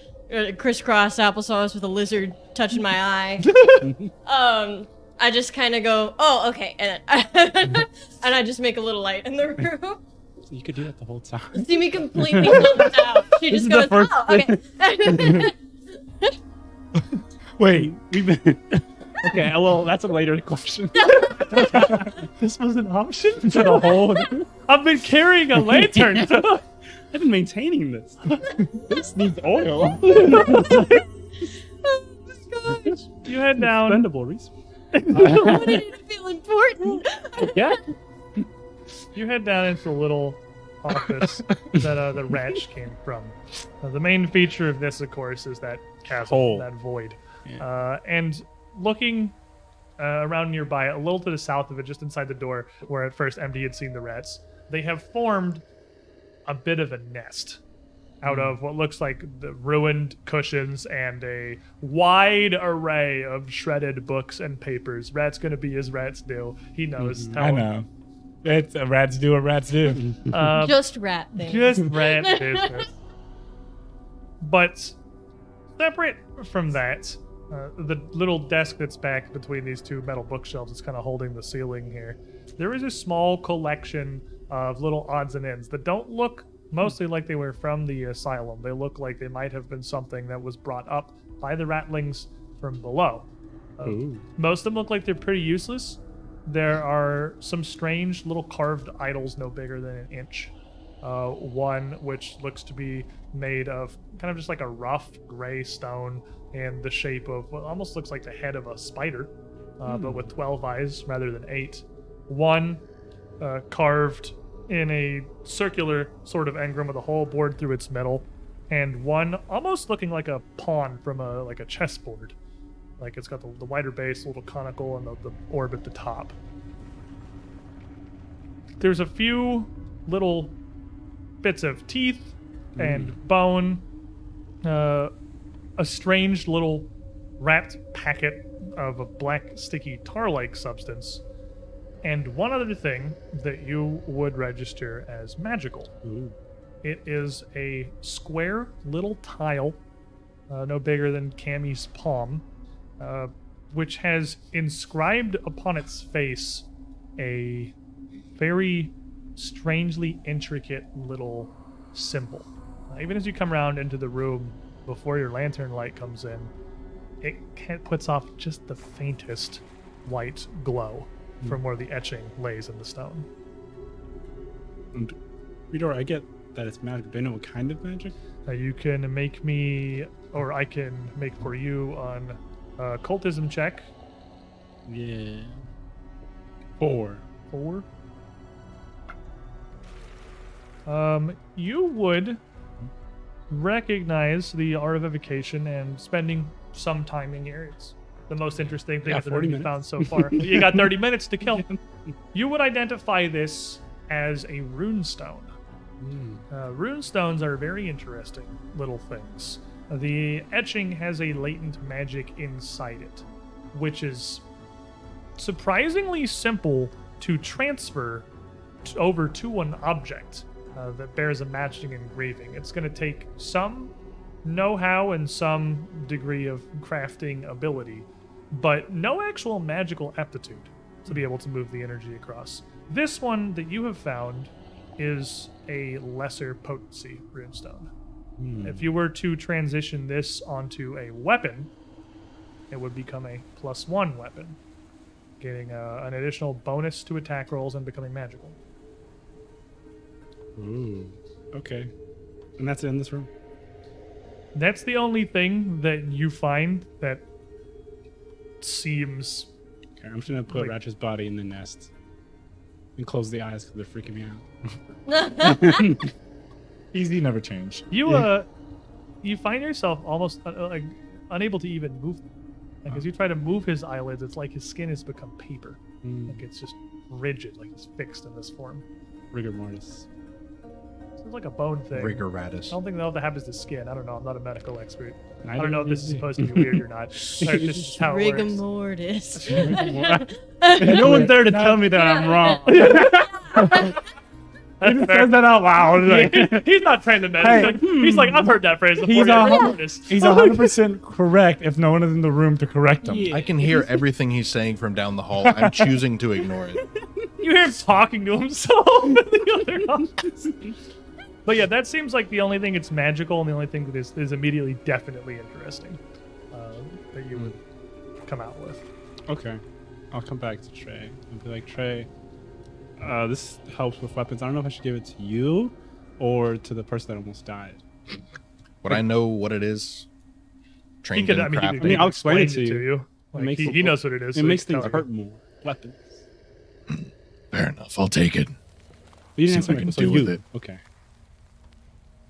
crisscross applesauce with a lizard touching my eye, I just kind of go, oh, okay, and then and I just make a little light in the room. You could do that the whole time. See me completely knocked out. She This just is the goes, first oh, okay. Wait, we've been Okay, well, that's a later question. This was an option? For the whole, I've been carrying a lantern. I've been maintaining this. This needs oil. Oh my gosh. You head down. Expendable resource. I wanted you to feel important. Yeah. You head down into the little office that the wretch came from. The main feature of this, of course, is that chasm, Hole. that void. Yeah. And looking around nearby, a little to the south of it, just inside the door, where at first MD had seen the rats, they have formed a bit of a nest out of what looks like the ruined cushions and a wide array of shredded books and papers. Rat's gonna be as rats do. He knows. Tell I him. know. It's rats do what rats do. Just rat things. Just rat business. But separate from that, the little desk that's back between these two metal bookshelves is kind of holding the ceiling here. There is a small collection of little odds and ends that don't look mostly like they were from the asylum. They look like they might have been something that was brought up by the ratlings from below. Most of them look like they're pretty useless. There are some strange little carved idols no bigger than an inch. One which looks to be made of kind of just like a rough gray stone in the shape of what almost looks like the head of a spider, but with 12 eyes rather than 8. One carved in a circular sort of engram with a hole bored through its middle, and one almost looking like a pawn from a chessboard. Like it's got the wider base, a little conical, and the orb at the top. There's a few little bits of teeth and bone, a strange little wrapped packet of a black sticky tar-like substance, and one other thing that you would register as magical. It is a square little tile, no bigger than Cammy's palm, which has inscribed upon its face a very strangely intricate little symbol. Even as you come around into the room before your lantern light comes in, it puts off just the faintest white glow from where the etching lays in the stone. And Redor, I get that it's magic, but I know what kind of magic? You can make me, or I can make for you on cultism check. Yeah. 4. 4. You would recognize the art of evocation and spending some time in here. It's the most interesting thing Yeah, that 40 you've found so far. You got 30 minutes to kill. You would identify this as a runestone. Runestones are very interesting little things. The etching has a latent magic inside it, which is surprisingly simple to transfer over to an object that bears a matching engraving. It's going to take some know-how and some degree of crafting ability, but no actual magical aptitude to be able to move the energy across. This one that you have found is a lesser potency runestone. If you were to transition this onto a weapon, it would become a +1 weapon, getting an additional bonus to attack rolls and becoming magical. Ooh. Okay. And that's it in this room? That's the only thing that you find that seems... Okay, I'm just going to put Like- Ratchet's body in the nest. And close the eyes because they're freaking me out. Easy, never change. You find yourself almost like unable to even move them. Like as you try to move his eyelids, it's like his skin has become paper. Like it's just rigid, like it's fixed in this form. Rigor mortis. It's like a bone thing. Rigoratus. I don't think that happens to skin. I don't know. I'm not a medical expert. I Neither don't know if this is is he. supposed to be weird or not. This is how it Rigor works. mortis. No one's there to tell me that I'm wrong. He just says that out loud. Like, He's not trained in that. Hey. He's like, I've heard that phrase before. He's Yeah, a- rigor mortis. He's 100% correct if no one is in the room to correct him. I can hear everything he's saying from down the hall. I'm choosing to ignore it. You hear him talking to himself in the other office. But yeah, that seems like the only thing it's magical and the only thing that is immediately definitely interesting that you would come out with. Okay. I'll come back to Trey and be like, Trey, this helps with weapons. I don't know if I should give it to you or to the person that almost died. Would I know what it is? He Trained could, in I mean, crafting? he could I'll explain it explain to you. Like, makes he knows what it is. It so makes he can things tell hurt more. Weapons. Fair enough. I'll take it. You See didn't what I answer can my do question. with it. Okay.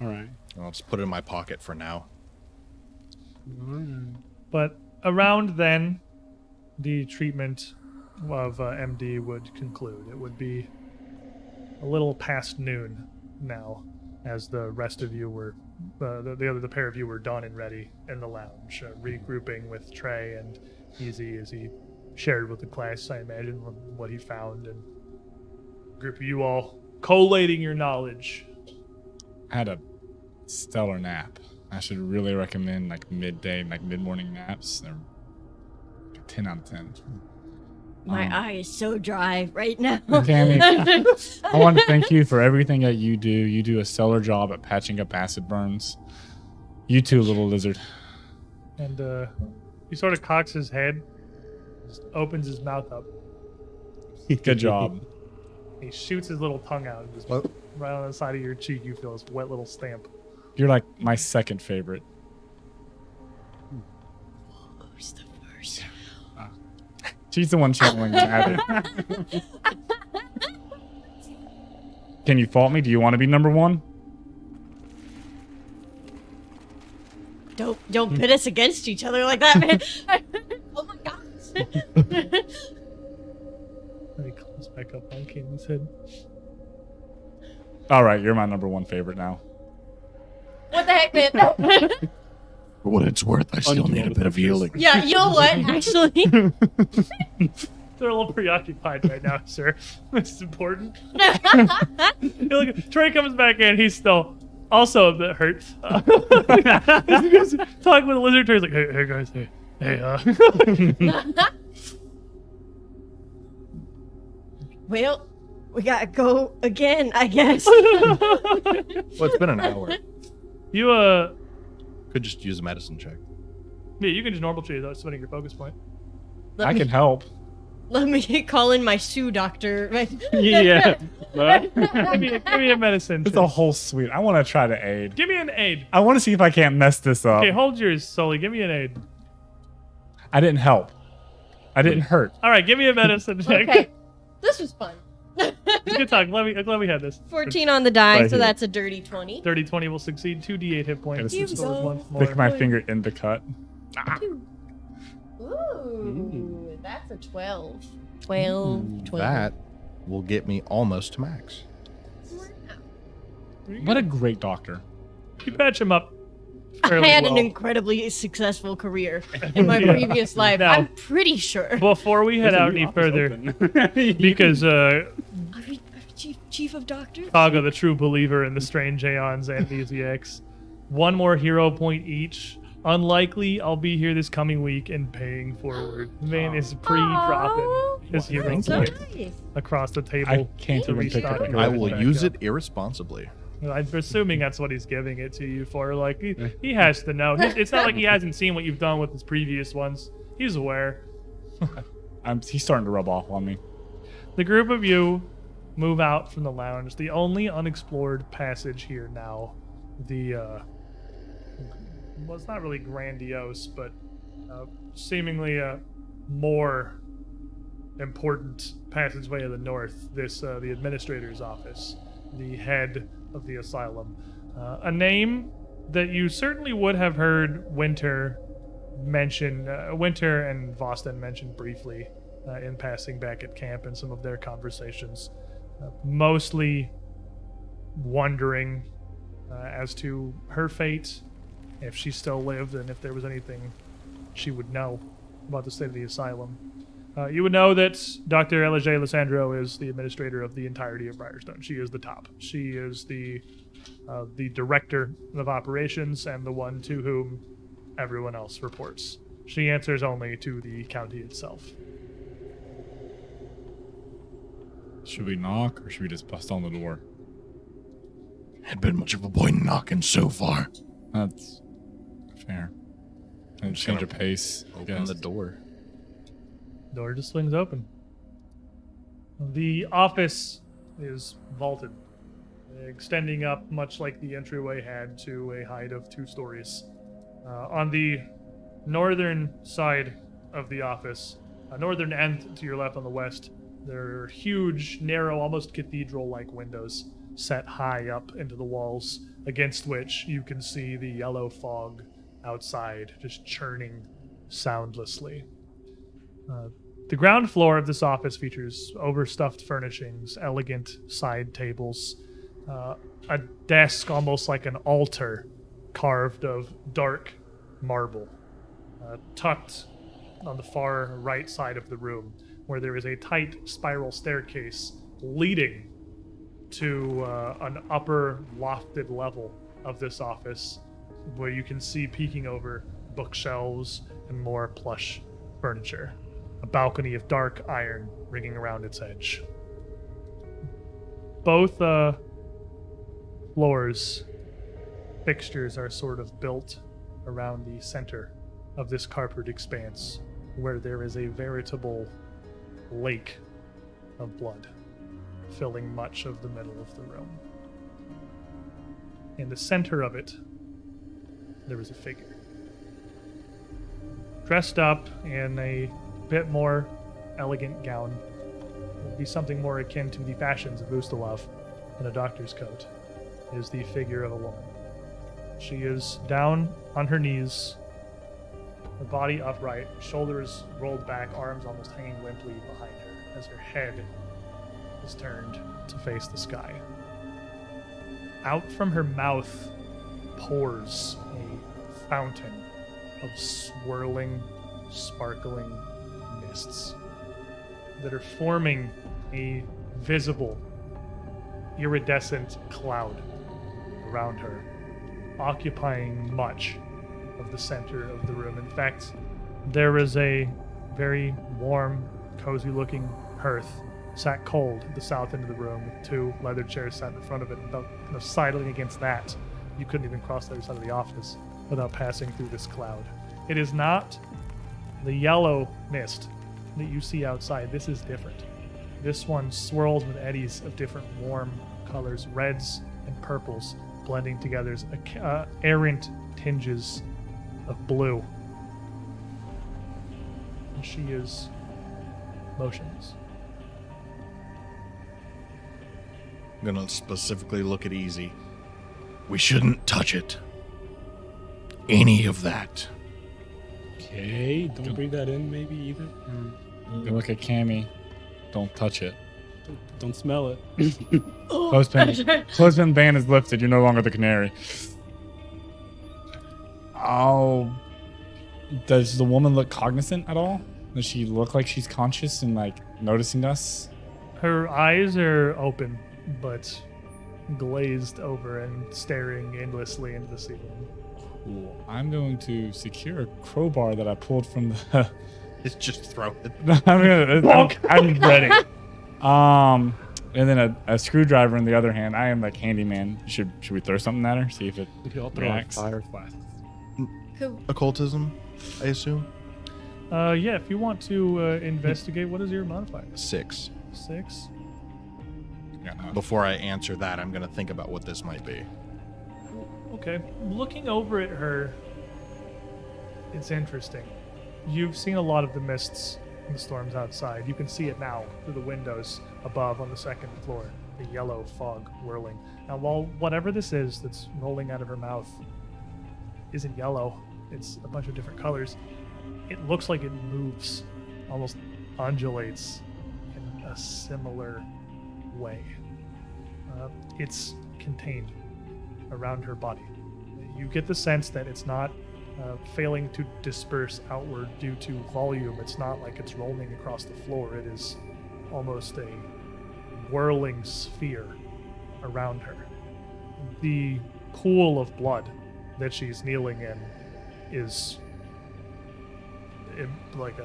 All right. I'll just put it in my pocket for now. But around then, the treatment of MD would conclude. It would be a little past noon now, as the rest of you were, the pair of you were done and ready in the lounge, regrouping with Trey and Easy as he shared with the class, I imagine, what he found, and group of you all collating your knowledge. I had a stellar nap. I should really recommend like midday, like mid-morning naps. They're like a 10 out of 10. My eye is so dry right now. Tammy, I want to thank you for everything that you do. You do a stellar job at patching up acid burns. You too, little lizard. And he sort of cocks his head, just opens his mouth up. Good job. He shoots his little tongue out and just What? right on the side of your cheek. You feel this wet little stamp. You're like my second favorite. Who's the first? She's the one channeling Abby. Can you fault me? Do you want to be number one? Don't pit us against each other like that, man. Oh my gosh. And he comes back up on King's head. All right, you're my number one favorite now. What the heck, man? For what it's worth, I still need a bit of healing. Yeah, you know what? Actually, They're a little preoccupied right now, sir. This is important. Look, Trey comes back in. He's still also a bit hurt. He's talking with the lizard. Trey's like, hey guys, well, we gotta go again, I guess. Well, it's been an hour. You Could just use a medicine check. yeah, you can just normal treat without spending your focus point. Let I me, can help. Let me call in my Sue doctor. Yeah. Give me a medicine. It's check. a whole suite. I want to try to aid. Give me an aid. I want to see if I can't mess this up. Okay, hold yours, Sully. Give me an aid. I didn't help. I didn't hurt. All right, give me a medicine check. Okay, this was fun. It's good talk. Glad we had this. 14 on the die, Right so here. that's a dirty 20. 30-20 will succeed. 2d8 hit points. Here we So there's go. one more. Stick my finger in the cut. Ooh, that's a 12. 12. That will get me almost to max. What a great doctor. You patch him up. I fairly had an well. incredibly successful career in my previous life. Now- I'm pretty sure. Before we head out any further, because Chief of Doctors? Kaga, the true believer in the Strange Aeons and Amnesiacs, one more hero point each. Unlikely I'll be here this coming week and paying forward. Man is pre-dropping his hero That's so point nice. across the table. I can't to even pick restock up your I back will up. use it irresponsibly. I'm assuming that's what he's giving it to you for. Like, he has to know. It's not like he hasn't seen what you've done with his previous ones. He's aware. He's starting to rub off on me. The group of you move out from the lounge. The only unexplored passage here now. Well, it's not really grandiose, but seemingly a more important passageway of the north. The administrator's office, the head of the asylum. A name that you certainly would have heard Winter mention, Winter and Vosten mentioned briefly in passing back at camp in some of their conversations. Mostly wondering as to her fate, if she still lived, and if there was anything she would know about the state of the asylum. You would know that Dr. Elijah Lisandro is the administrator of the entirety of Briarstone. She is the top. She is the director of operations and the one to whom everyone else reports. She answers only to the county itself. Should we knock or should we just bust on the door? Had been much of a point knocking so far. That's fair. And change of pace. I Open guess. the door. Door just swings open. The office is vaulted, extending up much like the entryway had to a height of 2 stories. On the northern side of the office, northern end to your left on the west, there are huge, narrow, almost cathedral-like windows set high up into the walls, against which you can see the yellow fog outside just churning soundlessly. The ground floor of this office features overstuffed furnishings, elegant side tables, a desk almost like an altar carved of dark marble, tucked on the far right side of the room, where there is a tight spiral staircase leading to an upper lofted level of this office, where you can see peeking over bookshelves and more plush furniture. A balcony of dark iron ringing around its edge. Both floors' fixtures are sort of built around the center of this carpeted expanse, where there is a veritable lake of blood filling much of the middle of the room. In the center of it, there is a figure. Dressed up in a bit more elegant gown. Would be something more akin to the fashions of Ustalov than a doctor's coat, is the figure of a woman. She is down on her knees, her body upright, shoulders rolled back, arms almost hanging limply behind her, as her head is turned to face the sky. Out from her mouth pours a fountain of swirling, sparkling mists that are forming a visible, iridescent cloud around her, occupying much of the center of the room. In fact, there is a very warm, cozy-looking hearth sat cold at the south end of the room, with 2 leather chairs sat in front of it, and about kind of sidling against that. You couldn't even cross the other side of the office without passing through this cloud. It is not the yellow mist that you see outside. This is different. This one swirls with eddies of different warm colors, reds and purples, blending together as errant tinges of blue. And she is motionless. I'm gonna specifically look at Easy. We shouldn't touch it. Any of that. Okay, don't bring that in maybe either. You look at Cammy. Don't touch it. Don't smell it. Clothespin ban is lifted. You're no longer the canary. Oh. Does the woman look cognizant at all? Does she look like she's conscious and like noticing us? Her eyes are open, but glazed over and staring endlessly into the ceiling. Cool. I'm going to secure a crowbar that I pulled from the. It's just throw it. I'm ready. And then a screwdriver in the other hand. I am like handyman. Should we throw something at her? See if it I'll throw reacts. fire flasks. Occultism, I assume. Yeah, if you want to investigate, what is your modifier? 6. 6? Before I answer that, I'm gonna think about what this might be. Okay. Looking over at her, it's interesting. You've seen a lot of the mists and the storms outside. You can see it now through the windows above on the 2nd floor, the yellow fog whirling. Now, while whatever this is that's rolling out of her mouth isn't yellow, it's a bunch of different colors, it looks like it moves, almost undulates in a similar way. It's contained around her body. You get the sense that it's not failing to disperse outward due to volume. It's not like it's rolling across the floor. It is almost a whirling sphere around her. The pool of blood that she's kneeling in is like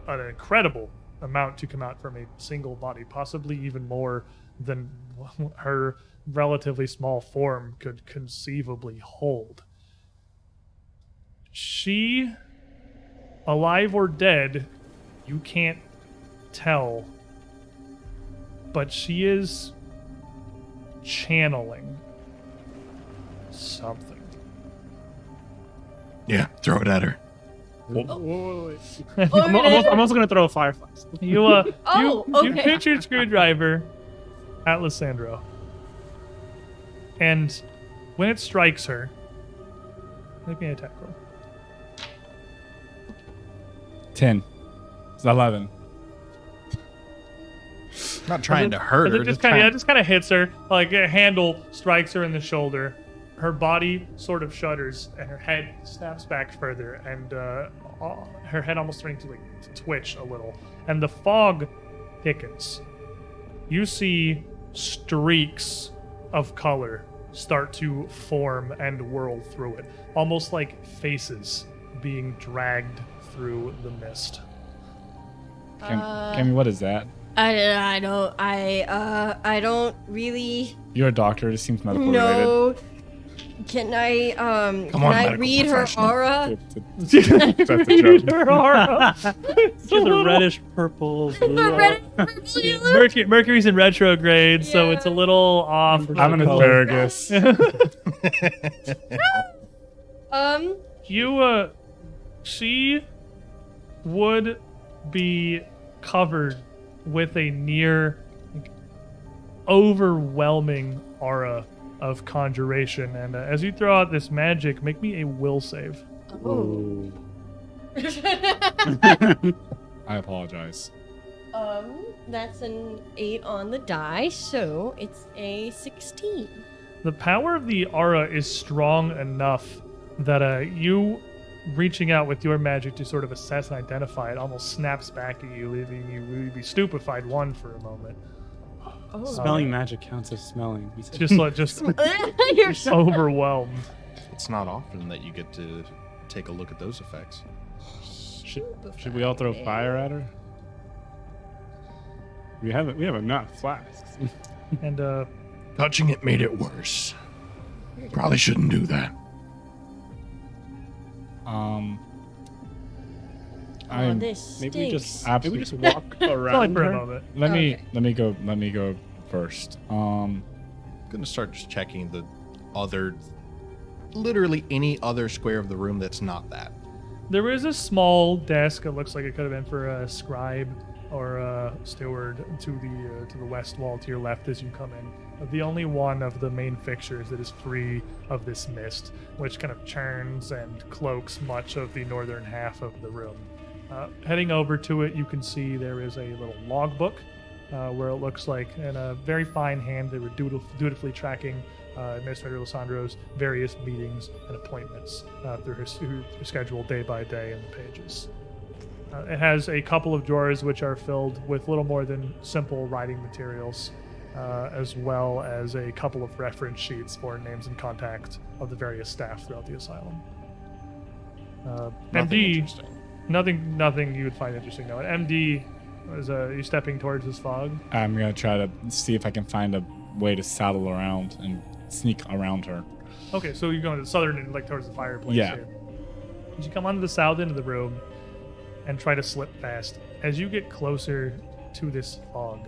an incredible amount to come out from a single body, possibly even more than her relatively small form could conceivably hold. She, alive or dead, You can't tell, but she is channeling something. Yeah, throw it at her. I'm also gonna throw a firefly. You Oh, you okay. pitch your screwdriver at Lisandro, and when it strikes her, make me an attack roll. 10. It's 11. Not trying to hurt her. It just kind of hits her. Like a handle strikes her in the shoulder. Her body sort of shudders, and her head snaps back further, and her head almost starting to twitch a little. And the fog thickens. You see streaks of color start to form and whirl through it, almost like faces being dragged through the mist. Cammy, what is that? I don't really You're a doctor. It seems medical know. Can I Come on, medical read her professional. aura? related. That's a joke. Her aura. She's a reddish purple. The red Mercury's in retrograde, so it's a little off. I'm an asparagus. She would be covered with a near overwhelming aura of conjuration, and as you throw out this magic, make me a will save. Oh. I apologize. That's an 8 on the die, so it's a 16. The power of the aura is strong enough that you reaching out with your magic to sort of assess and identify it almost snaps back at you, leaving you really be stupefied for a moment. Oh. Smelling magic counts as smelling. We said- Just You're so overwhelmed. It's not often that you get to take a look at those effects. Should we all throw fire at her? We have enough flasks. And Touching it made it worse. Probably shouldn't do that. this Maybe we stinks. maybe we just walk only around for a her. moment. Let me Okay. let me go first. Gonna start just checking the other, literally any other square of the room that's not that. There is a small desk. It looks like it could have been for a scribe or a steward to the west wall to your left as you come in. The only one of the main fixtures that is free of this mist, which kind of churns and cloaks much of the northern half of the room. Heading over to it, you can see there is a little logbook where it looks like in a very fine hand they were dutifully tracking Administrator Lisandro's various meetings and appointments through her schedule day by day in the pages. It has a couple of drawers which are filled with little more than simple writing materials, as well as a couple of reference sheets for names and contact of the various staff throughout the asylum. Nothing MD, interesting. nothing you would find interesting though. And MD, is you stepping towards this fog? I'm gonna try to see if I can find a way to saddle around and sneak around her. Okay, so you're going to the southern and like towards the fireplace. Yeah. Here. As you come onto the south end of the room and try to slip past, as you get closer to this fog,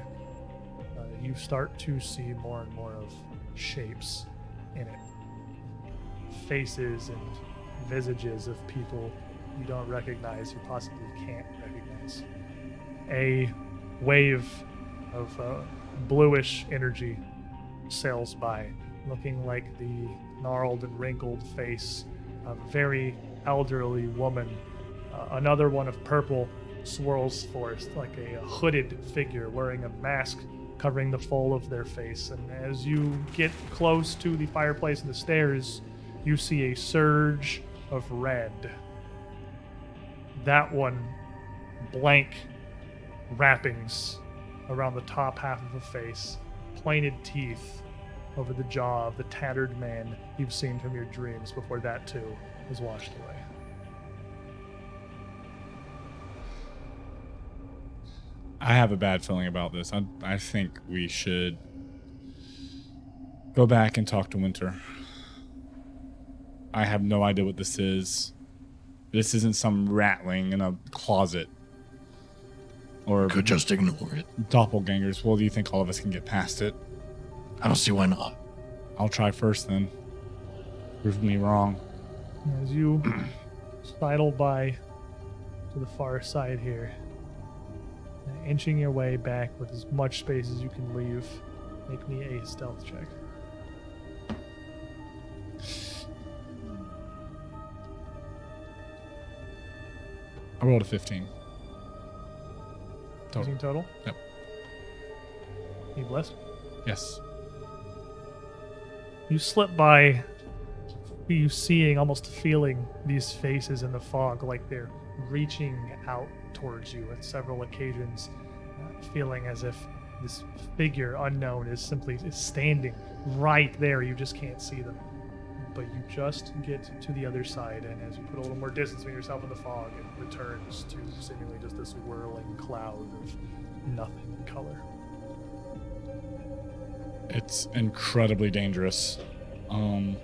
you start to see more and more of shapes in it. Faces and visages of people you don't recognize, you possibly can't recognize. A wave of bluish energy sails by, looking like the gnarled and wrinkled face of a very elderly woman. Another one of purple swirls forth like a hooded figure wearing a mask covering the full of their face. And as you get close to the fireplace and the stairs, you see a surge of red. That one, blank wrappings around the top half of the face, pointed teeth over the jaw of the tattered man you've seen from your dreams before that too was washed away. I have a bad feeling about this. I think we should go back and talk to Winter. I have no idea what this is. This isn't some rattling in a closet. Or Could just ignore it. doppelgangers. Well, do you think all of us can get past it? I don't see why not. I'll try first then. Prove me wrong. As you sidle by to the far side here, inching your way back with as much space as you can leave, make me a stealth check. I rolled a 15. Total. 15 total? Yep. You blessed? Yes. You slip by, you seeing, almost feeling these faces in the fog, like they're reaching out towards you at several occasions, feeling as if this figure unknown is simply standing right there. You just can't see them. But you just get to the other side, and as you put a little more distance between yourself and the fog, it returns to seemingly just this whirling cloud of nothing in color. It's incredibly dangerous. Do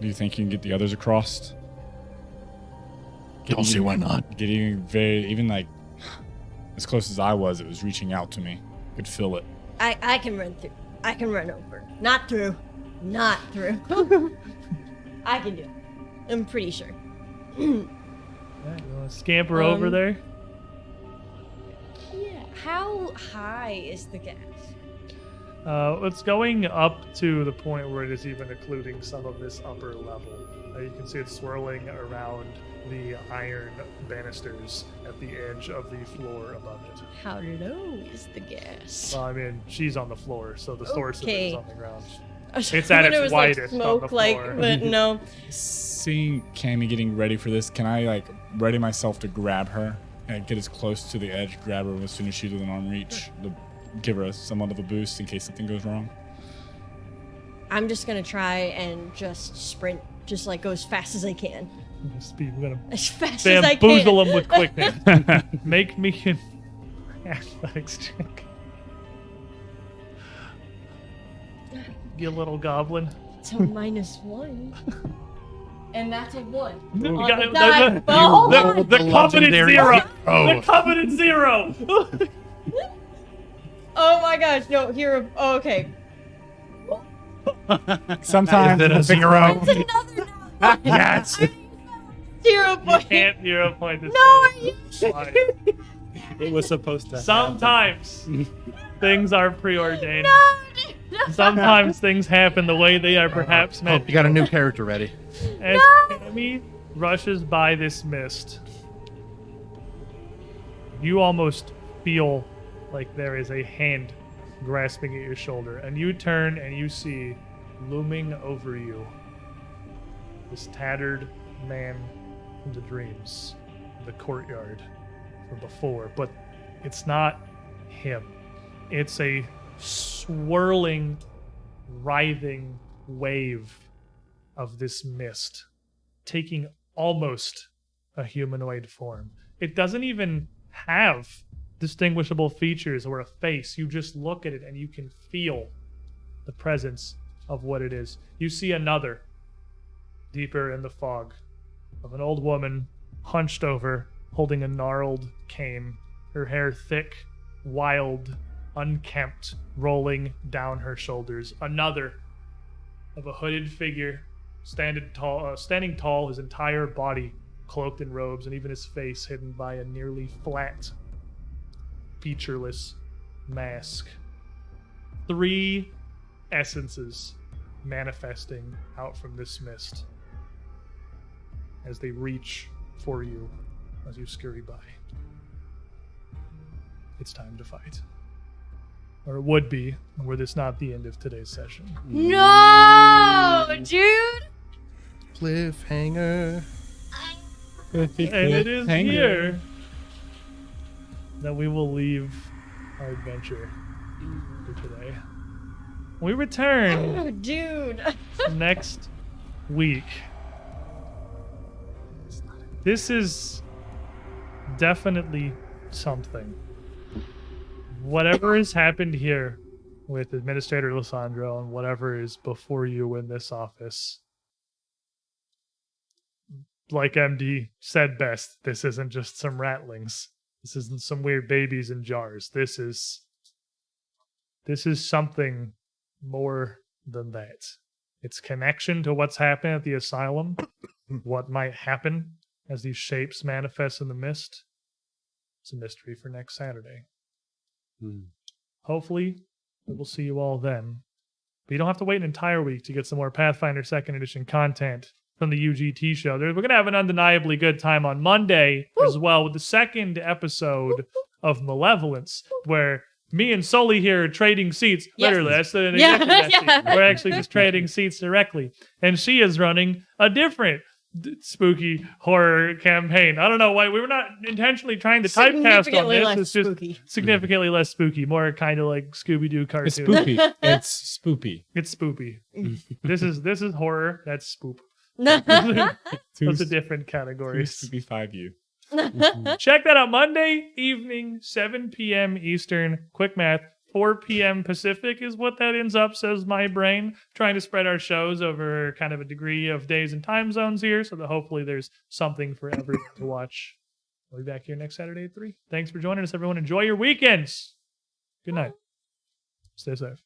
you think you can get the others across? Don't see why not. Getting even like as close as I was, it was reaching out to me. Could feel it. I can run through. I can run over. Not through. Not through. I can do it. I'm pretty sure. Yeah, you want to scamper over there? Yeah. How high is the gas? It's going up to the point where it is even including some of this upper level. You can see it swirling around the iron banisters at the edge of the floor above it. How low is the gas? Well, I mean, she's on the floor, so the source of it is on the ground. It's at its it was widest like on the smoke, like, floor. but no. Seeing Cammy getting ready for this, can I like ready myself to grab her and get as close to the edge, grab her as soon as she's within arm reach, to give her somewhat of a boost in case something goes wrong? I'm just gonna try and just sprint, just like go as fast as I can. Speed, we're gonna As fast as I can. bamboozle him with quickness. Make me an athletics check. You little goblin. It's a -1. And that's a 1. You On got the it. die. But hold on. The covenant legendary zero. hero. The covenant zero. Oh my gosh, no, hero. Oh, okay. Sometimes Is it a zero? It's another Yes. 0 You point. can't hero point this. No, are you? Fine. It was supposed to happen. Sometimes things are preordained. No, dude, no. Sometimes things happen the way they are perhaps meant. Hope you got a new character ready. As Cammy rushes by this mist, you almost feel like there is a hand grasping at your shoulder, and you turn and you see looming over you this tattered man from the dreams, the courtyard from before, but it's not him. It's a swirling, writhing wave of this mist, taking almost a humanoid form. It doesn't even have distinguishable features or a face. You just look at it and you can feel the presence of what it is. You see another, deeper in the fog, of an old woman hunched over, holding a gnarled cane, her hair thick, wild, unkempt, rolling down her shoulders. Another of a hooded figure, standing tall, his entire body cloaked in robes, and even his face hidden by a nearly flat, featureless mask. 3 essences manifesting out from this mist as they reach for you as you scurry by. It's time to fight. Or it would be, were this not the end of today's session. No, dude. Cliffhanger. And it is here that we will leave our adventure for today. We return Oh, dude. next week. This is definitely something. Whatever has happened here with Administrator Lisandro and whatever is before you in this office, like MD said best, this isn't just some rattlings. This isn't some weird babies in jars. This is something more than that. Its connection to what's happening at the asylum, what might happen as these shapes manifest in the mist. It's a mystery for next Saturday. Hopefully, we'll see you all then. But you don't have to wait an entire week to get some more Pathfinder 2nd Edition content from the UGT show. We're going to have an undeniably good time on Monday as well with the second episode of Malevolence, where me and Sully here are trading seats. Yes. Literally, that's the Yeah, executive yeah. We're actually just trading seats directly. And she is running a different spooky horror campaign. I don't know why. We were not intentionally trying to typecast on Significantly this. less It's just spooky. significantly less spooky. More kind of like Scooby-Doo cartoon. It's spoopy. It's spoopy. It's spoopy. This is horror. That's spoop. Two, Those are different two categories. spoopy 5U. Check that out Monday evening, 7 p.m. Eastern. Quick math. 4 p.m. Pacific is what that ends up, says my brain. Trying to spread our shows over kind of a degree of days and time zones here, so that hopefully there's something for everyone to watch. We'll be back here next Saturday at 3. Thanks for joining us, everyone. Enjoy your weekends. Good night. Stay safe.